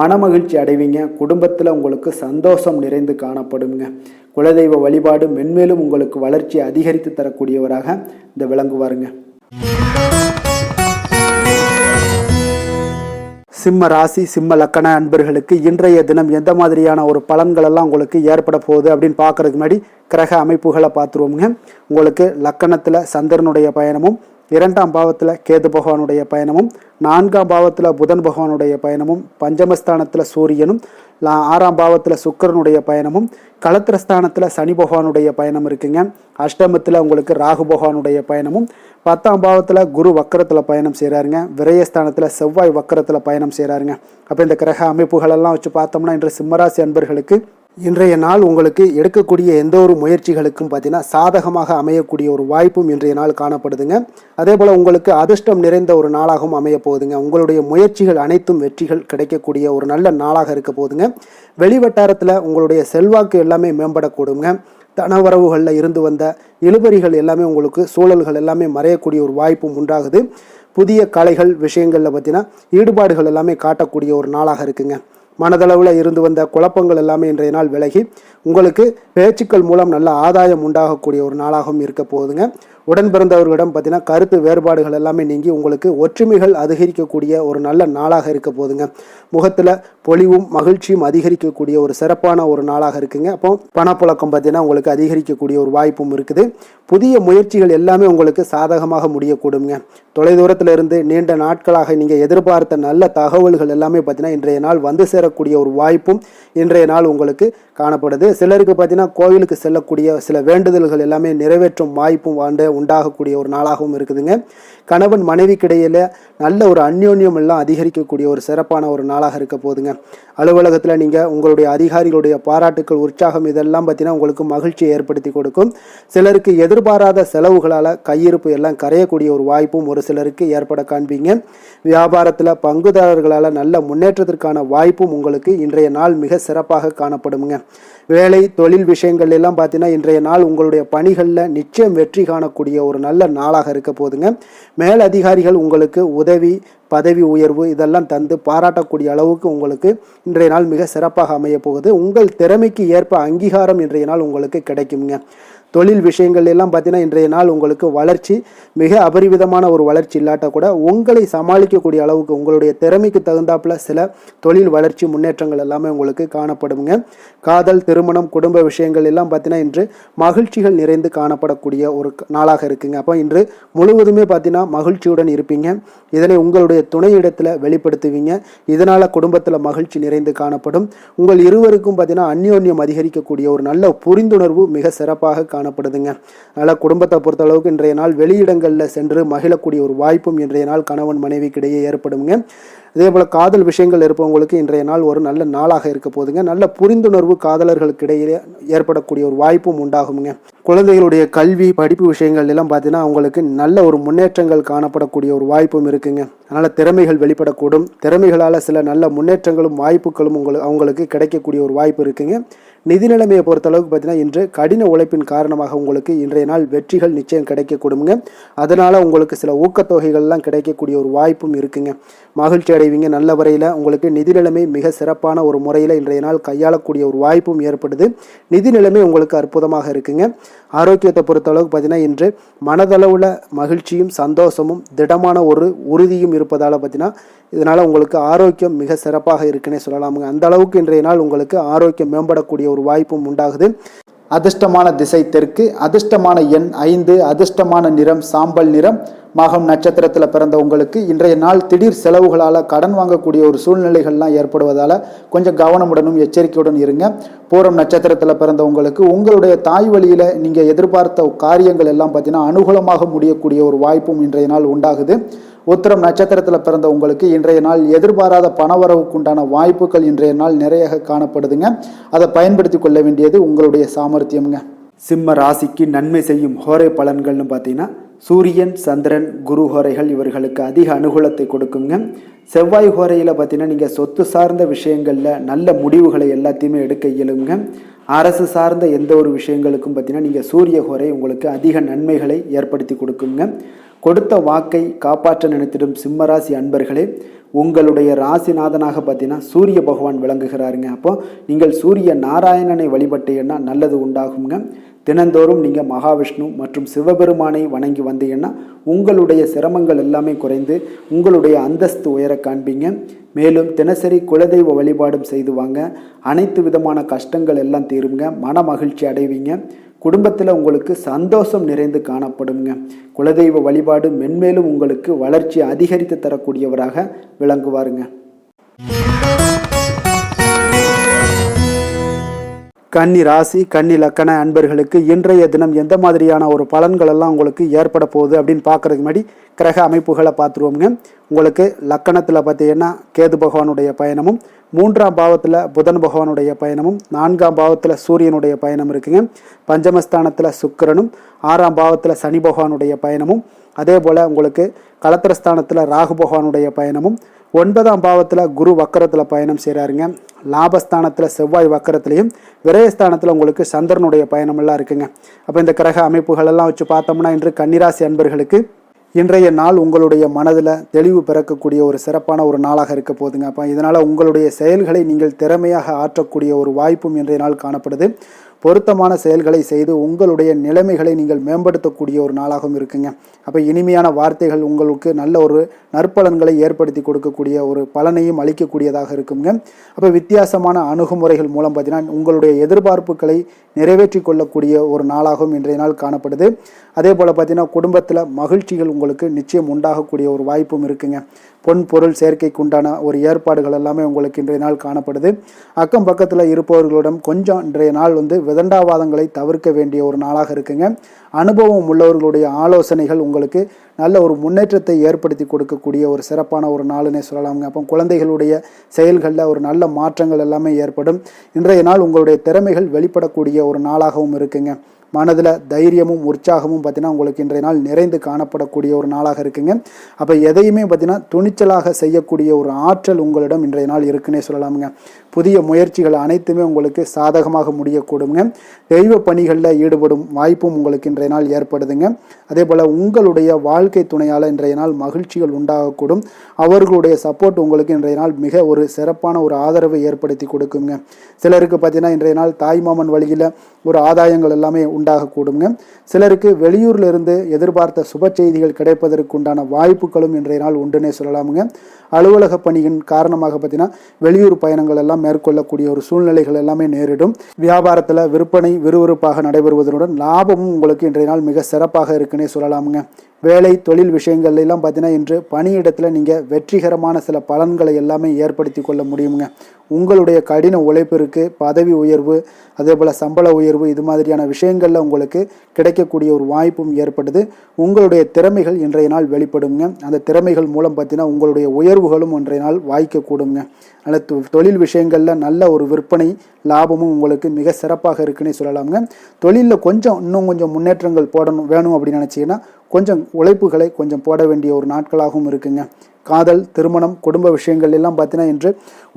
மனமகிழ்ச்சி அடைவீங்க. குடும்பத்தில் உங்களுக்கு சந்தோஷம் நிறைந்து காணப்படுங்க. குலதெய்வ வழிபாடு மென்மேலும் உங்களுக்கு வளர்ச்சி அதிகரித்து தரக்கூடியவராக இந்த விளங்குவாருங்க. சிம்ம ராசி, சிம்ம லக்கண அன்பர்களுக்கு இன்றைய தினம் எந்த மாதிரியான ஒரு பலன்கள் எல்லாம் உங்களுக்கு ஏற்பட போகுது அப்படின்னு பார்க்கறதுக்கு முன்னாடி கிரக அமைப்புகளை பார்த்துருவோமுங்க. உங்களுக்கு லக்கணத்தில் சந்திரனுடைய பயணமும், 2ஆம் பாவத்தில் கேது பகவானுடைய பயணமும், 4ஆம் பாவத்தில் புதன் பகவானுடைய பயணமும், பஞ்சமஸ்தானத்தில் சூரியனும், 6ஆம் பாவத்தில் சுக்கிரனுடைய பயணமும், களத்திரஸ்தானத்தில் சனி பகவானுடைய பயணம் இருக்குங்க. அஷ்டமத்தில் உங்களுக்கு ராகு பகவானுடைய பயணமும், 10ஆம் பாவத்தில் குரு வக்கரத்தில் பயணம் செய்கிறாருங்க. விரயஸ்தானத்தில் செவ்வாய் வக்கரத்தில் பயணம் செய்கிறாருங்க. அப்போ இந்த கிரக அமைப்புகளெல்லாம் வச்சு பார்த்தோம்னா இன்று சிம்மராசி அன்பர்களுக்கு இன்றைய நாள் உங்களுக்கு எடுக்கக்கூடிய எந்த ஒரு முயற்சிகளுக்கும் பார்த்தீங்கன்னா சாதகமாக அமையக்கூடிய ஒரு வாய்ப்பும் இன்றைய நாள் காணப்படுதுங்க. அதே போல் உங்களுக்கு அதிர்ஷ்டம் நிறைந்த ஒரு நாளாகவும் அமைய போகுதுங்க. உங்களுடைய முயற்சிகள் அனைத்தும் வெற்றிகள் கிடைக்கக்கூடிய ஒரு நல்ல நாளாக இருக்க போகுதுங்க. வெளிவட்டாரத்தில் உங்களுடைய செல்வாக்கு எல்லாமே மேம்படக்கூடுங்க. தனவரவுகளில் இருந்து வந்த இழுபறிகள் எல்லாமே உங்களுக்கு சூழல்கள் எல்லாமே மறையக்கூடிய ஒரு வாய்ப்பும் உண்டாகுது. புதிய கலைகள் விஷயங்களில் பார்த்தீங்கன்னா ஈடுபாடுகள் எல்லாமே காட்டக்கூடிய ஒரு நாளாக இருக்குங்க. மனதளவில் இருந்து வந்த குழப்பங்கள் எல்லாமே இன்றைய நாள் விலகி உங்களுக்கு பேச்சுக்கள் மூலம் நல்ல ஆதாயம் உண்டாகக்கூடிய ஒரு நாளாகவும் இருக்க போகுதுங்க. உடன் பிறந்தவர்களிடம் பார்த்தீங்கன்னா கருத்து வேறுபாடுகள் எல்லாமே நீங்கி உங்களுக்கு ஒற்றுமைகள் அதிகரிக்கக்கூடிய ஒரு நல்ல நாளாக இருக்க போகுதுங்க. முகத்தில் பொலிவும் மகிழ்ச்சியும் அதிகரிக்கக்கூடிய ஒரு சிறப்பான ஒரு நாளாக இருக்குங்க. அப்போ பணப்புழக்கம் பார்த்தீங்கன்னா உங்களுக்கு அதிகரிக்கக்கூடிய ஒரு வாய்ப்பும் இருக்குது. புதிய முயற்சிகள் எல்லாமே உங்களுக்கு சாதகமாக முடியக்கூடுங்க. தொலைதூரத்தில் இருந்து நீண்ட நாட்களாக நீங்கள் எதிர்பார்த்த நல்ல தகவல்கள் எல்லாமே பார்த்தீங்கன்னா இன்றைய நாள் வந்து சேரக்கூடிய ஒரு வாய்ப்பும் இன்றைய நாள் உங்களுக்கு காணப்படுது. சிலருக்கு பார்த்தீங்கன்னா கோவிலுக்கு செல்லக்கூடிய சில வேண்டுதல்கள் எல்லாமே நிறைவேற்றும் வாய்ப்பும் உண்டாகக்கூடிய ஒரு நாளாகவும் இருக்குதுங்க. கணவன் மனைவிக்கிடையில நல்ல ஒரு அந்யோன்யம் எல்லாம் அதிகரிக்கக்கூடிய ஒரு சிறப்பான ஒரு நாளாக இருக்க போகுதுங்க. அலுவலகத்தில் நீங்கள் உங்களுடைய அதிகாரிகளுடைய பாராட்டுக்கள், உற்சாகம் இதெல்லாம் பார்த்தீங்கன்னா உங்களுக்கு மகிழ்ச்சியை ஏற்படுத்தி கொடுக்கும். சிலருக்கு எதிர்பாராத செலவுகளால் கையிருப்பு எல்லாம் கரையக்கூடிய ஒரு வாய்ப்பும் ஒரு சிலருக்கு ஏற்பட காண்பீங்க. வியாபாரத்தில் பங்குதாரர்களால் நல்ல முன்னேற்றத்திற்கான வாய்ப்பும் உங்களுக்கு இன்றைய நாள் மிக சிறப்பாக காணப்படுங்க. வேலை தொழில் விஷயங்கள் எல்லாம் பார்த்தீங்கன்னா இன்றைய நாள் உங்களுடைய பணிகளில் நிச்சயம் வெற்றி காணக்கூடிய ஒரு நல்ல நாளாக இருக்க போதுங்க. மேல் அதிகாரிகள் உங்களுக்கு உதவி பதவி உயர்வு இதெல்லாம் தந்து பாராட்டக்கூடிய அளவுக்கு உங்களுக்கு இன்றைய நாள் மிக சிறப்பாக அமைய போகுது. உங்கள் திறமைக்கு ஏற்ப அங்கீகாரம் இன்றைய நாள் உங்களுக்கு கிடைக்குங்க. தொழில் விஷயங்கள் எல்லாம் பார்த்தீங்கன்னா இன்றைய நாள் உங்களுக்கு வளர்ச்சி மிக அபரிவிதமான ஒரு வளர்ச்சி இல்லாட்ட கூட உங்களை சமாளிக்கக்கூடிய அளவுக்கு உங்களுடைய திறமைக்கு தகுந்தாப்புல சில தொழில் வளர்ச்சி முன்னேற்றங்கள் எல்லாமே உங்களுக்கு காணப்படுங்க. காதல் திருமணம் குடும்ப விஷயங்கள் எல்லாம் பார்த்தீங்கன்னா இன்று மகிழ்ச்சிகள் நிறைந்து காணப்படக்கூடிய ஒரு நாளாக இருக்குங்க. அப்போ இன்று முழுவதுமே பார்த்தீங்கன்னா மகிழ்ச்சியுடன் இருப்பீங்க. இதனை உங்களுடைய துணையிடத்தில் வெளிப்படுத்துவீங்க. இதனால் குடும்பத்தில் மகிழ்ச்சி நிறைந்து காணப்படும். உங்கள் இருவருக்கும் பார்த்தீங்கன்னா அந்யோன்யம் அதிகரிக்கக்கூடிய ஒரு நல்ல புரிந்துணர்வு மிக சிறப்பாக காணப்படுதுங்க. அதனால் குடும்பத்தை பொறுத்தளவுக்கு இன்றைய நாள் வெளியிடங்களில் சென்று மகிழக்கூடிய ஒரு வாய்ப்பும் இன்றைய நாள் கணவன் மனைவிக்கு இடையே ஏற்படுங்க. அதே போல் காதல் விஷயங்கள் இருப்பவங்களுக்கு இன்றைய நாள் ஒரு நல்ல நாளாக இருக்க போதுங்க. நல்ல புரிந்துணர்வு காதலர்களுக்கு இடையே ஏற்படக்கூடிய ஒரு வாய்ப்பும் உண்டாகுங்க. குழந்தைகளுடைய கல்வி படிப்பு விஷயங்கள் எல்லாம் பார்த்தீங்கன்னா அவங்களுக்கு நல்ல ஒரு முன்னேற்றங்கள் காணப்படக்கூடிய ஒரு வாய்ப்பும் இருக்குங்க. அதனால் திறமைகள் வெளிப்படக்கூடும். திறமைகளால் சில நல்ல முன்னேற்றங்களும் வாய்ப்புகளும் அவங்களுக்கு கிடைக்கக்கூடிய ஒரு வாய்ப்பு இருக்குங்க. நிதி நிலைமையை பொறுத்தளவுக்கு பார்த்தீங்கன்னா இன்று கடின உழைப்பின் காரணமாக உங்களுக்கு இன்றைய நாள் வெற்றிகள் நிச்சயம் கிடைக்கக்கூடுங்க. அதனால் உங்களுக்கு சில ஊக்கத்தொகைகள்லாம் கிடைக்கக்கூடிய ஒரு வாய்ப்பும் இருக்குங்க. மகிழ்ச்சி அடைவீங்க. நல்ல வரையில் உங்களுக்கு நிதி நிலைமை மிக சிறப்பான ஒரு முறையில் இன்றைய நாள் கையாளக்கூடிய ஒரு வாய்ப்பும் ஏற்படுது. நிதி நிலைமை உங்களுக்கு அற்புதமாக இருக்குங்க. ஆரோக்கியத்தை பொறுத்தளவுக்கு பார்த்தீங்கன்னா இன்று மனதளவில் மகிழ்ச்சியும் சந்தோஷமும் திடமான ஒரு உறுதியும் இருப்பதால் பார்த்தீங்கன்னா இதனால் உங்களுக்கு ஆரோக்கியம் மிக சிறப்பாக இருக்குன்னே சொல்லலாமுங்க. அந்த அளவுக்கு இன்றைய நாள் உங்களுக்கு ஆரோக்கியம் மேம்படக்கூடிய ஒரு வாய்ப்பும் உண்டாகுது. அதிர்ஷ்டமான திசை தெற்கு, அதிர்ஷ்டமான எண் 5, அதிர்ஷ்டமான நிறம் சாம்பல் நிறம். மகம் நட்சத்திரத்தில் பிறந்த உங்களுக்கு இன்றைய நாள் திடீர் செலவுகளால் கடன் வாங்கக்கூடிய ஒரு சூழ்நிலைகள்லாம் ஏற்படுவதால் கொஞ்சம் கவனமுடனும் எச்சரிக்கையுடன் இருங்க. பூரம் நட்சத்திரத்தில் பிறந்த உங்களுக்கு உங்களுடைய தாய் வழியில் நீங்கள் எதிர்பார்த்த காரியங்கள் எல்லாம் பார்த்தீங்கன்னா அனுகூலமாக முடியக்கூடிய ஒரு வாய்ப்பும் இன்றைய நாள் உண்டாகுது. உத்திரம் நட்சத்திரத்தில் பிறந்த உங்களுக்கு இன்றைய நாள் எதிர்பாராத பணவரவுக்கு உண்டான வாய்ப்புகள் இன்றைய நாள் நிறைய காணப்படுதுங்க. அதை பயன்படுத்தி கொள்ள வேண்டியது உங்களுடைய சாமர்த்தியம்ங்க. சிம்ம ராசிக்கு நன்மை செய்யும் ஹோரை பலன்கள்னு பார்த்தீங்கன்னா சூரியன் சந்திரன் குரு ஹோரைகள் இவர்களுக்கு அதிக அனுகூலத்தை கொடுக்குங்க. செவ்வாய் ஹோரையில் பார்த்தீங்கன்னா நீங்கள் சொத்து சார்ந்த விஷயங்களில் நல்ல முடிவுகளை எல்லாத்தையுமே எடுக்க இயலுங்க. அரசு சார்ந்த எந்த ஒரு விஷயங்களுக்கும் பார்த்தீங்கன்னா நீங்கள் சூரிய ஹோரை உங்களுக்கு அதிக நன்மைகளை ஏற்படுத்தி கொடுக்குங்க. கொடுத்த வாக்கை காப்பாற்ற நினைத்திடும் சிம்மராசி அன்பர்களே, உங்களுடைய ராசிநாதனாக பார்த்தீங்கன்னா சூரிய பகவான் விளங்குகிறாருங்க. அப்போ நீங்கள் சூரிய நாராயணனை வழிபட்டீங்கன்னா நல்லது உண்டாகுங்க. தினந்தோறும் நீங்கள் மகாவிஷ்ணு மற்றும் சிவபெருமானை வணங்கி வந்தீங்கன்னா உங்களுடைய சிரமங்கள் எல்லாமே குறைந்து உங்களுடைய அந்தஸ்து உயர காண்பீங்க. மேலும் தினசரி குலதெய்வ வழிபாடும் செய்து வாங்க. அனைத்து விதமான கஷ்டங்கள் எல்லாம் தீருங்க. மன மகிழ்ச்சி அடைவீங்க. குடும்பத்தில் உங்களுக்கு சந்தோஷம் நிறைந்து காணப்படுங்க. குலதெய்வ வழிபாடு மென்மேலும் உங்களுக்கு வளர்ச்சி அதிகரித்து தரக்கூடியவராக விளங்குவாருங்க. கன்னி ராசி கன்னி லக்கண அன்பர்களுக்கு இன்றைய தினம் எந்த மாதிரியான ஒரு பலன்கள் எல்லாம் உங்களுக்கு ஏற்பட போகுது அப்படின்னு பார்க்கறதுக்கு முன்னாடி கிரக அமைப்புகளை பார்த்துருவோங்க. உங்களுக்கு லக்கணத்தில் பார்த்தீங்கன்னா கேது பகவானுடைய பயணமும், 3ஆம் பாவத்தில் புதன் பகவானுடைய பயணமும், 4ஆம் பாவத்தில் சூரியனுடைய பயணம் இருக்குங்க. பஞ்சமஸ்தானத்தில் சுக்கிரனும், 6ஆம் பாவத்தில் சனி பகவானுடைய பயணமும், அதே போல் உங்களுக்கு கலத்திரஸ்தானத்தில் ராகு பகவானுடைய பயணமும், 9ஆம் பாவத்தில் குரு வக்கரத்தில் பயணம் செய்கிறாருங்க. லாபஸ்தானத்தில் செவ்வாய் வக்கரத்துலையும், விரயஸ்தானத்தில் உங்களுக்கு சந்திரனுடைய பயணமெல்லாம் இருக்குங்க. அப்போ இந்த கிரக அமைப்புகளெல்லாம் வச்சு பார்த்தோம்னா இன்று கன்னிராசி அன்பர்களுக்கு இன்றைய நாள் உங்களுடைய மனதில் தெளிவு பிறக்கக்கூடிய ஒரு சிறப்பான ஒரு நாளாக இருக்க போதுங்க. அப்போ இதனால் உங்களுடைய செயல்களை நீங்கள் திறமையாக ஆற்றக்கூடிய ஒரு வாய்ப்பும் இன்றைய நாள் காணப்படுது. பொருத்தமான செயல்களை செய்து உங்களுடைய நிலைமைகளை நீங்கள் மேம்படுத்தக்கூடிய ஒரு நாளாகவும் இருக்குங்க. அப்போ இனிமையான வார்த்தைகள் உங்களுக்கு நல்ல ஒரு நற்பலன்களை ஏற்படுத்தி கொடுக்கக்கூடிய ஒரு பலனையும் அளிக்கக்கூடியதாக இருக்குங்க. அப்போ வித்தியாசமான அணுகுமுறைகள் மூலம் பார்த்தீங்கன்னா உங்களுடைய எதிர்பார்ப்புகளை நிறைவேற்றி கொள்ளக்கூடிய ஒரு நாளாகவும் இன்றைய நாள் காணப்படுது. அதே போல் பார்த்தீங்கன்னா குடும்பத்தில் மகிழ்ச்சிகள் உங்களுக்கு நிச்சயம் உண்டாகக்கூடிய ஒரு வாய்ப்பும் இருக்குங்க. பொன் பொருள் சேர்க்கைக்கு உண்டான ஒரு ஏற்பாடுகள் எல்லாமே உங்களுக்கு இன்றைய நாள் காணப்படுது. அக்கம் பக்கத்தில் இருப்பவர்களிடம் கொஞ்சம் இன்றைய நாள் விதண்டாவாதங்களை தவிர்க்க வேண்டிய ஒரு நாளாக இருக்குங்க. அனுபவம் உள்ளவர்களுடைய ஆலோசனைகள் உங்களுக்கு நல்ல ஒரு முன்னேற்றத்தை ஏற்படுத்தி கொடுக்கக்கூடிய ஒரு சிறப்பான ஒரு நாளுன்னே சொல்லலாமுங்க. அப்போ குழந்தைகளுடைய செயல்களில் ஒரு நல்ல மாற்றங்கள் எல்லாமே ஏற்படும். இன்றைய நாள் உங்களுடைய திறமைகள் வெளிப்படக்கூடிய ஒரு நாளாகவும் இருக்குங்க. மனதில் தைரியமும் உற்சாகமும் பார்த்தீங்கன்னா உங்களுக்கு இன்றைய நாள் நிறைந்து காணப்படக்கூடிய ஒரு நாளாக இருக்குங்க. அப்போ எதையுமே பார்த்தீங்கன்னா துணிச்சலாக செய்யக்கூடிய ஒரு ஆற்றல் உங்களிடம் இன்றைய நாள் இருக்குன்னே சொல்லலாமுங்க. புதிய முயற்சிகள் அனைத்துமே உங்களுக்கு சாதகமாக முடியக்கூடுங்க. தெய்வ பணிகளில் ஈடுபடும் வாய்ப்பும் உங்களுக்கு இன்றைய நாள் ஏற்படுதுங்க. அதே போல் உங்களுடைய வாழ்க்கை துணையால் இன்றைய நாள் மகிழ்ச்சிகள் உண்டாகக்கூடும். அவர்களுடைய சப்போர்ட் உங்களுக்கு இன்றைய நாள் மிக ஒரு சிறப்பான ஒரு ஆதரவை ஏற்படுத்தி கொடுக்குங்க. சிலருக்கு பார்த்தீங்கன்னா இன்றைய நாள் தாய்மாமன் வழியில் ஒரு ஆதாயங்கள் எல்லாமே உண்டாகக்கூடுங்க. சிலருக்கு வெளியூர்ல இருந்து எதிர்பார்த்த சுப செய்திகள் கிடைப்பதற்கு உண்டான வாய்ப்புகளும் இன்றைய நாள் உண்டுன்னே சொல்லலாமுங்க. அலுவலக பணியின் காரணமாக பார்த்தீங்கன்னா வெளியூர் பயணங்கள் எல்லாம் மேற்கொள்ளக்கூடிய ஒரு சூழ்நிலைகள் எல்லாமே நேரிடும். வியாபாரத்தில் விற்பனை விறுவிறுப்பாக நடைபெறுவதனுடன் லாபமும் உங்களுக்கு இன்றைய நாள் மிக சிறப்பாக இருக்குன்னே சொல்லலாமுங்க. வேலை தொழில் விஷயங்கள்ல எல்லாம் பார்த்தீங்கன்னா இன்று பணியிடத்தில் நீங்கள் வெற்றிகரமான சில பலன்களை எல்லாமே ஏற்படுத்தி கொள்ள முடியுங்க. உங்களுடைய கடின உழைப்பிற்கு பதவி உயர்வு, அதே போல் சம்பள உயர்வு, இது மாதிரியான விஷயங்களில் உங்களுக்கு கிடைக்கக்கூடிய ஒரு வாய்ப்பும் ஏற்படுது. உங்களுடைய திறமைகள் இன்றைய நாள் வெளிப்படுங்க. அந்த திறமைகள் மூலம் பார்த்தீங்கன்னா உங்களுடைய உயர்வுகளும் இன்றைய நாள் வாய்க்கக்கூடுங்க. அதனால் தொழில் விஷயங்களில் நல்ல ஒரு விற்பனை லாபமும் உங்களுக்கு மிக சிறப்பாக இருக்குன்னே சொல்லலாமுங்க. தொழிலில் இன்னும் கொஞ்சம் முன்னேற்றங்கள் வேணும் அப்படின்னு நினச்சிங்கன்னா கொஞ்சம் உழைப்புகளை கொஞ்சம் போட வேண்டிய ஒரு நாட்களாகவும் இருக்குங்க. காதல், திருமணம், குடும்ப விஷயங்கள் எல்லாம் பார்த்தீங்கன்னா இன்று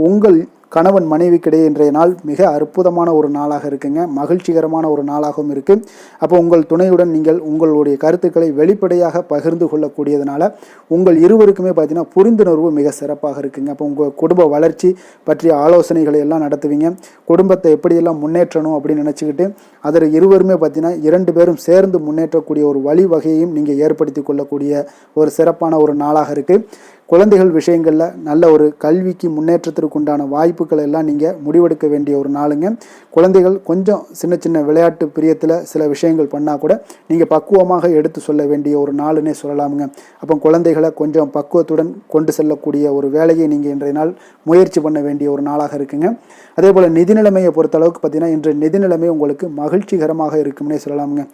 உங்கள் கணவன் மனைவிக்கிடையே இன்றைய நாள் மிக அற்புதமான ஒரு நாளாக இருக்குங்க. மகிழ்ச்சிகரமான ஒரு நாளாகவும் இருக்குது. அப்போ உங்கள் துணையுடன் நீங்கள் உங்களுடைய கருத்துக்களை வெளிப்படையாக பகிர்ந்து கொள்ளக்கூடியதுனால உங்கள் இருவருக்குமே பார்த்தீங்கன்னா புரிந்துணர்வு மிக சிறப்பாக இருக்குங்க. அப்போ உங்கள் குடும்ப வளர்ச்சி பற்றிய ஆலோசனைகளை எல்லாம் நடத்துவீங்க. குடும்பத்தை எப்படியெல்லாம் முன்னேற்றணும் அப்படின்னு நினச்சிக்கிட்டு அதில் இருவருமே பார்த்தீங்கன்னா 2 பேரும் சேர்ந்து முன்னேற்றக்கூடிய ஒரு வழிவகையையும் நீங்கள் ஏற்படுத்தி கொள்ளக்கூடிய ஒரு சிறப்பான ஒரு நாளாக இருக்குது. குழந்தைகள் விஷயங்களில் நல்ல ஒரு கல்விக்கு முன்னேற்றத்திற்கு உண்டான வாய்ப்புகள் எல்லாம் நீங்கள் முடிவெடுக்க வேண்டிய ஒரு நாளுங்க. குழந்தைகள் கொஞ்சம் சின்ன சின்ன விளையாட்டு பிரியத்தில் சில விஷயங்கள் பண்ணால் கூட நீங்கள் பக்குவமாக எடுத்து சொல்ல வேண்டிய ஒரு நாளுன்னே சொல்லலாமுங்க. அப்போ குழந்தைகளை கொஞ்சம் பக்குவத்துடன் கொண்டு செல்லக்கூடிய ஒரு வேலையை நீங்கள் இன்றைய நாள் முயற்சி பண்ண வேண்டிய ஒரு நாளாக இருக்குங்க. அதே போல் நிதி நிலைமையை பொறுத்தளவுக்கு பார்த்தீங்கன்னா இன்று நிதி நிலைமை உங்களுக்கு மகிழ்ச்சிகரமாக இருக்கும்னே சொல்லலாமுங்க.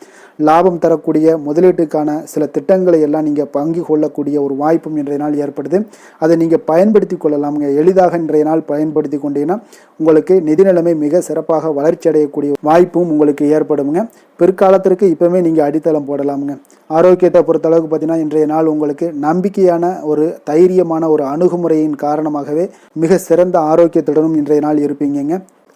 லாபம் தரக்கூடிய முதலீட்டுக்கான சில திட்டங்களை எல்லாம் நீங்கள் பங்கு கொள்ளக்கூடிய ஒரு வாய்ப்பும் இன்றைய நாள் ஏற்படுது. அதை நீங்கள் பயன்படுத்தி கொள்ளலாமுங்க. எளிதாக இன்றைய நாள் பயன்படுத்தி கொண்டீங்கன்னா உங்களுக்கு நிதி நிலைமை மிக சிறப்பாக வளர்ச்சி அடையக்கூடிய வாய்ப்பும் உங்களுக்கு ஏற்படுங்க. பிற்காலத்திற்கு இப்போவே நீங்கள் அடித்தளம் போடலாமுங்க. ஆரோக்கியத்தை பொறுத்தளவுக்கு பார்த்தீங்கன்னா இன்றைய நாள் உங்களுக்கு நம்பிக்கையான ஒரு தைரியமான ஒரு அணுகுமுறையின் காரணமாகவே மிக சிறந்த ஆரோக்கியத்துடனும் இன்றைய நாள் இருப்பீங்க.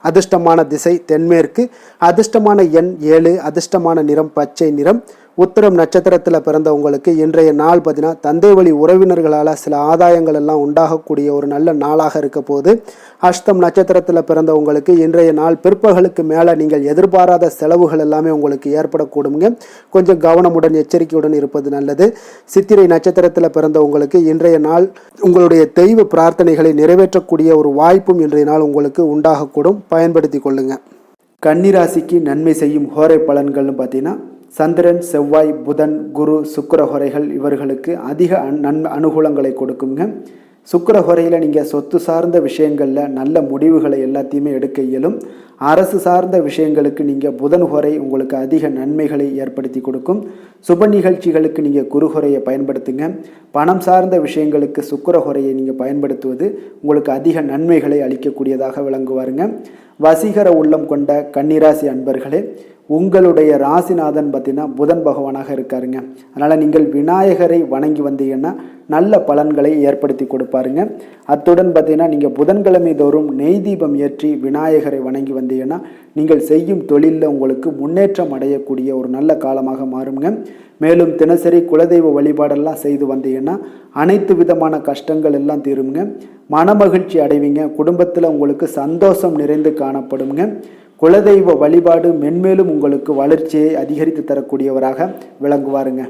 அதிர்ஷ்டமான திசை தென்மேற்கு, அதிர்ஷ்டமான எண் 7, அதிர்ஷ்டமான நிறம் பச்சை நிறம். உத்திரம் நட்சத்திரத்தில் பிறந்தவங்களுக்கு இன்றைய நாள் பார்த்தீங்கன்னா தந்தை வழி உறவினர்களால் சில ஆதாயங்கள் எல்லாம் உண்டாகக்கூடிய ஒரு நல்ல நாளாக இருக்க போது. அஷ்டம் நட்சத்திரத்தில் பிறந்தவங்களுக்கு இன்றைய நாள் பிற்பகலுக்கு மேலே நீங்கள் எதிர்பாராத செலவுகள் எல்லாமே உங்களுக்கு ஏற்படக்கூடுங்க. கொஞ்சம் கவனமுடன் எச்சரிக்கையுடன் இருப்பது நல்லது. சித்திரை நட்சத்திரத்தில் பிறந்தவங்களுக்கு இன்றைய நாள் உங்களுடைய தெய்வ பிரார்த்தனைகளை நிறைவேற்றக்கூடிய ஒரு வாய்ப்பும் இன்றைய நாள் உங்களுக்கு உண்டாகக்கூடும். பயன்படுத்தி கொள்ளுங்க. கன்னிராசிக்கு நன்மை செய்யும் ஹோரை பலன்கள்னு பார்த்தீங்கன்னா சந்திரன், செவ்வாய், புதன், குரு, சுக்கிர ஹோரைகள் இவர்களுக்கு அதிக அனுகூலங்களை கொடுக்குங்க. சுக்கிர ஹோரையில் நீங்கள் சொத்து சார்ந்த விஷயங்களில் நல்ல முடிவுகளை எல்லாத்தையுமே எடுக்க இயலும். அரசு சார்ந்த விஷயங்களுக்கு நீங்கள் புதன் ஹோரை உங்களுக்கு அதிக நன்மைகளை ஏற்படுத்தி கொடுக்கும். சுப நிகழ்ச்சிகளுக்கு நீங்கள் குரு ஹோரையை பயன்படுத்துங்க. பணம் சார்ந்த விஷயங்களுக்கு சுக்கிர ஹோரையை நீங்கள் பயன்படுத்துவது உங்களுக்கு அதிக நன்மைகளை அளிக்கக்கூடியதாக விளங்குவாருங்க. வசீகர உள்ளம் கொண்ட கன்னிராசி அன்பர்களே, உங்களுடைய ராசிநாதன் பார்த்தீங்கன்னா புதன் பகவானாக இருக்காருங்க. அதனால் நீங்கள் விநாயகரை வணங்கி வந்தீங்கன்னா நல்ல பலன்களை ஏற்படுத்தி கொடுப்பாருங்க. அத்துடன் பார்த்தீங்கன்னா நீங்கள் புதன்கிழமை தோறும் நெய் தீபம் ஏற்றி விநாயகரை வணங்கி வந்தீங்கன்னா நீங்கள் செய்யும் தொழிலில் உங்களுக்கு முன்னேற்றம் அடையக்கூடிய ஒரு நல்ல காலமாக மாறுங்க. மேலும் தினசரி குலதெய்வ வழிபாடெல்லாம் செய்து வந்தீங்கன்னா அனைத்து விதமான கஷ்டங்கள் எல்லாம் தீருங்க. மனமகிழ்ச்சி அடைவீங்க. குடும்பத்தில் உங்களுக்கு சந்தோஷம் நிறைந்து காணப்படுங்க. குலதெய்வ வழிபாடு மென்மேலும் உங்களுக்கு வளர்ச்சியை அதிகரித்து தரக்கூடியவராக விளங்குவாருங்க.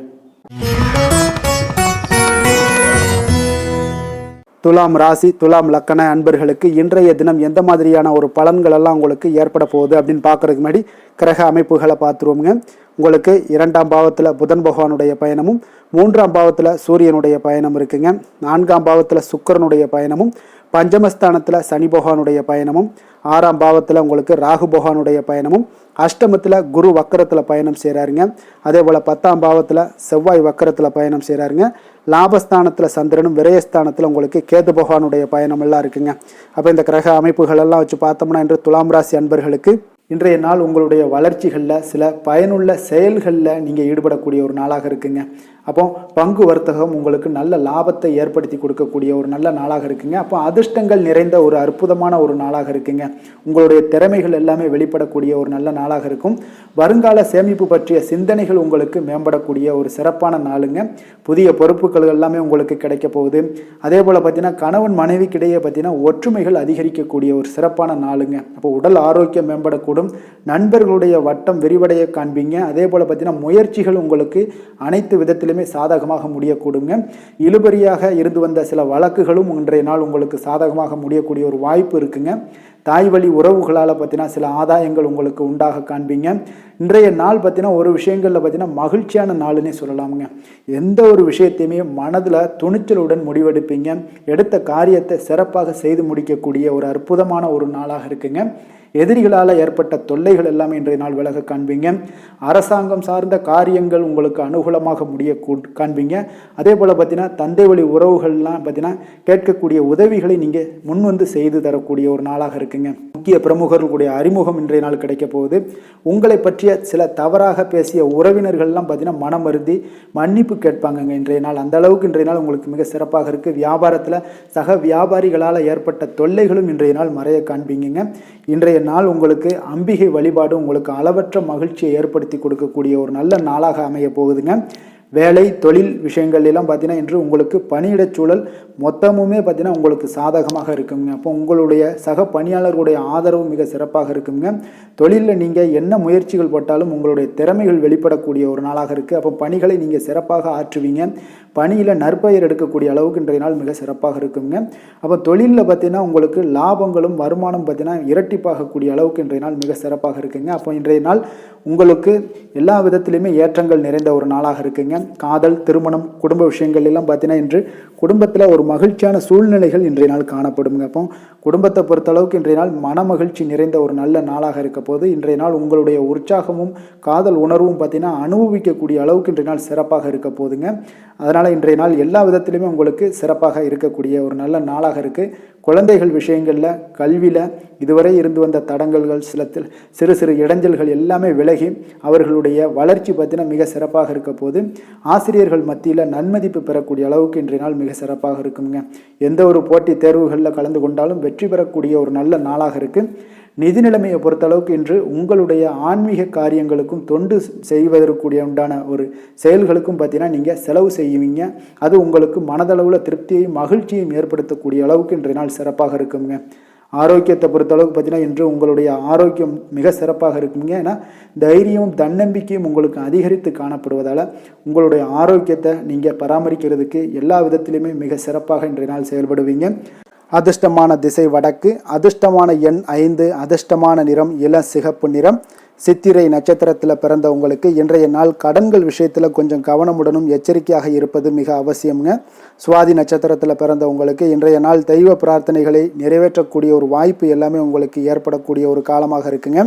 துலாம் ராசி, துலாம் லக்கண அன்பர்களுக்கு இன்றைய தினம் எந்த மாதிரியான ஒரு பலன்கள் எல்லாம் உங்களுக்கு ஏற்பட போகுது அப்படின்னு பார்க்கறதுக்கு முன்னாடி கிரக அமைப்புகளை பார்த்துருவோங்க. உங்களுக்கு 2ஆம் பாவத்தில் புதன் பகவானுடைய பயணமும், 3ஆம் பாவத்தில் சூரியனுடைய பயணம் இருக்குங்க. 4ஆம் பாவத்தில் சுக்கிரனுடைய பயணமும், பஞ்சமஸ்தானத்தில் சனி பகவானுடைய பயணமும், 6ஆம் பாவத்தில் உங்களுக்கு ராகு பகவானுடைய பயணமும், அஷ்டமத்தில் குரு வக்கரத்தில் பயணம் செய்கிறாருங்க. அதே போல் 10ஆம் பாவத்தில் செவ்வாய் வக்கரத்தில் பயணம் செய்கிறாருங்க. லாபஸ்தானத்தில் சந்திரனும், விரயஸ்தானத்தில் உங்களுக்கு கேது பகவானுடைய பயணம் எல்லாம் இருக்குங்க. அப்போ இந்த கிரக அமைப்புகள் எல்லாம் வச்சு பார்த்தோம்னா இன்று துலாம் ராசி அன்பர்களுக்கு இன்றைய நாள் உங்களுடைய வளர்ச்சிகளில் சில பயனுள்ள செயல்களில் நீங்கள் ஈடுபடக்கூடிய ஒரு நாளாக இருக்குங்க. அப்போ பங்கு வர்த்தகம் உங்களுக்கு நல்ல லாபத்தை ஏற்படுத்தி கொடுக்கக்கூடிய ஒரு நல்ல நாளாக இருக்குங்க. அப்போ அதிர்ஷ்டங்கள் நிறைந்த ஒரு அற்புதமான ஒரு நாளாக இருக்குங்க. உங்களுடைய திறமைகள் எல்லாமே வெளிப்படக்கூடிய ஒரு நல்ல நாளாக இருக்கும். வருங்கால சேமிப்பு பற்றிய சிந்தனைகள் உங்களுக்கு மேம்படக்கூடிய ஒரு சிறப்பான நாளுங்க. புதிய பொறுப்புகள் எல்லாமே உங்களுக்கு கிடைக்க போகுது. அதே போல் பார்த்தீங்கன்னா கணவன் மனைவிக்கிடையே பார்த்தீங்கன்னா ஒற்றுமைகள் அதிகரிக்கக்கூடிய ஒரு சிறப்பான நாளுங்க. அப்போ உடல் ஆரோக்கியம் மேம்படக்கூடும். நண்பர்களுடைய வட்டம் விரிவடைய காண்பீங்க. அதே போல் பார்த்தீங்கன்னா முயற்சிகள் உங்களுக்கு அனைத்து விதத்திலும் சாதகமாக முடியக்கூடுங்க. இழுபறியாக இருந்து வந்த சில வழக்குகளும் இன்றைய நாள் உங்களுக்கு சாதகமாக முடியக்கூடிய ஒரு வாய்ப்பு இருக்குங்க. தாய் வழி உறவுகளால் பார்த்தீங்கன்னா சில ஆதாயங்கள் உங்களுக்கு உண்டாக காண்பீங்க. இன்றைய நாள் பார்த்தீங்கன்னா ஒரு விஷயங்களில் பார்த்தீங்கன்னா மகிழ்ச்சியான நாளுன்னே சொல்லலாமுங்க. எந்த ஒரு விஷயத்தையுமே மனதில் துணிச்சலுடன் முடிவெடுப்பீங்க. எடுத்த காரியத்தை சிறப்பாக செய்து முடிக்கக்கூடிய ஒரு அற்புதமான ஒரு நாளாக இருக்குங்க. எதிரிகளால் ஏற்பட்ட தொல்லைகள் எல்லாமே இன்றைய நாள் விலக காண்பீங்க. அரசாங்கம் சார்ந்த காரியங்கள் உங்களுக்கு அனுகூலமாக முடிய காண்பீங்க. அதே போல் பார்த்தீங்கன்னா தந்தை வழி உறவுகள்லாம் பார்த்தீங்கன்னா கேட்கக்கூடிய உதவிகளை நீங்கள் முன்வந்து செய்து தரக்கூடிய ஒரு நாளாக இருக்குங்க. முக்கிய பிரமுகர்களுடைய அறிமுகம் இன்றைய நாள் கிடைக்க போகுது. உங்களை பற்றிய சில தவறாக பேசிய உறவினர்கள்லாம் பார்த்தீங்கன்னா மனம் வருந்தி மன்னிப்பு கேட்பாங்கங்க இன்றைய நாள். அந்த அளவுக்கு இன்றைய நாள் உங்களுக்கு மிக சிறப்பாக இருக்குது. வியாபாரத்தில் சக வியாபாரிகளால் ஏற்பட்ட தொல்லைகளும் இன்றைய நாள் மறைய காண்பீங்க. இன்றைய நாள் உங்களுக்கு அம்பிகை வழிபாடு உங்களுக்கு அளவற்ற மகிழ்ச்சியை ஏற்படுத்தி கொடுக்கக்கூடிய ஒரு நல்ல நாளாக அமைய போகுதுங்க. வேலை தொழில் விஷயங்கள் எல்லாம் பார்த்தீங்கன்னா இன்று உங்களுக்கு பணியிடச் சூழல் மொத்தமுமே பார்த்தீங்கன்னா உங்களுக்கு சாதகமாக இருக்குங்க. அப்போ உங்களுடைய சக பணியாளர்களுடைய ஆதரவு மிக சிறப்பாக இருக்குங்க. தொழிலில் நீங்கள் என்ன முயற்சிகள் போட்டாலும் உங்களுடைய திறமைகள் வெளிப்படக்கூடிய ஒரு நாளாக இருக்குது. அப்போ பணிகளை நீங்கள் சிறப்பாக ஆற்றுவீங்க. பணியில் நற்பெயர் எடுக்கக்கூடிய அளவுக்கு இன்றைய நாள் மிக சிறப்பாக இருக்குங்க. அப்போ தொழிலில் பார்த்தீங்கன்னா உங்களுக்கு லாபங்களும் வருமானம் பார்த்தீங்கன்னா இரட்டிப்பாகக்கூடிய அளவுக்கு இன்றைய நாள் மிக சிறப்பாக இருக்குங்க. அப்போ இன்றைய நாள் உங்களுக்கு எல்லா விதத்திலையுமே ஏற்றங்கள் நிறைந்த ஒரு நாளாக இருக்குங்க. காதல், திருமணம், குடும்ப விஷயங்கள் எல்லாம் பார்த்தீங்கன்னா இன்று குடும்பத்தில் ஒரு மகிழ்ச்சியான சூழ்நிலைகள் இன்றைய நாள் காணப்படுங்க. அப்போ குடும்பத்தை பொறுத்தளவுக்கு இன்றைய நாள் மன மகிழ்ச்சி நிறைந்த ஒரு நல்ல நாளாக இருக்க போது இன்றைய நாள் உங்களுடைய உற்சாகமும் காதல் உணர்வும் பார்த்தீங்கன்னா அனுபவிக்கக்கூடிய அளவுக்கு இன்றைய நாள் சிறப்பாக இருக்க போதுங்க. அதனால் இன்றைய நாள் எல்லா விதத்திலுமே உங்களுக்கு சிறப்பாக இருக்கக்கூடிய ஒரு நல்ல நாளாக இருக்குது. குழந்தைகள் விஷயங்களில், கல்வியில் இதுவரை இருந்து வந்த தடங்கல்கள், சிறு சிறு இடைஞ்சல்கள் எல்லாமே விலகி அவர்களுடைய வளர்ச்சி பார்த்தீங்கன்னா மிக சிறப்பாக இருக்க போது ஆசிரியர்கள் மத்தியில் நன்மதிப்பு பெறக்கூடிய அளவுக்கு இன்றைய நாள் மிக சிறப்பாக இருக்குங்க. எந்த ஒரு போட்டித் தேர்வுகளில் கலந்து கொண்டாலும் வெற்றி பெறக்கூடிய ஒரு நல்ல நாளாக இருக்குது. நிதி நிலைமையை பொறுத்தளவுக்கு இன்று உங்களுடைய ஆன்மீக காரியங்களுக்கும் தொண்டு செய்வதற்குரிய உண்டான ஒரு செயல்களுக்கும் பார்த்தீங்கன்னா நீங்கள் செலவு செய்வீங்க. அது உங்களுக்கு மனதளவில் திருப்தியையும் மகிழ்ச்சியையும் ஏற்படுத்தக்கூடிய அளவுக்கு இன்றைய நாள் சிறப்பாக இருக்குங்க. ஆரோக்கியத்தை பொறுத்தளவுக்கு பார்த்தீங்கன்னா இன்று உங்களுடைய ஆரோக்கியம் மிக சிறப்பாக இருக்குங்க. ஏன்னா தைரியமும் தன்னம்பிக்கையும் உங்களுக்கு அதிகரித்து காணப்படுவதால் உங்களுடைய ஆரோக்கியத்தை நீங்கள் பராமரிக்கிறதுக்கு எல்லா விதத்திலையுமே மிக சிறப்பாக இன்றைய நாள் செயல்படுவீங்க. அதிர்ஷ்டமான திசை வடக்கு, அதிர்ஷ்டமான எண் 5, அதிர்ஷ்டமான நிறம் இளம் சிகப்பு நிறம். சித்திரை நட்சத்திரத்தில் பிறந்த உங்களுக்கு இன்றைய நாள் கடன்கள் விஷயத்தில் கொஞ்சம் கவனமுடனும் எச்சரிக்கையாக இருப்பது மிக அவசியம்ங்க. சுவாதி நட்சத்திரத்தில் பிறந்த உங்களுக்கு இன்றைய நாள் தெய்வ பிரார்த்தனைகளை நிறைவேற்றக்கூடிய ஒரு வாய்ப்பு எல்லாமே உங்களுக்கு ஏற்படக்கூடிய ஒரு காலமாக இருக்குங்க.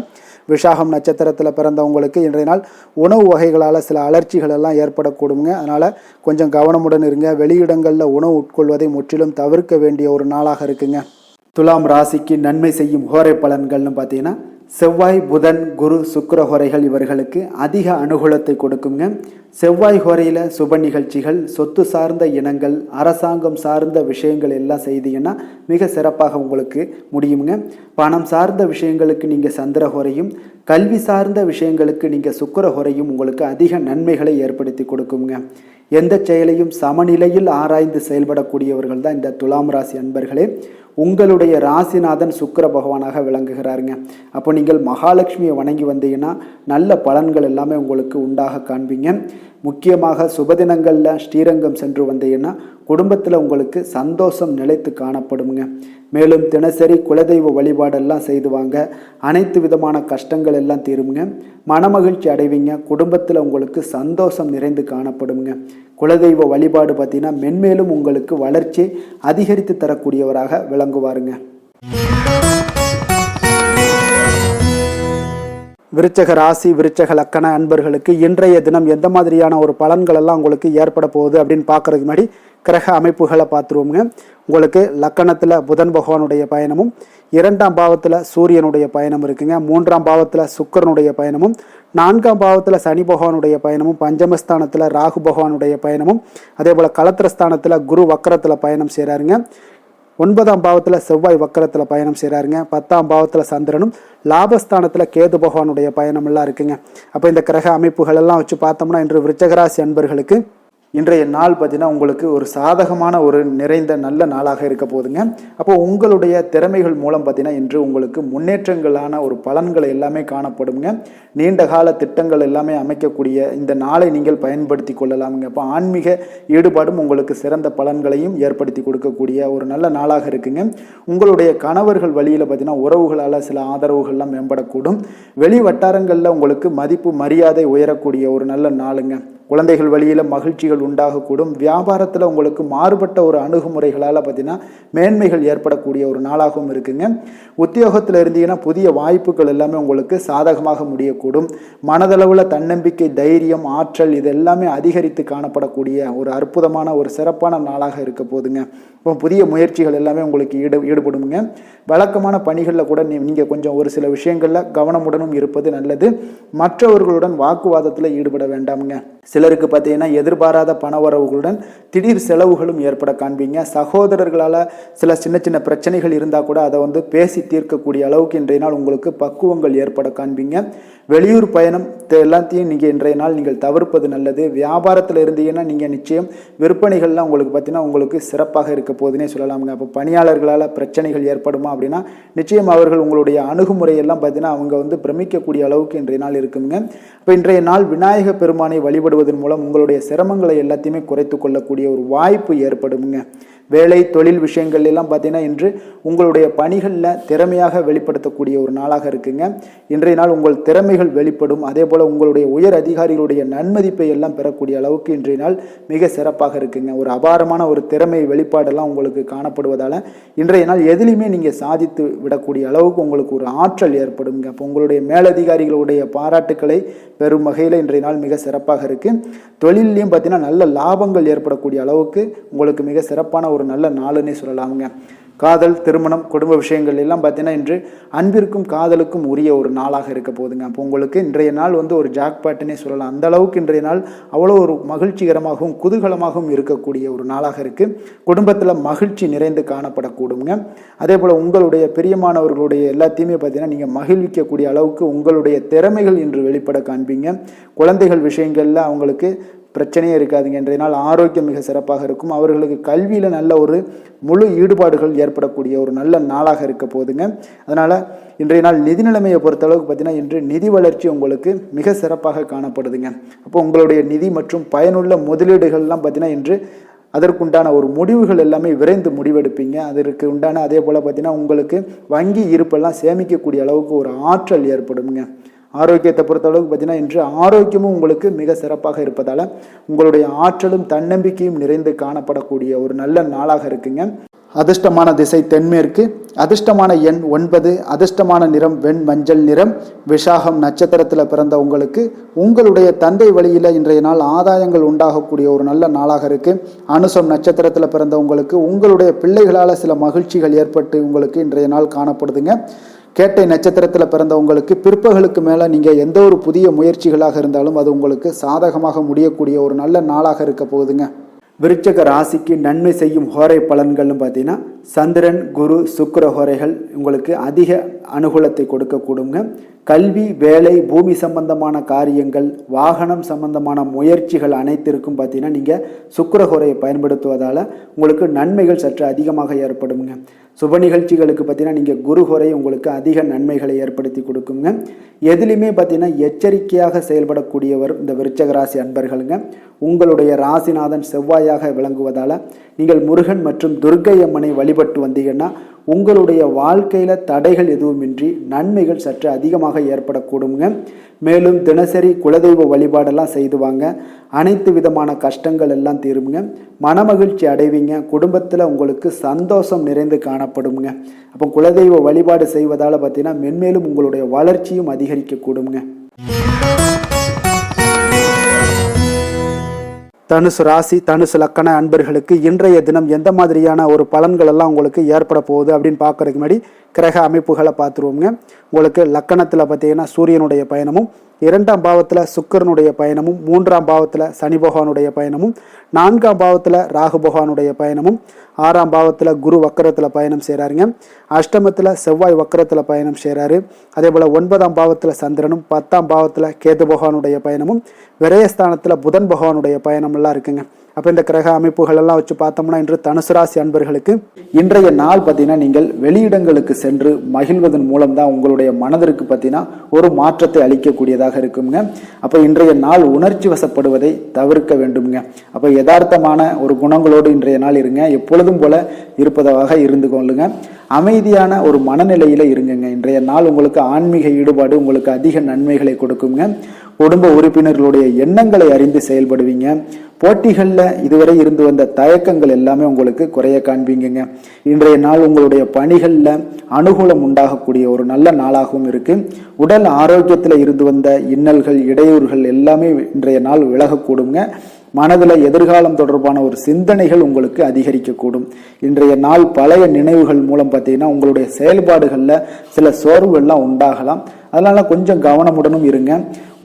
விஷாகம் நட்சத்திரத்தில் பிறந்தவங்களுக்கு இன்றைய நாள் உணவு வகைகளால் சில அலர்ச்சிகள் எல்லாம் ஏற்படக்கூடுங்க. அதனால் கொஞ்சம் கவனமுடன் இருங்க. வெளியிடங்களில் உணவு உட்கொள்வதை முற்றிலும் தவிர்க்க வேண்டிய ஒரு நாளாக இருக்குங்க. துலாம் ராசிக்கு நன்மை செய்யும் ஹோரை பலன்கள்னு பார்த்தீங்கன்னா செவ்வாய், புதன், குரு, சுக்கிர ஹோரைகள் இவர்களுக்கு அதிக அனுகூலத்தை கொடுக்குங்க. செவ்வாய் ஹோரையில் சுப நிகழ்ச்சிகள், சொத்து சார்ந்த இனங்கள், அரசாங்கம் சார்ந்த விஷயங்கள் எல்லாம் செய்தீங்கன்னா மிக சிறப்பாக உங்களுக்கு முடியுங்க. பணம் சார்ந்த விஷயங்களுக்கு நீங்கள் சந்திர ஹோரையும், கல்வி சார்ந்த விஷயங்களுக்கு நீங்கள் சுக்கிர ஹோரையும் உங்களுக்கு அதிக நன்மைகளை ஏற்படுத்தி கொடுக்குங்க. எந்த செயலையும் சமநிலையில் ஆராய்ந்து செயல்படக்கூடியவர்கள் தான் இந்த துலாம் ராசி அன்பர்களே. உங்களுடைய ராசிநாதன் சுக்கிர பகவானாக விளங்குகிறாருங்க. அப்போ நீங்கள் மகாலட்சுமியை வணங்கி வந்தீங்கன்னா நல்ல பலன்கள் எல்லாமே உங்களுக்கு உண்டாக காண்பீங்க. முக்கியமாக சுபதினங்களில் ஸ்ரீரங்கம் சென்று வந்தீங்கன்னா குடும்பத்தில் உங்களுக்கு சந்தோஷம் நிலைத்து காணப்படுங்க. மேலும் தினசரி குலதெய்வ வழிபாடெல்லாம் செய்து வாங்க. அனைத்து விதமான கஷ்டங்கள் எல்லாம் தீருங்க. மனமகிழ்ச்சி அடைவீங்க. குடும்பத்தில் உங்களுக்கு சந்தோஷம் நிறைந்து காணப்படுங்க. குலதெய்வ வழிபாடு பார்த்தீங்கன்னா மென்மேலும் உங்களுக்கு வளர்ச்சி அதிகரித்து தரக்கூடியவராக விளங்குவாருங்க. விருச்சக ராசி விருச்சக லக்கண அன்பர்களுக்கு இன்றைய தினம் எந்த மாதிரியான ஒரு பலன்கள் எல்லாம் உங்களுக்கு ஏற்பட போகுது அப்படின்னு பார்க்கறதுக்கு முன்னாடி கிரக அமைப்புகளை பார்த்துருவோங்க. உங்களுக்கு லக்கணத்தில் புதன் பகவானுடைய பயணமும், 2ஆம் பாவத்தில் சூரியனுடைய பயணம் இருக்குங்க. 3ஆம் பாவத்தில் சுக்கிரனுடைய பயணமும், 4ஆம் பாவத்தில் சனி பகவானுடைய பயணமும், பஞ்சமஸ்தானத்தில் ராகு பகவானுடைய பயணமும், அதே போல் களத்திரஸ்தானத்தில் குரு வக்கரத்தில் பயணம் செய்கிறாருங்க. 9ஆம் பாவத்தில் செவ்வாய் வக்கரத்தில் பயணம் செய்கிறாருங்க. 10ஆம் பாவத்தில் சந்திரனும், லாபஸ்தானத்தில் கேது பகவானுடைய பயணமெல்லாம் இருக்குங்க. அப்போ இந்த கிரக அமைப்புகள் எல்லாம் வச்சு பார்த்தோம்னா இன்று விருச்சகராசி அன்பர்களுக்கு இன்றைய நாள் பார்த்தீங்கன்னா உங்களுக்கு ஒரு சாதகமான ஒரு நிறைந்த நல்ல நாளாக இருக்க போகுதுங்க. அப்போ உங்களுடைய திறமைகள் மூலம் பார்த்தீங்கன்னா இன்று உங்களுக்கு முன்னேற்றங்களான ஒரு பலன்களை எல்லாமே காணப்படுங்க. நீண்ட கால திட்டங்கள் எல்லாமே அமைக்கக்கூடிய இந்த நாளை நீங்கள் பயன்படுத்தி கொள்ளலாமுங்க. அப்போ ஆன்மீக ஈடுபாடும் உங்களுக்கு சிறந்த பலன்களையும் ஏற்படுத்தி கொடுக்கக்கூடிய ஒரு நல்ல நாளாக இருக்குங்க. உங்களுடைய கணவர்கள் வழியில் பார்த்தீங்கன்னா உறவுகளால் சில ஆதரவுகள்லாம் மேம்படக்கூடும். வெளி வட்டாரங்களில் உங்களுக்கு மதிப்பு மரியாதை உயரக்கூடிய ஒரு நல்ல நாளுங்க. குழந்தைகள் வழியில் மகிழ்ச்சிகள் உண்டாகக்கூடும். வியாபாரத்தில் உங்களுக்கு மாறுபட்ட ஒரு அணுகுமுறைகளால் பார்த்தீங்கன்னா மேன்மைகள் ஏற்படக்கூடிய ஒரு நாளாகவும் இருக்குங்க. உத்தியோகத்தில் இருந்தீங்கன்னா புதிய வாய்ப்புகள் எல்லாமே உங்களுக்கு சாதகமாக முடியக்கூடும். மனதளவில் தன்னம்பிக்கை, தைரியம், ஆற்றல் இது எல்லாமே அதிகரித்து காணப்படக்கூடிய ஒரு அற்புதமான ஒரு சிறப்பான நாளாக இருக்க போதுங்க. இப்போ புதிய முயற்சிகள் எல்லாமே உங்களுக்கு ஈடுபடுங்க. வழக்கமான பணிகளில் கூட நீங்கள் கொஞ்சம் ஒரு சில விஷயங்களில் கவனமுடனும் இருப்பது நல்லது. மற்றவர்களுடன் வாக்குவாதத்தில் ஈடுபட வேண்டாமுங்க. சிலருக்கு பார்த்தீங்கன்னா எதிர்பாராத பணவரவுகளுடன் திடீர் செலவுகளும் ஏற்பட காண்பீங்க. சகோதரர்களால் சில சின்ன சின்ன பிரச்சனைகள் இருந்தால் கூட அதை பேசி தீர்க்கக்கூடிய அளவுக்கு இன்றைய நாள் உங்களுக்கு பக்குவங்கள் ஏற்பட காண்பீங்க. வெளியூர் பயணம் எல்லாத்தையும் நீங்கள் இன்றைய நாள் நீங்கள் தவிர்ப்பது நல்லது. வியாபாரத்தில் இருந்தீங்கன்னா நீங்கள் நிச்சயம் விற்பனைகள்லாம் உங்களுக்கு பார்த்தீங்கன்னா உங்களுக்கு சிறப்பாக இருக்க போதுன்னே சொல்லலாமுங்க. அப்போ பணியாளர்களால் பிரச்சனைகள் ஏற்படுமா அப்படின்னா நிச்சயம் அவர்கள் உங்களுடைய அணுகுமுறையெல்லாம் பார்த்தீங்கன்னா அவங்க பிரமிக்கக்கூடிய அளவுக்கு இன்றைய நாள் இருக்குங்க. இப்போ இன்றைய நாள் விநாயக பெருமானை வழிபடுவதன் மூலம் உங்களுடைய சிரமங்களை எல்லாத்தையுமே குறைத்து கொள்ளக்கூடிய ஒரு வாய்ப்பு ஏற்படுங்க. வேலை தொழில் விஷயங்கள் எல்லாம் பார்த்தீங்கன்னா இன்று உங்களுடைய பணிகளில் திறமையாக வெளிப்படுத்தக்கூடிய ஒரு நாளாக இருக்குங்க. இன்றைய நாள் உங்கள் திறமைகள் வெளிப்படும். அதே போல் உங்களுடைய உயர் அதிகாரிகளுடைய நன்மதிப்பை எல்லாம் பெறக்கூடிய அளவுக்கு இன்றைய நாள் மிக சிறப்பாக இருக்குங்க. ஒரு அபாரமான ஒரு திறமை வெளிப்பாடெல்லாம் உங்களுக்கு காணப்படுவதால் இன்றைய நாள் எதிலையுமே நீங்கள் சாதித்து விடக்கூடிய அளவுக்கு உங்களுக்கு ஒரு ஆற்றல் ஏற்படுங்க. அப்போ உங்களுடைய மேலதிகாரிகளுடைய பாராட்டுக்களை பெறும் வகையில் இன்றைய நாள் மிக சிறப்பாக இருக்குது. தொழிலையும் பார்த்தீங்கன்னா நல்ல லாபங்கள் ஏற்படக்கூடிய அளவுக்கு உங்களுக்கு மிக சிறப்பான ஒரு நல்ல நாளுன்னே சொல்லலாமுங்க. காதல், திருமணம், குடும்ப விஷயங்கள் எல்லாம் பார்த்தீங்கன்னா இன்று அன்பிற்கும் காதலுக்கும் உரிய ஒரு நாளாக இருக்க போதுங்க. அப்போ உங்களுக்கு இன்றைய நாள் ஒரு ஜாக்பாட்டுன்னே சொல்லலாம். அந்த அளவுக்கு இன்றைய நாள் அவ்வளோ ஒரு மகிழ்ச்சிகரமாகவும் குதூகலமாகவும் இருக்கக்கூடிய ஒரு நாளாக இருக்குது. குடும்பத்தில் மகிழ்ச்சி நிறைந்து காணப்படக்கூடுங்க. அதே போல் உங்களுடைய பிரியமானவர்களுடைய எல்லாத்தையுமே பார்த்தீங்கன்னா நீங்கள் மகிழ்விக்கக்கூடிய அளவுக்கு உங்களுடைய திறமைகள் இன்று வெளிப்பட காண்பீங்க. குழந்தைகள் விஷயங்களில் அவங்களுக்கு பிரச்சனையே இருக்காதுங்க. இன்றைய நாள் ஆரோக்கியம் மிக சிறப்பாக இருக்கும். அவர்களுக்கு கல்வியில் நல்ல ஒரு முழு ஈடுபாடுகள் ஏற்படக்கூடிய ஒரு நல்ல நாளாக இருக்க போதுங்க. அதனால் இன்றைய நாள் நிதி நிலைமையை பொறுத்தளவுக்கு பார்த்தீங்கன்னா இன்று நிதி வளர்ச்சி உங்களுக்கு மிக சிறப்பாக காணப்படுதுங்க. அப்போ உங்களுடைய நிதி மற்றும் பயனுள்ள முதலீடுகள்லாம் பார்த்தீங்கன்னா இன்று அதற்குண்டான ஒரு முடிவுகள் எல்லாமே விரைந்து முடிவெடுப்பீங்க. அதற்கு உண்டான அதே போல் பார்த்தீங்கன்னா உங்களுக்கு வங்கி இருப்பெல்லாம் சேமிக்கக்கூடிய அளவுக்கு ஒரு ஆற்றல் ஏற்படுங்க. ஆரோக்கியத்தை பொறுத்தளவுக்கு பார்த்தீங்கன்னா இன்று ஆரோக்கியமும் உங்களுக்கு மிக சிறப்பாக இருப்பதால் உங்களுடைய ஆற்றலும் தன்னம்பிக்கையும் நிறைந்து காணப்படக்கூடிய ஒரு நல்ல நாளாக இருக்குங்க. அதிர்ஷ்டமான திசை தென்மேற்கு, அதிர்ஷ்டமான எண் 9, அதிர்ஷ்டமான நிறம் வெண் மஞ்சள் நிறம். விசாகம் நட்சத்திரத்தில் பிறந்த உங்களுக்கு உங்களுடைய தந்தை வழியில் இன்றைய நாள் ஆதாயங்கள் உண்டாகக்கூடிய ஒரு நல்ல நாளாக இருக்குது. அனுசம் நட்சத்திரத்தில் பிறந்த உங்களுக்கு உங்களுடைய பிள்ளைகளால் சில மகிழ்ச்சிகள் ஏற்பட்டு உங்களுக்கு இன்றைய நாள் காணப்படுதுங்க. கேட்டை நட்சத்திரத்தில் பிறந்த உங்களுக்கு பிற்பகலுக்கு மேலே நீங்கள் எந்த ஒரு புதிய முயற்சிகளாக இருந்தாலும் அது உங்களுக்கு சாதகமாக முடியக்கூடிய ஒரு நல்ல நாளாக இருக்க போகுதுங்க. விருச்சக ராசிக்கு நன்மை செய்யும் ஹோரை பலன்கள்னு பார்த்தீங்கன்னா சந்திரன், குரு, சுக்கிர ஹோரைகள் உங்களுக்கு அதிக அனுகூலத்தை கொடுக்கக்கூடுங்க. கல்வி, வேலை, பூமி சம்பந்தமான காரியங்கள், வாகனம் சம்பந்தமான முயற்சிகள் அனைத்திற்கும் பார்த்தீங்கன்னா நீங்கள் சுக்கிர ஹோரையை பயன்படுத்துவதால் உங்களுக்கு நன்மைகள் சற்று அதிகமாக ஏற்படுங்க. சுப நிகழ்ச்சிகளுக்கு பார்த்தீங்கன்னா நீங்கள் குரு ஹோரை உங்களுக்கு அதிக நன்மைகளை ஏற்படுத்தி கொடுக்குங்க. எதுலையுமே பார்த்தீங்கன்னா எச்சரிக்கையாக செயல்படக்கூடியவர் இந்த விருச்சக ராசி அன்பர்களுங்க. உங்களுடைய ராசிநாதன் செவ்வாயாக விளங்குவதால் நீங்கள் முருகன் மற்றும் துர்க்கை அம்மனை வழிபட்டு வந்தீங்கன்னா உங்களுடைய வாழ்க்கையில் தடைகள் எதுவுமின்றி நன்மைகள் சற்று அதிகமாக ஏற்படக்கூடுங்க. மேலும் தினசரி குலதெய்வ வழிபாடெல்லாம் செய்து வாங்க. அனைத்து விதமான கஷ்டங்கள் எல்லாம் தீருங்க. மனமகிழ்ச்சி அடைவீங்க. குடும்பத்தில் உங்களுக்கு சந்தோஷம் நிறைந்து காணப்படுங்க. அப்போ குலதெய்வ வழிபாடு செய்வதால் பார்த்தீங்கன்னா மென்மேலும் உங்களுடைய வளர்ச்சியும் அதிகரிக்கக்கூடுங்க. தனுசு ராசி தனுசு லக்கண அன்பர்களுக்கு இன்றைய தினம் எந்த மாதிரியான ஒரு பலன்கள் எல்லாம் உங்களுக்கு ஏற்பட போகுது அப்படின்னு பார்க்கறதுக்கு முன்னாடி கிரக அமைப்புகளை பார்த்துருவோங்க. உங்களுக்கு லக்கணத்தில் பார்த்தீங்கன்னா சூரியனுடைய பயணமும், 2ஆம் பாவத்தில் சுக்கிரனுடைய பயணமும், 3ஆம் பாவத்தில் சனி பகவானுடைய பயணமும், 4ஆம் பாவத்தில் ராகு பகவானுடைய பயணமும், 6ஆம் பாவத்தில் குரு வக்கரத்தில் பயணம் செய்கிறாருங்க. அஷ்டமத்தில் செவ்வாய் வக்கரத்தில் பயணம் செய்கிறாரு. அதே போல் 9ஆம் பாவத்தில் சந்திரனும், 10ஆம் பாவத்தில் கேது பகவானுடைய பயணமும், விரயஸ்தானத்தில் புதன் பகவானுடைய பயணமெல்லாம் இருக்குங்க. அப்போ இந்த கிரக அமைப்புகள் எல்லாம் வச்சு பார்த்தோம்னா இன்று தனுசு ராசி அன்பர்களுக்கு இன்றைய நாள் பார்த்தீங்கன்னா நீங்கள் வெளியிடங்களுக்கு சென்று மகிழ்வதன் மூலம் தான் உங்களுடைய மனதிற்கு பார்த்தீங்கன்னா ஒரு மாற்றத்தை அளிக்கக்கூடியதாக இருக்குங்க. அப்போ இன்றைய நாள் உணர்ச்சி வசப்படுவதை தவிர்க்க வேண்டுங்க. அப்போ யதார்த்தமான ஒரு குணங்களோடு இன்றைய நாள் இருங்க. எப்பொழுதும் போல இருப்பதாக இருந்து கொள்ளுங்க. அமைதியான ஒரு மனநிலையில இருங்குங்க. இன்றைய நாள் உங்களுக்கு ஆன்மீக ஈடுபாடு உங்களுக்கு அதிக நன்மைகளை கொடுக்குங்க. குடும்ப உறுப்பினர்களுடைய எண்ணங்களை அறிந்து செயல்படுவீங்க. போட்டிகளில் இதுவரை இருந்து வந்த தயக்கங்கள் எல்லாமே உங்களுக்கு குறைய காண்பீங்க. இன்றைய நாள் உங்களுடைய பணிகளில் அனுகூலம் உண்டாகக்கூடிய ஒரு நல்ல நாளாகவும் இருக்கு. உடல் ஆரோக்கியத்தில் இருந்து வந்த இன்னல்கள் இடையூறுகள் எல்லாமே இன்றைய நாள் விலகக்கூடுங்க. மனதில் எதிர்காலம் தொடர்பான ஒரு சிந்தனைகள் உங்களுக்கு அதிகரிக்கக்கூடும். இன்றைய நாள் பழைய நினைவுகள் மூலம் பார்த்தீங்கன்னா உங்களுடைய செயல்பாடுகளில் சில சோர்வுகள்லாம் உண்டாகலாம். அதனால கொஞ்சம் கவனமுடனும் இருங்க.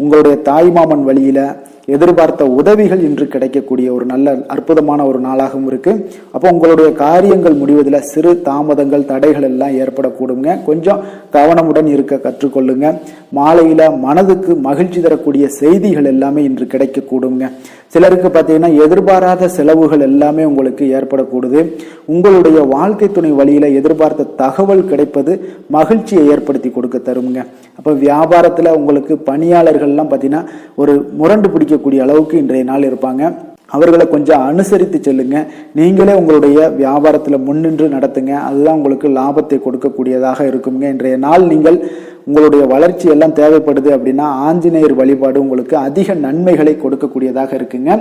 உங்களுடைய தாய்மாமன் வழியில எதிர்பார்த்த உதவிகள் இன்று கிடைக்கக்கூடிய ஒரு நல்ல அற்புதமான ஒரு நாளாகவும் இருக்கு. அப்போ உங்களுடைய காரியங்கள் முடிவதில் சிறு தாமதங்கள் தடைகள் எல்லாம் ஏற்படக்கூடுங்க. கொஞ்சம் கவனமுடன் இருக்க கற்றுக்கொள்ளுங்க. மாலையில மனதுக்கு மகிழ்ச்சி தரக்கூடிய செய்திகள் எல்லாமே இன்று கிடைக்கக்கூடுங்க. சிலருக்கு பார்த்தீங்கன்னா எதிர்பாராத செலவுகள் எல்லாமே உங்களுக்கு ஏற்படக்கூடுது. உங்களுடைய வாழ்க்கை துணை வழியில எதிர்பார்த்த தகவல் கிடைப்பது மகிழ்ச்சியை ஏற்படுத்தி கொடுக்க தருங்க. அப்போ வியாபாரத்தில் உங்களுக்கு பணியாளர்கள்லாம் பார்த்தீங்கன்னா ஒரு முரண்டு பிடிக்கக்கூடிய அளவுக்கு இன்றைய நாள் இருப்பாங்க. அவர்களை கொஞ்சம் அனுசரித்து செல்லுங்க. நீங்களே உங்களுடைய வியாபாரத்தில் முன்னின்று நடத்துங்க. அதுதான் உங்களுக்கு லாபத்தை கொடுக்கக்கூடியதாக இருக்குங்க. இன்றைய நாள் நீங்கள் உங்களுடைய வளர்ச்சி எல்லாம் தேவைப்படுது அப்படின்னா ஆஞ்சநேயர் வழிபாடு உங்களுக்கு அதிக நன்மைகளை கொடுக்கக்கூடியதாக இருக்குங்க.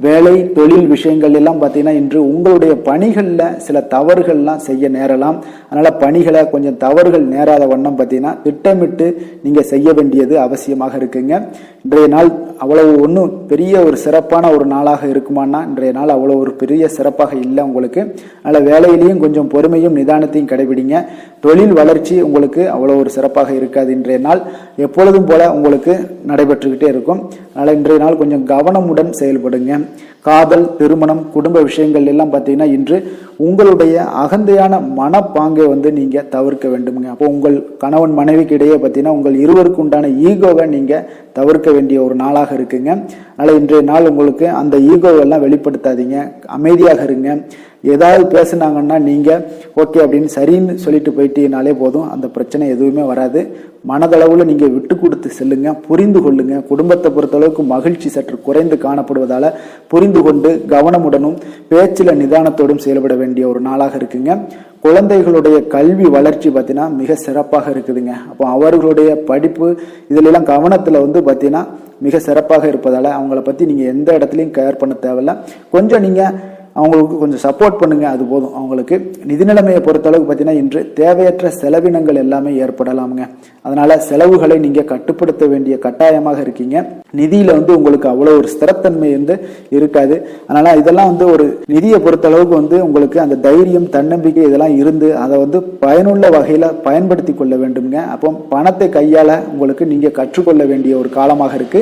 வேலை தொழில் விஷயங்கள் எல்லாம் பார்த்தீங்கன்னா இன்று உங்களுடைய பணிகளில் சில தவறுகள்லாம் செய்ய நேரலாம். அதனால பணிகளை கொஞ்சம் தவறுகள் நேராத வண்ணம் பார்த்தீங்கன்னா திட்டமிட்டு நீங்கள் செய்ய வேண்டியது அவசியமாக இருக்குங்க. இன்றைய நாள் அவ்வளவு ஒன்றும் பெரிய ஒரு சிறப்பான ஒரு நாளாக இருக்குமானா இன்றைய நாள் அவ்வளோ ஒரு பெரிய சிறப்பாக இல்லை உங்களுக்கு. அதனால் வேலையிலையும் கொஞ்சம் பொறுமையும் நிதானத்தையும் கடைபிடிங்க. தொழில் வளர்ச்சி உங்களுக்கு அவ்வளோ ஒரு சிறப்பாக இருக்காது. இன்றைய நாள் எப்பொழுதும் போல உங்களுக்கு நடைபெற்றுக்கிட்டே இருக்கும். அதனால் இன்றைய நாள் கொஞ்சம் கவனமுடன் செயல்படுங்க. காதல் திருமணம் குடும்ப விஷயங்கள் எல்லாம் பார்த்தீங்கன்னா இன்று உங்களுடைய அகந்தையான மனப்பாங்கை நீங்க தவிர்க்க வேண்டுமுங்க. அப்போ உங்கள் கணவன் மனைவிக்கு இடையே பார்த்தீங்கன்னா உங்கள் இருவருக்கு உண்டான ஈகோவை நீங்க தவிர்க்க வேண்டிய ஒரு நாளாக இருக்குங்க. அதனால இன்றைய நாள் உங்களுக்கு அந்த ஈகோவெல்லாம் வெளிப்படுத்தாதீங்க. அமைதியாக இருங்க. ஏதாவது பேசுனாங்கன்னா நீங்க ஓகே அப்படின்னு சரின்னு சொல்லிட்டு போயிட்டீங்கனாலே போதும். அந்த பிரச்சனை எதுவுமே வராது. மனதளவுல நீங்க விட்டு கொடுத்து செல்லுங்க. புரிந்து கொள்ளுங்க. குடும்பத்தை பொறுத்தளவுக்கு மகிழ்ச்சி சற்று குறைந்து காணப்படுவதால புரிந்து கொண்டு கவனமுடனும் பேச்சில நிதானத்தோடும் செயல்பட வேண்டிய ஒரு நாளாக இருக்குங்க. குழந்தைகளுடைய கல்வி வளர்ச்சி பார்த்தீங்கன்னா மிக சிறப்பாக இருக்குதுங்க. அப்போ அவர்களுடைய படிப்பு இதுல எல்லாம் கவனத்துல பார்த்தீங்கன்னா மிக சிறப்பாக இருப்பதால அவங்கள பத்தி நீங்க எந்த இடத்துலையும் கேர் பண்ண தேவையில்ல. கொஞ்சம் நீங்க அவங்களுக்கு கொஞ்சம் சப்போர்ட் பண்ணுங்க, அது போதும். அவங்களுக்கு நிதி நிலைமையை பொறுத்தளவுக்கு பார்த்தீங்கன்னா இன்று தேவையற்ற செலவினங்கள் எல்லாமே ஏற்படலாமுங்க. அதனால செலவுகளை நீங்க கட்டுப்படுத்த வேண்டிய கட்டாயமாக இருக்கீங்க. நிதியில உங்களுக்கு அவ்வளோ ஒரு ஸ்திரத்தன்மை இருக்காது. அதனால இதெல்லாம் ஒரு நிதியை பொறுத்தளவுக்கு உங்களுக்கு அந்த தைரியம் தன்னம்பிக்கை இதெல்லாம் இருந்து அதை பயனுள்ள வகையில பயன்படுத்தி கொள்ள வேண்டுங்க. அப்போ பணத்தை கையாள உங்களுக்கு நீங்க கற்றுக்கொள்ள வேண்டிய ஒரு காலமாக இருக்கு.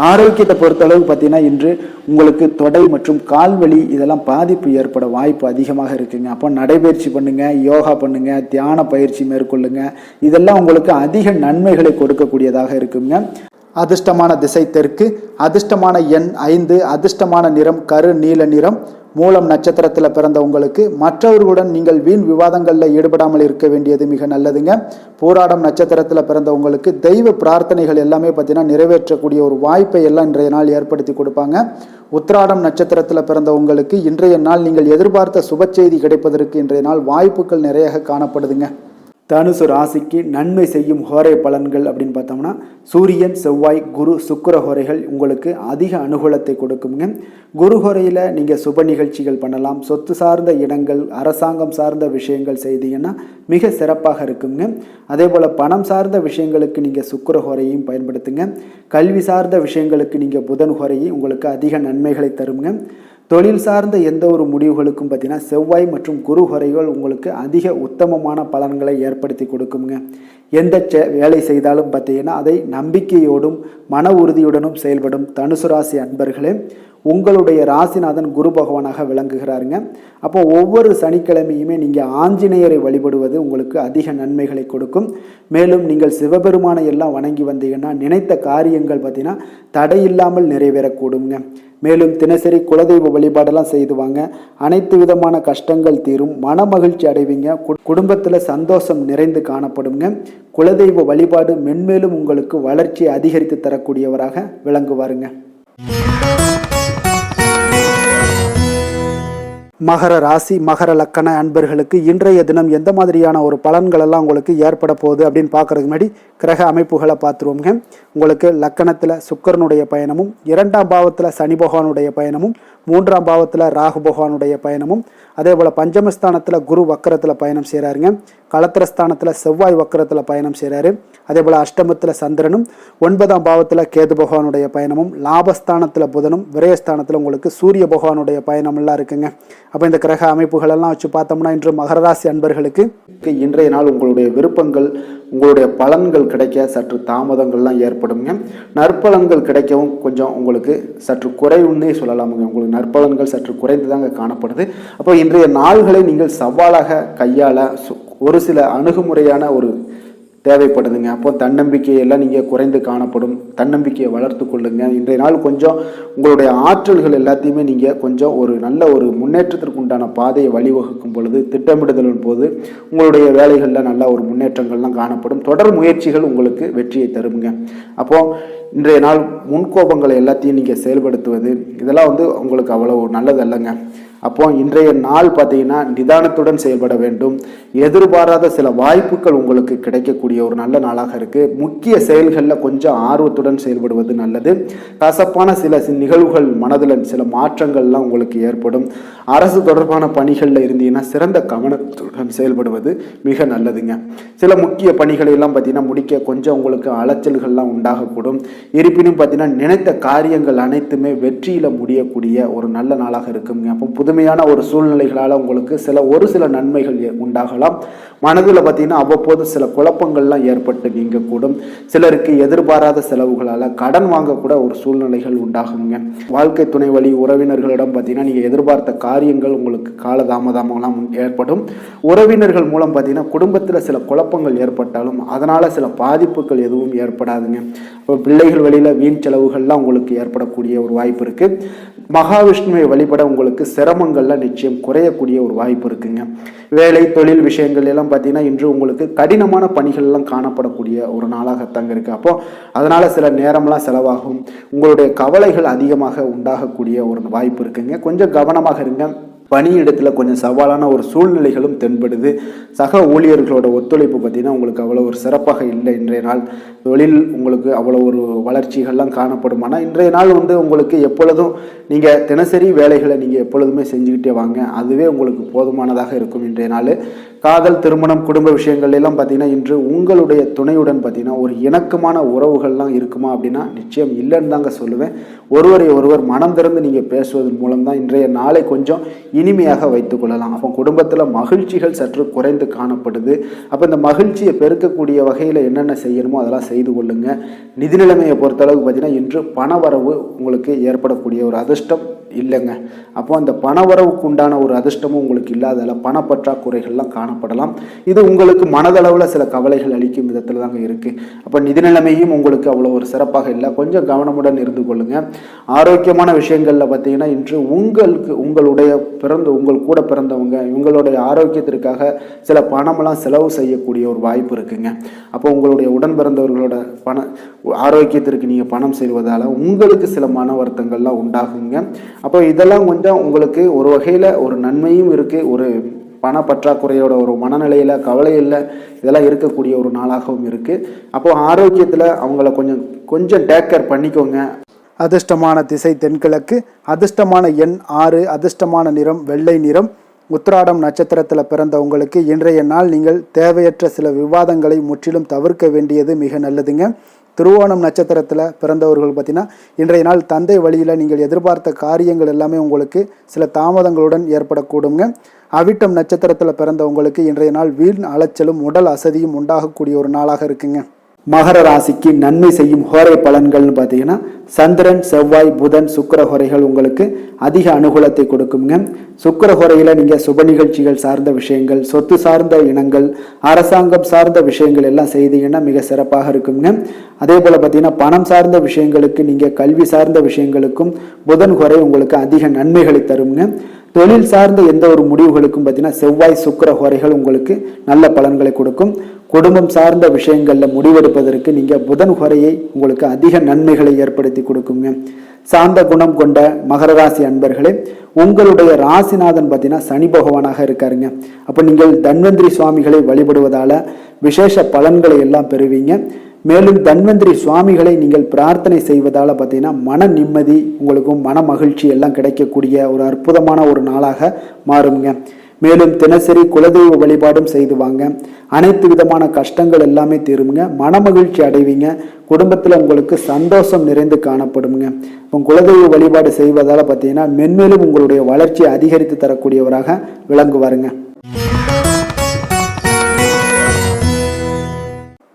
ஆரோக்கியத்தை பொறுத்தளவு பார்த்தீங்கன்னா இன்று உங்களுக்கு தொடை மற்றும் கால்வலி இதெல்லாம் பாதிப்பு ஏற்பட வாய்ப்பு அதிகமாக இருக்குங்க. அப்போ நடைபயிற்சி பண்ணுங்க, யோகா பண்ணுங்க, தியான பயிற்சி மேற்கொள்ளுங்க. இதெல்லாம் உங்களுக்கு அதிக நன்மைகளை கொடுக்கக்கூடியதாக இருக்குங்க. அதிர்ஷ்டமான திசை தெற்கு, அதிர்ஷ்டமான எண் 5, அதிர்ஷ்டமான நிறம் கரு நீல நிறம். மூலம் நட்சத்திரத்தில் பிறந்த உங்களுக்கு மற்றவர்களுடன் நீங்கள் வீண் விவாதங்களில் ஈடுபடாமல் இருக்க வேண்டியது மிக நல்லதுங்க. பூராடம் நட்சத்திரத்தில் பிறந்த உங்களுக்கு தெய்வ பிரார்த்தனைகள் எல்லாமே பார்த்தீங்கன்னா நிறைவேற்றக்கூடிய ஒரு வாய்ப்பை எல்லாம் இன்றைய நாள் ஏற்படுத்தி கொடுப்பாங்க. உத்திராடம் நட்சத்திரத்தில் பிறந்த உங்களுக்கு இன்றைய நாள் நீங்கள் எதிர்பார்த்த சுப செய்தி கிடைப்பதற்கு இன்றைய நாள் வாய்ப்புகள் நிறைய காணப்படுதுங்க. தனுசு ராசிக்கு நன்மை செய்யும் ஹோரை பலன்கள் அப்படின்னு பார்த்தோம்னா சூரியன், செவ்வாய், குரு, சுக்கிர ஹோரைகள் உங்களுக்கு அதிக அனுகூலத்தை கொடுக்குங்க. குரு ஹோரையில் நீங்கள் சுப நிகழ்ச்சிகள் பண்ணலாம். சொத்து சார்ந்த இடங்கள், அரசாங்கம் சார்ந்த விஷயங்கள் செய்தீங்கன்னா மிக சிறப்பாக இருக்குங்க. அதே போல் பணம் சார்ந்த விஷயங்களுக்கு நீங்கள் சுக்கிர ஹோரையும் பயன்படுத்துங்க. கல்வி சார்ந்த விஷயங்களுக்கு நீங்கள் புதன் ஹோரையும் உங்களுக்கு அதிக நன்மைகளை தருங்க. தொழில் சார்ந்த எந்த ஒரு முடிவுகளுக்கும் பார்த்தீங்கன்னா செவ்வாய் மற்றும் குரு ஹோரைகள் உங்களுக்கு அதிக உத்தமமான பலன்களை ஏற்படுத்தி கொடுக்குங்க. எந்த வேலை செய்தாலும் பார்த்தீங்கன்னா அதை நம்பிக்கையோடும் மன உறுதியுடனும் செயல்படும் தனுசு ராசி அன்பர்களே, உங்களுடைய ராசிநாதன் குரு பகவானாக விளங்குகிறாருங்க. அப்போ ஒவ்வொரு சனிக்கிழமையுமே நீங்கள் ஆஞ்சநேயரை வழிபடுவது உங்களுக்கு அதிக நன்மைகளை கொடுக்கும். மேலும் நீங்கள் சிவபெருமானை எல்லாம் வணங்கி வந்தீங்கன்னா நினைத்த காரியங்கள் பார்த்தீங்கன்னா தடையில்லாமல் நிறைவேறக்கூடுங்க. மேலும் தினசரி குலதெய்வ வழிபாடெல்லாம் செய்து வாங்க. அனைத்து விதமான கஷ்டங்கள் தீரும், மன மகிழ்ச்சி அடைவீங்க, குடும்பத்தில் சந்தோஷம் நிறைந்து காணப்படுங்க. குலதெய்வ வழிபாடு மென்மேலும் உங்களுக்கு வளர்ச்சியை அதிகரித்து தரக்கூடியவராக விளங்குவாருங்க. மகர ராசி மகர லக்கண அன்பர்களுக்கு இன்றைய தினம் எந்த மாதிரியான ஒரு பலன்கள் எல்லாம் உங்களுக்கு ஏற்பட போகுது அப்படின்னு பார்க்கறதுக்கு முன்னாடி கிரக அமைப்புகளை பார்த்துருவோங்க. உங்களுக்கு லக்கணத்தில் சுக்கிரனுடைய பயணமும், 2ஆம் பாவத்தில் சனி பகவானுடைய பயணமும், 3ஆம் பாவத்தில் ராகு பகவானுடைய பயணமும், அதே போல் பஞ்சமஸ்தானத்தில் குரு வக்கரத்தில் பயணம் செய்கிறாருங்க. களத்திரஸ்தானத்தில் செவ்வாய் வக்கரத்தில் பயணம் செய்கிறாரு. அதே போல் அஷ்டமத்தில் சந்திரனும், 9ஆம் பாவத்தில் கேது பகவானுடைய பயணமும், லாபஸ்தானத்தில் புதனும், விரயஸ்தானத்தில் உங்களுக்கு சூரிய பகவானுடைய பயணமெல்லாம் இருக்குங்க. அப்போ இந்த கிரக அமைப்புகளெல்லாம் வச்சு பார்த்தோம்னா இன்று மகர ராசி அன்பர்களுக்கு இன்றைய நாள் உங்களுடைய விருப்பங்கள், உங்களுடைய பலன்கள் கிடைக்க சற்று தாமதங்கள்லாம் ஏற்படுங்க. நற்பலன்கள் கிடைக்கவும் கொஞ்சம் உங்களுக்கு சற்று குறைவுன்னே சொல்லலாமுங்க. உங்களுக்கு நற்பலன்கள் சற்று குறைந்து தாங்க காணப்படுது. அப்போ இன்றைய நாள்களை நீங்கள் சவாலாக கையாள ஒரு சில அணுகுமுறையான ஒரு தேவைப்படுதுங்க. அப்போ தன்னம்பிக்கையெல்லாம் நீங்கள் குறைந்து காணப்படும். தன்னம்பிக்கையை வளர்த்து கொள்ளுங்க. இன்றைய நாள் கொஞ்சம் உங்களுடைய ஆற்றல்கள் எல்லாத்தையுமே நீங்கள் கொஞ்சம் ஒரு நல்ல ஒரு முன்னேற்றத்திற்கு உண்டான பாதையை வழிவகுக்கும் பொழுது, திட்டமிடுதலின் போது உங்களுடைய வேலைகளில் நல்ல ஒரு முன்னேற்றங்கள்லாம் காணப்படும். தொடர் முயற்சிகள் உங்களுக்கு வெற்றியை தருங்க. அப்போது இன்றைய நாள் முன்கோபங்களை எல்லாத்தையும் நீங்கள் செயல்படுத்துவது இதெல்லாம் உங்களுக்கு அவ்வளோ நல்லது அல்லங்க. அப்போ இன்றைய நாள் பார்த்தீங்கன்னா நிதானத்துடன் செயல்பட வேண்டும். எதிர்பாராத சில வாய்ப்புகள் உங்களுக்கு கிடைக்கக்கூடிய ஒரு நல்ல நாளாக இருக்குது. முக்கிய செயல்களில் கொஞ்சம் ஆர்வத்துடன் செயல்படுவது நல்லது. கசப்பான சில நிகழ்வுகள் மனதில் சில மாற்றங்கள்லாம் உங்களுக்கு ஏற்படும். அரசு தொடர்பான பணிகளில் இருந்தீங்கன்னா சிறந்த கவனத்துடன் செயல்படுவது மிக நல்லதுங்க. சில முக்கிய பணிகளை எல்லாம் பார்த்தீங்கன்னா முடிக்க கொஞ்சம் உங்களுக்கு அலைச்சல்கள்லாம் உண்டாகக்கூடும். இருப்பினும் பார்த்தீங்கன்னா நினைத்த காரியங்கள் அனைத்துமே வெற்றியில் முடியக்கூடிய ஒரு நல்ல நாளாக இருக்குங்க. அப்போ புதுமையான ஒரு சூழ்நிலைகளால் உங்களுக்கு ஒரு சில நன்மைகள் உண்டாகலாம். மனதில் பார்த்தீங்கன்னா அவ்வப்போது சில குழப்பங்கள்லாம் ஏற்பட்டு நீங்கக்கூடும். சிலருக்கு எதிர்பாராத செலவுகளால் கடன் வாங்கக்கூட ஒரு சூழ்நிலைகள் உண்டாகுங்க. வாழ்க்கை துணை வழி உறவினர்களிடம் பார்த்தீங்கன்னா நீங்கள் எதிர்பார்த்த காரியங்கள் உங்களுக்கு காலதாமதமெல்லாம் ஏற்படும். உறவினர்கள் மூலம் பார்த்தீங்கன்னா குடும்பத்தில் சில குழப்பங்கள் ஏற்பட்டாலும் அதனால் சில பாதிப்புகள் எதுவும் ஏற்படாதுங்க. இப்போ பிள்ளைகள் வழியில் வீண் செலவுகள்லாம் உங்களுக்கு ஏற்படக்கூடிய ஒரு வாய்ப்பு இருக்குது. மகாவிஷ்ணுவை வழிபட உங்களுக்கு சிரமங்கள்லாம் நிச்சயம் குறையக்கூடிய ஒரு வாய்ப்பு இருக்குங்க. வேலை தொழில் விஷயங்கள் எல்லாம் பார்த்தீங்கன்னா இன்று உங்களுக்கு கடினமான பணிகள்லாம் காணப்படக்கூடிய ஒரு நாளாகத்தாங்க இருக்குது. அப்போது அதனால் சில நேரம்லாம் செலவாகும். உங்களுடைய கவலைகள் அதிகமாக உண்டாகக்கூடிய ஒரு வாய்ப்பு இருக்குங்க. கொஞ்சம் கவனமாக இருங்க. பணியிடத்தில் கொஞ்சம் சவாலான ஒரு சூழ்நிலைகளும் தென்படுது. சக ஊழியர்களோட ஒத்துழைப்பு பார்த்தீங்கன்னா உங்களுக்கு அவ்வளோ ஒரு சிறப்பாக இல்லை. இன்றைய நாள் தொழில் உங்களுக்கு அவ்வளோ ஒரு வளர்ச்சிகள்லாம் காணப்படும். ஆனால் இன்றைய நாள் உங்களுக்கு எப்பொழுதும் நீங்கள் தினசரி வேலைகளை நீங்கள் எப்பொழுதுமே செஞ்சுக்கிட்டே வாங்க. அதுவே உங்களுக்கு போதுமானதாக இருக்கும். இன்றைய நாள் காதல், திருமணம், குடும்ப விஷயங்கள் எல்லாம் பார்த்தீங்கன்னா இன்று உங்களுடைய துணையுடன் பார்த்தீங்கன்னா ஒரு இணக்கமான உறவுகள்லாம் இருக்குமா அப்படின்னா நிச்சயம் இல்லைன்னு தாங்க சொல்லுவேன். ஒருவரை ஒருவர் மனம் திறந்து நீங்கள் பேசுவதன் மூலம் தான் இன்றைய நாளை கொஞ்சம் இனிமையாக வைத்துக் கொள்ளலாம். அப்போ குடும்பத்தில் மகிழ்ச்சிகள் சற்று குறைந்து காணப்படுது. அப்போ இந்த மகிழ்ச்சியை பெருக்கக்கூடிய வகையில் என்னென்ன செய்யணுமோ அதெல்லாம் செய்து கொள்ளுங்க. நிதி நிலைமையை பொறுத்தளவுக்கு பார்த்தீங்கன்னா இன்று பண வரவு உங்களுக்கு ஏற்படக்கூடிய ஒரு அதிர்ஷ்டம் இல்லைங்க. அப்போ அந்த பணவரவுக்கு உண்டான ஒரு அதிர்ஷ்டமும் உங்களுக்கு இல்லாதால பணப்பற்றாக்குறைகள்லாம் காணப்படலாம். இது உங்களுக்கு மனதளவில் சில கவலைகள் அளிக்கும் விதத்தில் தாங்க இருக்குது. அப்போ நிதி நிலைமையும் உங்களுக்கு அவ்வளோ ஒரு சிறப்பாக இல்லை. கொஞ்சம் கவனமுடன் இருந்து கொள்ளுங்க. ஆரோக்கியமான விஷயங்களில் பார்த்தீங்கன்னா இன்று உங்களுடைய உங்கள் கூட பிறந்தவங்க இவங்களுடைய ஆரோக்கியத்திற்காக சில பணமெல்லாம் செலவு செய்யக்கூடிய ஒரு வாய்ப்பு இருக்குங்க. அப்போ உங்களுடைய உடன் பிறந்தவர்களோட ஆரோக்கியத்திற்கு நீங்கள் பணம் செல்வதால் உங்களுக்கு சில மன வருத்தங்கள்லாம் உண்டாகுங்க. அப்போ இதெல்லாம் கொஞ்சம் உங்களுக்கு ஒரு வகையில் ஒரு நன்மையும் இருக்குது. ஒரு பண பற்றாக்குறையோட ஒரு மனநிலையில் கவலையில் இதெல்லாம் இருக்கக்கூடிய ஒரு நாளாகவும் இருக்குது. அப்போ ஆரோக்கியத்தில் அவங்கள கொஞ்சம் டேக் கேர் பண்ணிக்கோங்க. அதிர்ஷ்டமான திசை தென்கிழக்கு, அதிர்ஷ்டமான எண் 6, அதிர்ஷ்டமான நிறம் வெள்ளை நிறம். உத்திராடம் நட்சத்திரத்தில் பிறந்த உங்களுக்கு இன்றைய நாள் நீங்கள் தேவையற்ற சில விவாதங்களை முற்றிலும் தவிர்க்க வேண்டியது மிக நல்லதுங்க. திருவோணம் நட்சத்திரத்தில் பிறந்தவர்கள் பார்த்தீங்கன்னா இன்றைய நாள் தந்தை வழியில் நீங்கள் எதிர்பார்த்த காரியங்கள் எல்லாமே உங்களுக்கு சில தாமதங்களுடன் ஏற்படக்கூடுங்க. அவிட்டம் நட்சத்திரத்தில் பிறந்தவங்களுக்கு இன்றைய நாள் வீண் அலைச்சலும் உடல் அசதியும் உண்டாகக்கூடிய ஒரு நாளாக இருக்குங்க. மகர ராசிக்கு நன்மை செய்யும் ஹோரை பலன்கள்னு பார்த்தீங்கன்னா சந்திரன், செவ்வாய், புதன், சுக்கிர ஹோரைகள் உங்களுக்கு அதிக அனுகூலத்தை கொடுக்குங்க. சுக்கிர ஹோரையில் நீங்கள் சுப நிகழ்ச்சிகள் சார்ந்த விஷயங்கள், சொத்து சார்ந்த இனங்கள், அரசாங்கம் சார்ந்த விஷயங்கள் எல்லாம் செய்தீங்கன்னா மிக சிறப்பாக இருக்குங்க. அதே போல் பார்த்தீங்கன்னா பணம் சார்ந்த விஷயங்களுக்கு, நீங்கள் கல்வி சார்ந்த விஷயங்களுக்கும் புதன் ஹோரை உங்களுக்கு அதிக நன்மைகளை தருங்க. தொழில் சார்ந்த எந்த ஒரு முடிவுகளுக்கும் பார்த்தீங்கன்னா செவ்வாய், சுக்கிர ஹோரைகள் உங்களுக்கு நல்ல பலன்களை கொடுக்கும். குடும்பம் சார்ந்த விஷயங்களில் முடிவெடுப்பதற்கு நீங்கள் புதன் ஹோரையை உங்களுக்கு அதிக நன்மைகளை ஏற்படுத்தி கொடுக்குங்க. சாந்த குணம் கொண்ட மகர ராசி அன்பர்களே, உங்களுடைய ராசிநாதன் பார்த்தீங்கன்னா சனி பகவானாக இருக்காருங்க. அப்போ நீங்கள் தன்வந்திரி சுவாமிகளை வழிபடுவதால விசேஷ பலன்களை எல்லாம் பெறுவீங்க. மேலும் தன்வந்திரி சுவாமிகளை நீங்கள் பிரார்த்தனை செய்வதால் பார்த்தீங்கன்னா மன நிம்மதி உங்களுக்கும் மன மகிழ்ச்சி எல்லாம் கிடைக்கக்கூடிய ஒரு அற்புதமான ஒரு நாளாக மாறுங்க. மேலும் தினசரி குலதெய்வ வழிபாடும் செய்து வாங்க. அனைத்து விதமான கஷ்டங்கள் எல்லாமே தீருங்க. மன மகிழ்ச்சி அடைவீங்க. குடும்பத்தில் உங்களுக்கு சந்தோஷம் நிறைந்து காணப்படுங்க. இப்போ குலதெய்வ வழிபாடு செய்வதால் பார்த்தீங்கன்னா மென்மேலும் உங்களுடைய வளர்ச்சியை அதிகரித்து தரக்கூடியவராக விளங்குவாருங்க.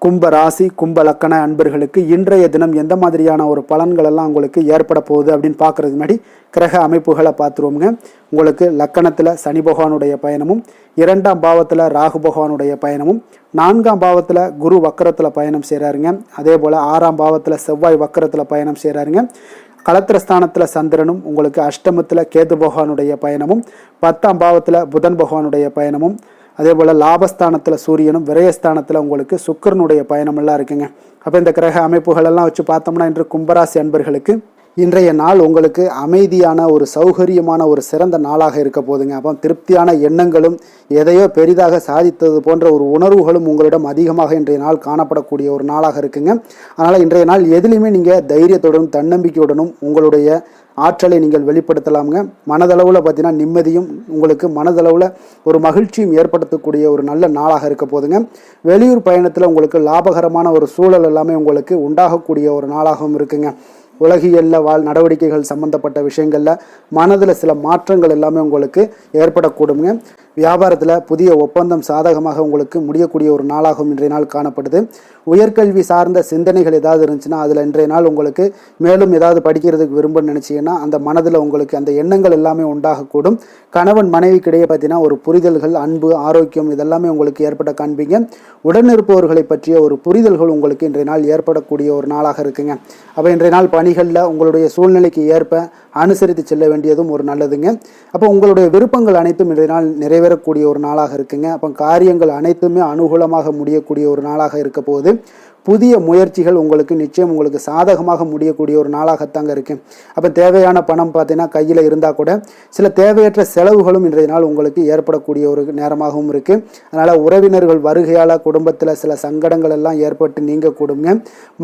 கும்ப ராசி, கும்ப லக்கண அன்பர்களுக்கு இன்றைய தினம் எந்த மாதிரியான ஒரு பலன்கள் எல்லாம் உங்களுக்கு ஏற்பட போகுது அப்படின்னு பார்க்கறதுக்கு முன்னாடி கிரக அமைப்புகளை பார்த்துருவோங்க. உங்களுக்கு லக்கணத்தில் சனி பகவானுடைய பயணமும், 2ஆம் பாவத்தில் ராகு பகவானுடைய பயணமும், 4ஆம் பாவத்தில் குரு வக்கரத்தில் பயணம் செய்கிறாருங்க. அதே போல் 6ஆம் பாவத்தில் செவ்வாய் வக்கரத்தில் பயணம் செய்கிறாருங்க. களத்திரஸ்தானத்தில் சந்திரனும், உங்களுக்கு அஷ்டமத்தில் கேது பகவானுடைய பயணமும், 10ஆம் பாவத்தில் புதன் பகவானுடைய பயணமும், அதே போல் லாபஸ்தானத்தில் சூரியனும், விரயஸ்தானத்தில் உங்களுக்கு சுக்கிரனுடைய பயணமெல்லாம் இருக்குங்க. அப்போ இந்த கிரக அமைப்புகளெல்லாம் வச்சு பார்த்தோம்னா இன்று கும்பராசி அன்பர்களுக்கு இன்றைய நாள் உங்களுக்கு அமைதியான ஒரு சௌகரியமான ஒரு சிறந்த நாளாக இருக்க போதுங்க. அப்போ திருப்தியான எண்ணங்களும் எதையோ பெரிதாக சாதித்தது போன்ற ஒரு உணர்வுகளும் உங்களிடம் அதிகமாக இன்றைய நாள் காணப்படக்கூடிய ஒரு நாளாக இருக்குங்க. அதனால் இன்றைய நாள் எதுலையுமே நீங்கள் தைரியத்துடனும் தன்னம்பிக்கையுடனும் உங்களுடைய ஆற்றலை நீங்கள் வெளிப்படுத்தலாமுங்க. மனதளவில் பார்த்தீங்கன்னா நிம்மதியும் உங்களுக்கு மனதளவில் ஒரு மகிழ்ச்சியும் ஏற்படுத்தக்கூடிய ஒரு நல்ல நாளாக இருக்க போதுங்க. வெளியூர் பயணத்தில் உங்களுக்கு லாபகரமான ஒரு சூழல் எல்லாமே உங்களுக்கு உண்டாகக்கூடிய ஒரு நாளாகவும் இருக்குங்க. உலகியலில் நடவடிக்கைகள் சம்பந்தப்பட்ட விஷயங்களில் மனதில் சில மாற்றங்கள் எல்லாமே உங்களுக்கு ஏற்படக்கூடுங்க. வியாபாரத்தில் புதிய ஒப்பந்தம் சாதகமாக உங்களுக்கு முடியக்கூடிய ஒரு நாளாகவும் இன்றைய நாள் காணப்படுது. உயர்கல்வி சார்ந்த சிந்தனைகள் ஏதாவது இருந்துச்சுன்னா அதில் இன்றைய நாள் உங்களுக்கு மேலும் ஏதாவது படிக்கிறதுக்கு விரும்புன்னு நினச்சிங்கன்னா அந்த மனதில் உங்களுக்கு அந்த எண்ணங்கள் எல்லாமே உண்டாகக்கூடும். கணவன் மனைவிக்கிடையே பார்த்தீங்கன்னா ஒரு புரிதல்கள், அன்பு, ஆரோக்கியம் இதெல்லாமே உங்களுக்கு ஏற்பட காண்பீங்க. உடனிருப்பவர்களை பற்றிய ஒரு புரிதல்கள் உங்களுக்கு இன்றைய நாள் ஏற்படக்கூடிய ஒரு நாளாக இருக்குங்க. அப்போ இன்றைய நாள் பணிகளில் உங்களுடைய சூழ்நிலைக்கு ஏற்ப அனுசரித்து செல்ல வேண்டியதும் ஒரு நல்லதுங்க. அப்போ உங்களுடைய விருப்பங்கள் அனைத்தும் இன்றைய நாள் நிறைவேறக்கூடிய ஒரு நாளாக இருக்குங்க. அப்போ காரியங்கள் அனைத்துமே அனுகூலமாக முடியக்கூடிய ஒரு நாளாக இருக்க போகுது. புதிய முயற்சிகள் உங்களுக்கு நிச்சயம் உங்களுக்கு சாதகமாக முடியக்கூடிய ஒரு நாளாகத்தாங்க இருக்கு. அப்போ தேவையான பணம் பார்த்தீங்கன்னா கையில் இருந்தால் கூட சில தேவையற்ற செலவுகளும் இன்றைய நாள் உங்களுக்கு ஏற்படக்கூடிய ஒரு நேரமாகவும் இருக்கு. அதனால் உறவினர்கள் வருகையால் குடும்பத்தில் சில சங்கடங்கள் எல்லாம் ஏற்பட்டு நீங்கக்கூடுங்க.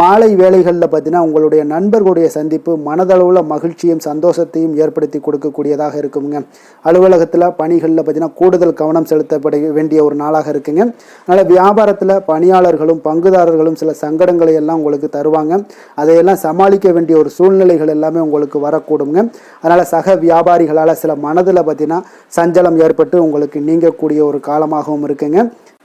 மாலை வேளைகளில் பார்த்தீங்கன்னா உங்களுடைய நண்பர்களுடைய சந்திப்பு மனதளவில் மகிழ்ச்சியும் சந்தோஷத்தையும் ஏற்படுத்தி கொடுக்கக்கூடியதாக இருக்குங்க. அலுவலகத்தில் பணிகளில் பார்த்தீங்கன்னா கூடுதல் கவனம் செலுத்தப்பட வேண்டிய ஒரு நாளாக இருக்குங்க. அதனால் வியாபாரத்தில் பணியாளர்களும் பங்குதாரர்களும் சில சங்கடங்களை எல்லாம் உங்களுக்கு தருவாங்க. அதையெல்லாம் சமாளிக்க வேண்டிய ஒரு சூழ்நிலைகள் எல்லாமே உங்களுக்கு வரக்கூடுங்க. அதனால் சக வியாபாரிகளால் சில மனதில் பார்த்தீங்கன்னா சஞ்சலம் ஏற்பட்டு உங்களுக்கு நீங்கக்கூடிய ஒரு காலமாகவும் இருக்குங்க.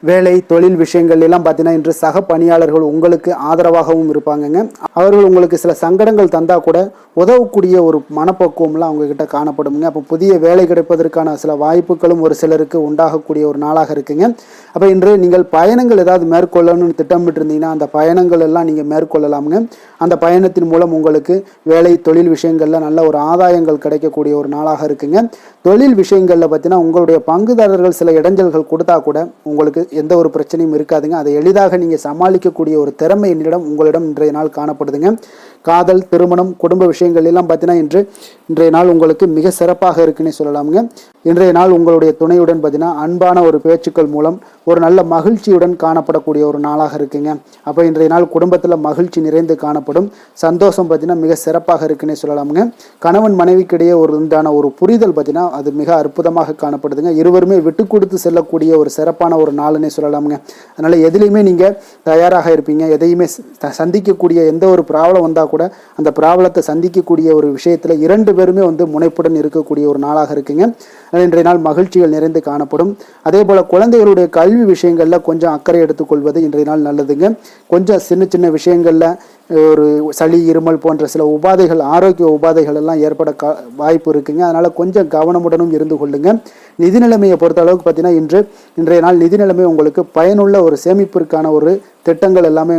வேலை தொழில் விஷயங்கள் எல்லாம் பார்த்தீங்கன்னா இன்று சக பணியாளர்கள் உங்களுக்கு ஆதரவாகவும் இருப்பாங்கங்க. அவர்கள் உங்களுக்கு சில சங்கடங்கள் தந்தால் கூட உதவக்கூடிய ஒரு மனப்பக்குவம்லாம் அவங்கக்கிட்ட காணப்படுங்க. அப்போ புதிய வேலை கிடைப்பதற்கான சில வாய்ப்புகளும் ஒரு சிலருக்கு உண்டாகக்கூடிய ஒரு நாளாக இருக்குங்க. அப்போ இன்று நீங்கள் பயணங்கள் ஏதாவது மேற்கொள்ளணும்னு திட்டமிட்டிருந்தீங்கன்னா அந்த பயணங்கள் எல்லாம் நீங்கள் மேற்கொள்ளலாமுங்க. அந்த பயணத்தின் மூலம் உங்களுக்கு வேலை தொழில் விஷயங்களில் நல்ல ஒரு ஆதாயங்கள் கிடைக்கக்கூடிய ஒரு நாளாக இருக்குங்க. தொழில் விஷயங்களில் பார்த்தீங்கன்னா உங்களுடைய பங்குதாரர்கள் சில இடைஞ்சல்கள் கொடுத்தா கூட உங்களுக்கு எந்த ஒரு பிரச்சனையும் இருக்காதுங்க. அதை எளிதாக நீங்கள் சமாளிக்கக்கூடிய ஒரு திறமை உங்களிடம் இன்றைய நாள் காணப்படுதுங்க. காதல், திருமணம், குடும்ப விஷயங்கள் எல்லாம் பார்த்தீங்கன்னா இன்றைய நாள் உங்களுக்கு மிக சிறப்பாக இருக்குன்னு சொல்லலாமுங்க. இன்றைய நாள் உங்களுடைய துணையுடன் பார்த்தீங்கன்னா அன்பான ஒரு பேச்சுக்கள் மூலம் ஒரு நல்ல மகிழ்ச்சியுடன் காணப்படக்கூடிய ஒரு நாளாக இருக்குங்க. அப்போ இன்றைய நாள் குடும்பத்தில் மகிழ்ச்சி நிறைந்து காணப்படும். சந்தோஷம் பார்த்தீங்கன்னா மிக சிறப்பாக இருக்குன்னே சொல்லலாமுங்க. கணவன் மனைவிக்கிடையே உண்டான ஒரு புரிதல் பார்த்தீங்கன்னா அது மிக அற்புதமாக காணப்படுதுங்க. இருவருமே விட்டு கொடுத்து செல்லக்கூடிய ஒரு சிறப்பான ஒரு நாளுன்னே சொல்லலாமுங்க. அதனால் எதுலேயுமே நீங்கள் தயாராக இருப்பீங்க. எதையுமே சந்திக்கக்கூடிய எந்த ஒரு ப்ராப்ளம் வந்தால் கூட அந்த ப்ராப்ளத்தை சந்திக்கக்கூடிய ஒரு விஷயத்தில் இரண்டு பேருமே முனைப்புடன் இருக்கக்கூடிய ஒரு நாளாக இருக்குங்க. இன்றைய நாள் மகிழ்ச்சிகள் நிறைந்து காணப்படும். அதே போல் குழந்தைகளுடைய கல்வி விஷயங்களில் கொஞ்சம் அக்கறை எடுத்துக்கொள்வது இன்றைய நாள் நல்லதுங்க. கொஞ்சம் சின்ன சின்ன விஷயங்களில் ஒரு சளி, இருமல் போன்ற சில உபாதைகள், ஆரோக்கிய உபாதைகள் எல்லாம் ஏற்பட வாய்ப்பு இருக்குங்க. அதனால் கொஞ்சம் கவனமுடனும் இருந்து கொள்ளுங்க. நிதி நிலைமையை பொறுத்த அளவுக்கு பார்த்தீங்கன்னா இன்றைய நாள் நிதி நிலைமை உங்களுக்கு பயனுள்ள ஒரு சேமிப்பிற்கான ஒரு திட்டங்கள் எல்லாமே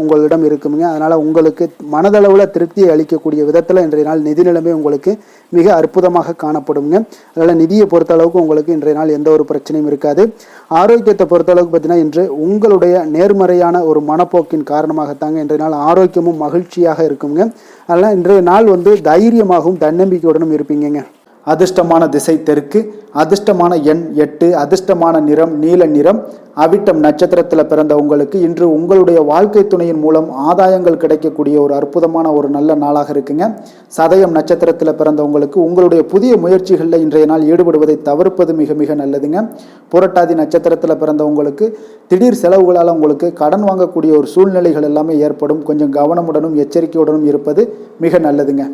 உங்களிடம் இருக்குங்க. அதனால் உங்களுக்கு மனதளவில் திருப்தியை அளிக்கக்கூடிய விதத்தில் இன்றைய நாள் நிதி நிலைமை உங்களுக்கு மிக அற்புதமாக காணப்படுங்க. அதனால் நிதியை பொறுத்த அளவுக்கு உங்களுக்கு இன்றைய நாள் எந்த ஒரு பிரச்சனையும் இருக்காது. ஆரோக்கியத்தை பொறுத்த அளவுக்கு பார்த்தீங்கன்னா இன்று உங்களுடைய நேர்மறையான ஒரு மனப்போக்கின் காரணமாகத்தாங்க இன்றைய நாள் ஆரோக்கியமும் மகிழ்ச்சியாக இருக்குங்க. அதனால் இன்றைய நாள் தைரியமாகவும் தன்னம்பிக்கையுடனும் இருப்பீங்க. அதிர்ஷ்டமான திசை தெற்கு, அதிர்ஷ்டமான எண் 8, அதிர்ஷ்டமான நிறம் நீல நிறம். அவிட்டம் நட்சத்திரத்தில் பிறந்த உங்களுக்கு இன்று உங்களுடைய வாழ்க்கை துணையின் மூலம் ஆதாயங்கள் கிடைக்கக்கூடிய ஒரு அற்புதமான ஒரு நல்ல நாளாக இருக்குங்க. சதயம் நட்சத்திரத்தில் பிறந்த உங்களுக்கு உங்களுடைய புதிய முயற்சிகளில் இன்றைய நாள் ஈடுபடுவதை தவிர்ப்பது மிக மிக நல்லதுங்க. புரட்டாதி நட்சத்திரத்தில் பிறந்த உங்களுக்கு திடீர் செலவுகளால் உங்களுக்கு கடன் வாங்கக்கூடிய ஒரு சூழ்நிலைகள் எல்லாமே ஏற்படும். கொஞ்சம் கவனமுடனும் எச்சரிக்கையுடனும் இருப்பது மிக நல்லதுங்க.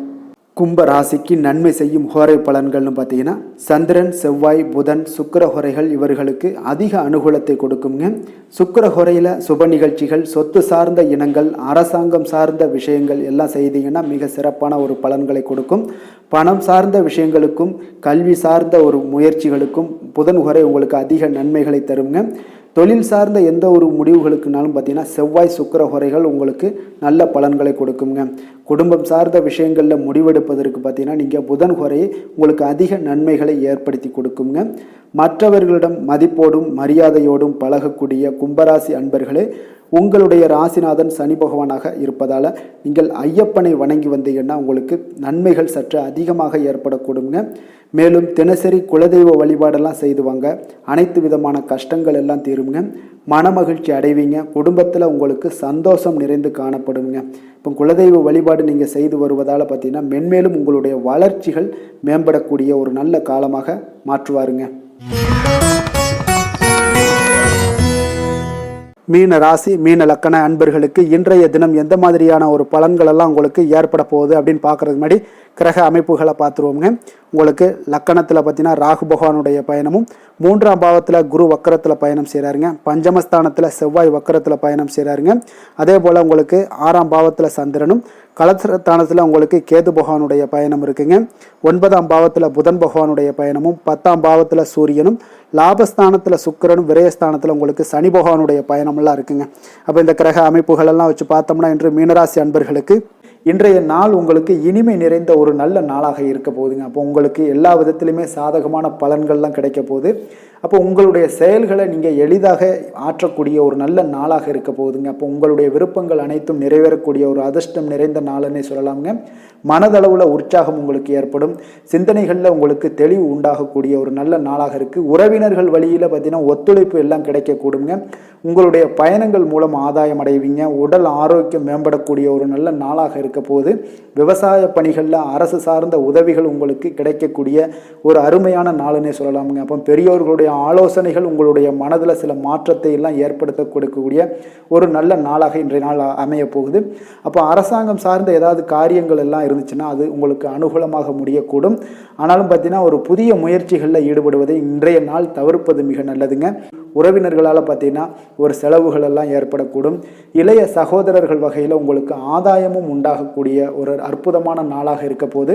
கும்ப ராசிக்கு நன்மை செய்யும் ஹோரை பலன்கள்னு பார்த்தீங்கன்னா சந்திரன், செவ்வாய், புதன், சுக்கிர ஹோரைகள் இவர்களுக்கு அதிக அனுகூலத்தை கொடுக்குங்க. சுக்கிர ஹோரையில் சுப நிகழ்ச்சிகள், சொத்து சார்ந்த இனங்கள், அரசாங்கம் சார்ந்த விஷயங்கள் எல்லாம் செய்தீங்கன்னா மிக சிறப்பான ஒரு பலன்களை கொடுக்கும். பணம் சார்ந்த விஷயங்களுக்கும் கல்வி சார்ந்த ஒரு முயற்சிகளுக்கும் புதன் ஹோரை உங்களுக்கு அதிக நன்மைகளை தருங்க. தொழில் சார்ந்த எந்த ஒரு முடிவுகளுக்குனாலும் பார்த்தீங்கன்னா செவ்வாய், சுக்கிர ஹோரைகள் உங்களுக்கு நல்ல பலன்களை கொடுக்குங்க. குடும்பம் சார்ந்த விஷயங்களில் முடிவெடுப்பதற்கு பார்த்தீங்கன்னா நீங்கள் புதன் ஹோரையை உங்களுக்கு அதிக நன்மைகளை ஏற்படுத்தி கொடுக்குங்க. மற்றவர்களிடம் மதிப்போடும் மரியாதையோடும் பழகக்கூடிய கும்பராசி அன்பர்களே, உங்களுடைய ராசிநாதன் சனி பகவானாக இருப்பதால் நீங்கள் ஐயப்பனை வணங்கி வந்தீங்கன்னா உங்களுக்கு நன்மைகள் சற்று அதிகமாக ஏற்படக்கூடுங்க. மேலும் தினசரி குலதெய்வ வழிபாடெல்லாம் செய்து வாங்க. அனைத்து விதமான கஷ்டங்கள் எல்லாம் தீருங்க. மனமகிழ்ச்சி அடைவீங்க. குடும்பத்தில் உங்களுக்கு சந்தோஷம் நிறைந்து காணப்படுங்க. இப்போ குலதெய்வ வழிபாடு நீங்கள் செய்து வருவதால் பார்த்தீங்கன்னா மென்மேலும் உங்களுடைய வளர்ச்சிகள் மேம்படக்கூடிய ஒரு நல்ல காலமாக மாற்றுவாருங்க. மீன ராசி, மீன லக்கண அன்பர்களுக்கு இன்றைய தினம் எந்த மாதிரியான ஒரு பலன்கள் எல்லாம் உங்களுக்கு ஏற்பட போகுது அப்படின்னு பார்க்கறதுக்கு முன்னாடி கிரக அமைப்புகளை பார்த்துருவோங்க. உங்களுக்கு லக்கணத்தில் பார்த்தீங்கன்னா ராகு பகவானுடைய பயணமும், 3ஆம் பாவத்தில் குரு வக்கரத்தில் பயணம் செய்கிறாருங்க. பஞ்சமஸ்தானத்தில் செவ்வாய் வக்கரத்தில் பயணம் செய்கிறாருங்க. அதே போல் உங்களுக்கு 6ஆம் பாவத்தில் சந்திரனும், கலத்திரஸ்தானத்தில் உங்களுக்கு கேது பகவானுடைய பயணம் இருக்குங்க. 9ஆம் பாவத்தில் புதன் பகவானுடைய பயணமும், 10ஆம் பாவத்தில் சூரியனும், லாபஸ்தானத்தில் சுக்கிரனும், விரயஸ்தானத்தில் உங்களுக்கு சனி பகவானுடைய பயணமெல்லாம் இருக்குங்க. அப்போ இந்த கிரக அமைப்புகளெல்லாம் வச்சு பார்த்தோம்னா இன்று மீனராசி அன்பர்களுக்கு இன்றைய நாள் உங்களுக்கு இனிமை நிறைந்த ஒரு நல்ல நாளாக இருக்க போகுதுங்க. அப்போ உங்களுக்கு எல்லா விதத்திலுமே சாதகமான பலன்கள்லாம் கிடைக்க போகுது. அப்போ உங்களுடைய செயல்களை நீங்கள் எளிதாக ஆற்றக்கூடிய ஒரு நல்ல நாளாக இருக்க போகுதுங்க. அப்போ உங்களுடைய விருப்பங்கள் அனைத்தும் நிறைவேறக்கூடிய ஒரு அதிர்ஷ்டம் நிறைந்த நாள்னே சொல்லலாமுங்க. மனதளவில் உற்சாகம் உங்களுக்கு ஏற்படும். சிந்தனைகளில் உங்களுக்கு தெளிவு உண்டாகக்கூடிய ஒரு நல்ல நாளாக இருக்குது. உறவினர்கள் வழியில் பார்த்தீங்கன்னா ஒத்துழைப்பு எல்லாம் கிடைக்கக்கூடுங்க. உங்களுடைய பயணங்கள் மூலம் ஆதாயம் அடைவீங்க. உடல் ஆரோக்கியம் மேம்படக்கூடிய ஒரு நல்ல நாளாக இருக்க போது. விவசாய பணிகளில் அரசு சார்ந்த உதவிகள் உங்களுக்கு கிடைக்கக்கூடிய ஒரு அருமையான நாளுன்னே சொல்லலாமுங்க. அப்போ பெரியோர்களுடைய ஆலோசனைகள் உங்களுடைய மனதில் சில மாற்றத்தை எல்லாம் ஏற்படுத்த கொடுக்கக்கூடிய ஒரு நல்ல நாளாக இன்றைய நாள் அமைய போகுது. அப்போ அரசாங்கம் சார்ந்த ஏதாவது காரியங்கள் எல்லாம் இருந்துச்சுன்னா அது உங்களுக்கு அனுகூலமாக முடியக்கூடும். ஆனாலும் பார்த்தீங்கன்னா ஒரு புதிய முயற்சிகளில் ஈடுபடுவதை இன்றைய நாள் தவிர்ப்பது மிக நல்லதுங்க. உறவினர்களால் பார்த்தீங்கன்னா ஒரு செலவுகள் எல்லாம் ஏற்படக்கூடும். இளைய சகோதரர்கள் வகையில் உங்களுக்கு ஆதாயமும் உண்டாகக்கூடிய ஒரு அற்புதமான நாளாக இருக்க போது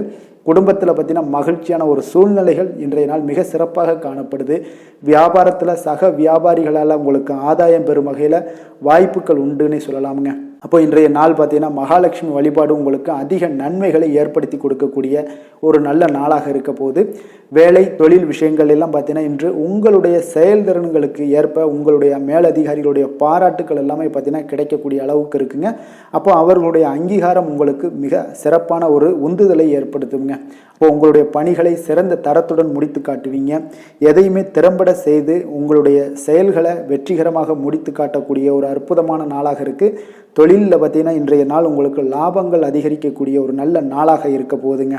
குடும்பத்தில் பார்த்தீங்கன்னா மகிழ்ச்சியான ஒரு சூழ்நிலைகள் இன்றைய நாள் மிக சிறப்பாக காணப்படுது. வியாபாரத்தில் சக வியாபாரிகளால் உங்களுக்கு ஆதாயம் பெறும் வகையில் வாய்ப்புகள் உண்டுன்னு சொல்லலாமுங்க. அப்போ இன்றைய நாள் பார்த்தீங்கன்னா மகாலட்சுமி வழிபாடு உங்களுக்கு அதிக நன்மைகளை ஏற்படுத்தி கொடுக்கக்கூடிய ஒரு நல்ல நாளாக இருக்க போது வேலை தொழில் விஷயங்கள் எல்லாம் பார்த்தீங்கன்னா இன்று உங்களுடைய செயல்திறன்களுக்கு ஏற்ப உங்களுடைய மேலதிகாரிகளுடைய பாராட்டுக்கள் எல்லாமே பார்த்தீங்கன்னா கிடைக்கக்கூடிய அளவுக்கு இருக்குங்க. அப்போ அவர்களுடைய அங்கீகாரம் உங்களுக்கு மிக சிறப்பான ஒரு உந்துதலை ஏற்படுத்துங்க. அப்போ உங்களுடைய பணிகளை சிறந்த தரத்துடன் முடித்து காட்டுவீங்க. எதையுமே திறம்பட செய்து உங்களுடைய செயல்களை வெற்றிகரமாக முடித்து காட்டக்கூடிய ஒரு அற்புதமான நாளாக இருக்குது. தொழிலில் பார்த்தீங்கன்னா இன்றைய நாள் உங்களுக்கு லாபங்கள் அதிகரிக்கக்கூடிய ஒரு நல்ல நாளாக இருக்க போகுதுங்க.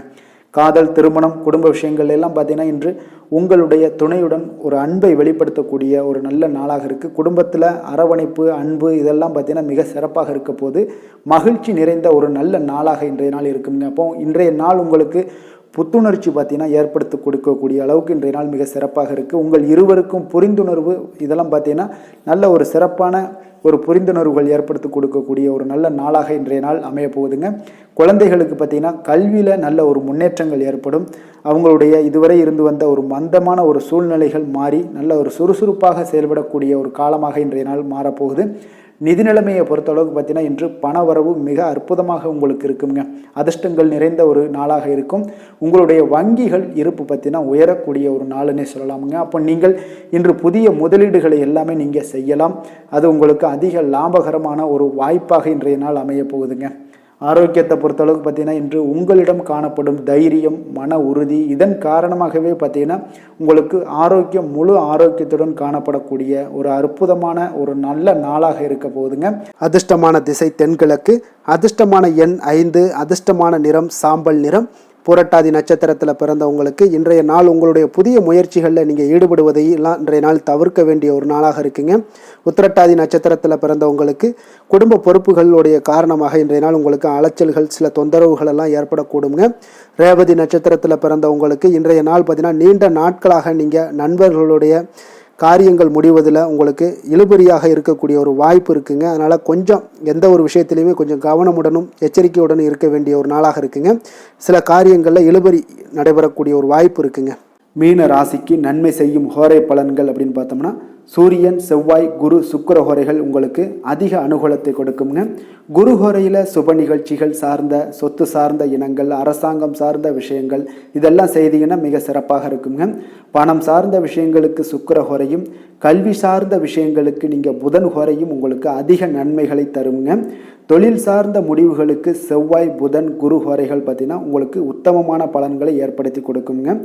காதல், திருமணம், குடும்ப விஷயங்கள் எல்லாம் பார்த்தீங்கன்னா இன்று உங்களுடைய துணையுடன் ஒரு அன்பை வெளிப்படுத்தக்கூடிய ஒரு நல்ல நாளாக இருக்குது. குடும்பத்தில் அரவணைப்பு, அன்பு இதெல்லாம் பார்த்தீங்கன்னா மிக சிறப்பாக இருக்க போது மகிழ்ச்சி நிறைந்த ஒரு நல்ல நாளாக இன்றைய நாள் இருக்குங்க. அப்போ இன்றைய நாள் உங்களுக்கு புத்துணர்ச்சி பார்த்தீங்கன்னா ஏற்படுத்தி கொடுக்கக்கூடிய அளவுக்கு இன்றைய நாள் மிக சிறப்பாக இருக்குது. உங்கள் இருவருக்கும் புரிந்துணர்வு இதெல்லாம் பார்த்தீங்கன்னா நல்ல ஒரு சிறப்பான ஒரு புரிந்துணர்வுகள் ஏற்படுத்தி கொடுக்கக்கூடிய ஒரு நல்ல நாளாக இன்றைய நாள் அமைய போகுதுங்க. குழந்தைகளுக்கு பார்த்தீங்கன்னா கல்வியில் நல்ல ஒரு முன்னேற்றங்கள் ஏற்படும். அவங்களுடைய இதுவரை இருந்து வந்த ஒரு மந்தமான ஒரு சூழ்நிலைகள் மாறி நல்ல ஒரு சுறுசுறுப்பாக செயல்படக்கூடிய ஒரு காலமாக இன்றைய நாள் மாறப்போகுது. நிதி நிலைமையை பொறுத்தளவுக்கு பார்த்தீங்கன்னா இன்று பண வரவு மிக அற்புதமாக உங்களுக்கு இருக்குங்க. அதிர்ஷ்டங்கள் நிறைந்த ஒரு நாளாக இருக்கும். உங்களுடைய வங்கிகள் இருப்பு பார்த்தீங்கன்னா உயரக்கூடிய ஒரு நாளுன்னே சொல்லலாமுங்க. அப்போ நீங்கள் இன்று புதிய முதலீடுகளை எல்லாமே நீங்கள் செய்யலாம். அது உங்களுக்கு அதிக லாபகரமான ஒரு வாய்ப்பாக இன்றைய நாள் அமைய போகுதுங்க. ஆரோக்கியத்தை பொறுத்தளவுக்கு பார்த்தீங்கன்னா இன்று உங்களிடம் காணப்படும் தைரியம், மன உறுதி இதன் காரணமாகவே பார்த்தீங்கன்னா உங்களுக்கு ஆரோக்கியம் முழு ஆரோக்கியத்துடன் காணப்படக்கூடிய ஒரு அற்புதமான ஒரு நல்ல நாளாக இருக்க போகுதுங்க. அதிர்ஷ்டமான திசை தென்கிழக்கு, அதிர்ஷ்டமான எண் 5, அதிர்ஷ்டமான நிறம் சாம்பல் நிறம். புரட்டாதி நட்சத்திரத்தில் பிறந்தவங்களுக்கு இன்றைய நாள் உங்களுடைய புதிய முயற்சிகளில் நீங்கள் ஈடுபடுவதையெல்லாம் இன்றைய நாள் தவிர்க்க வேண்டிய ஒரு நாளாக இருக்குங்க. உத்திரட்டாதி நட்சத்திரத்தில் பிறந்தவங்களுக்கு குடும்ப பொறுப்புகளுடைய காரணமாக இன்றைய நாள் உங்களுக்கு அலைச்சல்கள், சில தொந்தரவுகள் எல்லாம் ஏற்படக்கூடுங்க. ரேவதி நட்சத்திரத்தில் பிறந்தவங்களுக்கு இன்றைய நாள் பார்த்தீங்கன்னா நீண்ட நாட்களாக நீங்கள் நண்பர்களுடைய காரியங்கள் முடிவதில் உங்களுக்கு இழுபறியாக இருக்கக்கூடிய ஒரு வாய்ப்பு இருக்குங்க. அதனால் கொஞ்சம் எந்த ஒரு விஷயத்திலையுமே கொஞ்சம் கவனமுடனும் எச்சரிக்கையுடனும் இருக்க வேண்டிய ஒரு நாளாக இருக்குங்க. சில காரியங்களில் இழுபறி நடைபெறக்கூடிய ஒரு வாய்ப்பு இருக்குங்க. மீன ராசிக்கு நன்மை செய்யும் ஹோரை பலன்கள் அப்படின்னு பார்த்தோம்னா சூரியன், செவ்வாய், குரு, சுக்கிர ஹோரைகள் உங்களுக்கு அதிக அனுகூலத்தை கொடுக்குங்க. குரு ஹோரையில் சுப நிகழ்ச்சிகள் சார்ந்த, சொத்து சார்ந்த இனங்கள், அரசாங்கம் சார்ந்த விஷயங்கள் இதெல்லாம் செய்தீங்கன்னா மிக சிறப்பாக இருக்குங்க. பணம் சார்ந்த விஷயங்களுக்கு சுக்கிர ஹோரையும், கல்வி சார்ந்த விஷயங்களுக்கு நீங்கள் புதன் ஹோரையும் உங்களுக்கு அதிக நன்மைகளை தருங்க. தொழில் சார்ந்த முடிவுகளுக்கு செவ்வாய், புதன், குரு ஹோரைகள் பார்த்தீங்கன்னா உங்களுக்கு உத்தமமான பலன்களை ஏற்படுத்தி கொடுக்குங்க.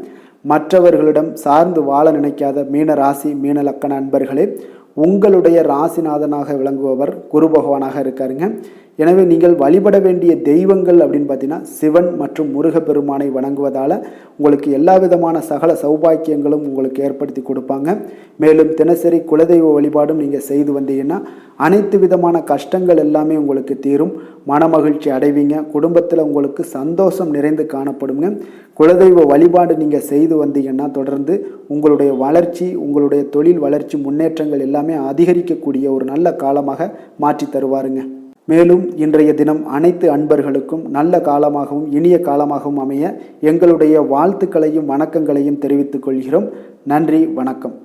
மற்றவர்களிடம் சார்ந்து வாழ நினைக்காத மீன ராசி, மீன லக்கண அன்பர்களே, உங்களுடைய ராசிநாதனாக விளங்குபவர் குரு பகவானாக இருக்காருங்க. எனவே நீங்கள் வழிபட வேண்டிய தெய்வங்கள் அப்படின்னு பார்த்தீங்கன்னா சிவன் மற்றும் முருகப்பெருமானை வணங்குவதால் உங்களுக்கு எல்லா விதமான சகல சௌபாக்கியங்களும் உங்களுக்கு ஏற்படுத்தி கொடுப்பாங்க. மேலும் தினசரி குலதெய்வ வழிபாடும் நீங்கள் செய்து வந்தீங்கன்னா அனைத்து விதமான கஷ்டங்கள் எல்லாமே உங்களுக்கு தீரும். மனமகிழ்ச்சி அடைவீங்க. குடும்பத்தில் உங்களுக்கு சந்தோஷம் நிறைந்து காணப்படுங்க. குலதெய்வ வழிபாடு நீங்கள் செய்து வந்தீங்கன்னா தொடர்ந்து உங்களுடைய வளர்ச்சி, உங்களுடைய தொழில் வளர்ச்சி, முன்னேற்றங்கள் எல்லாமே அதிகரிக்கக்கூடிய ஒரு நல்ல காலமாக மாற்றி தருவாருங்க. மேலும் இன்றைய தினம் அனைத்து அன்பர்களுக்கும் நல்ல காலமாகவும் இனிய காலமாகவும் அமைய எங்களுடைய வாழ்த்துக்களையும் வணக்கங்களையும் தெரிவித்துக் கொள்கிறோம். நன்றி, வணக்கம்.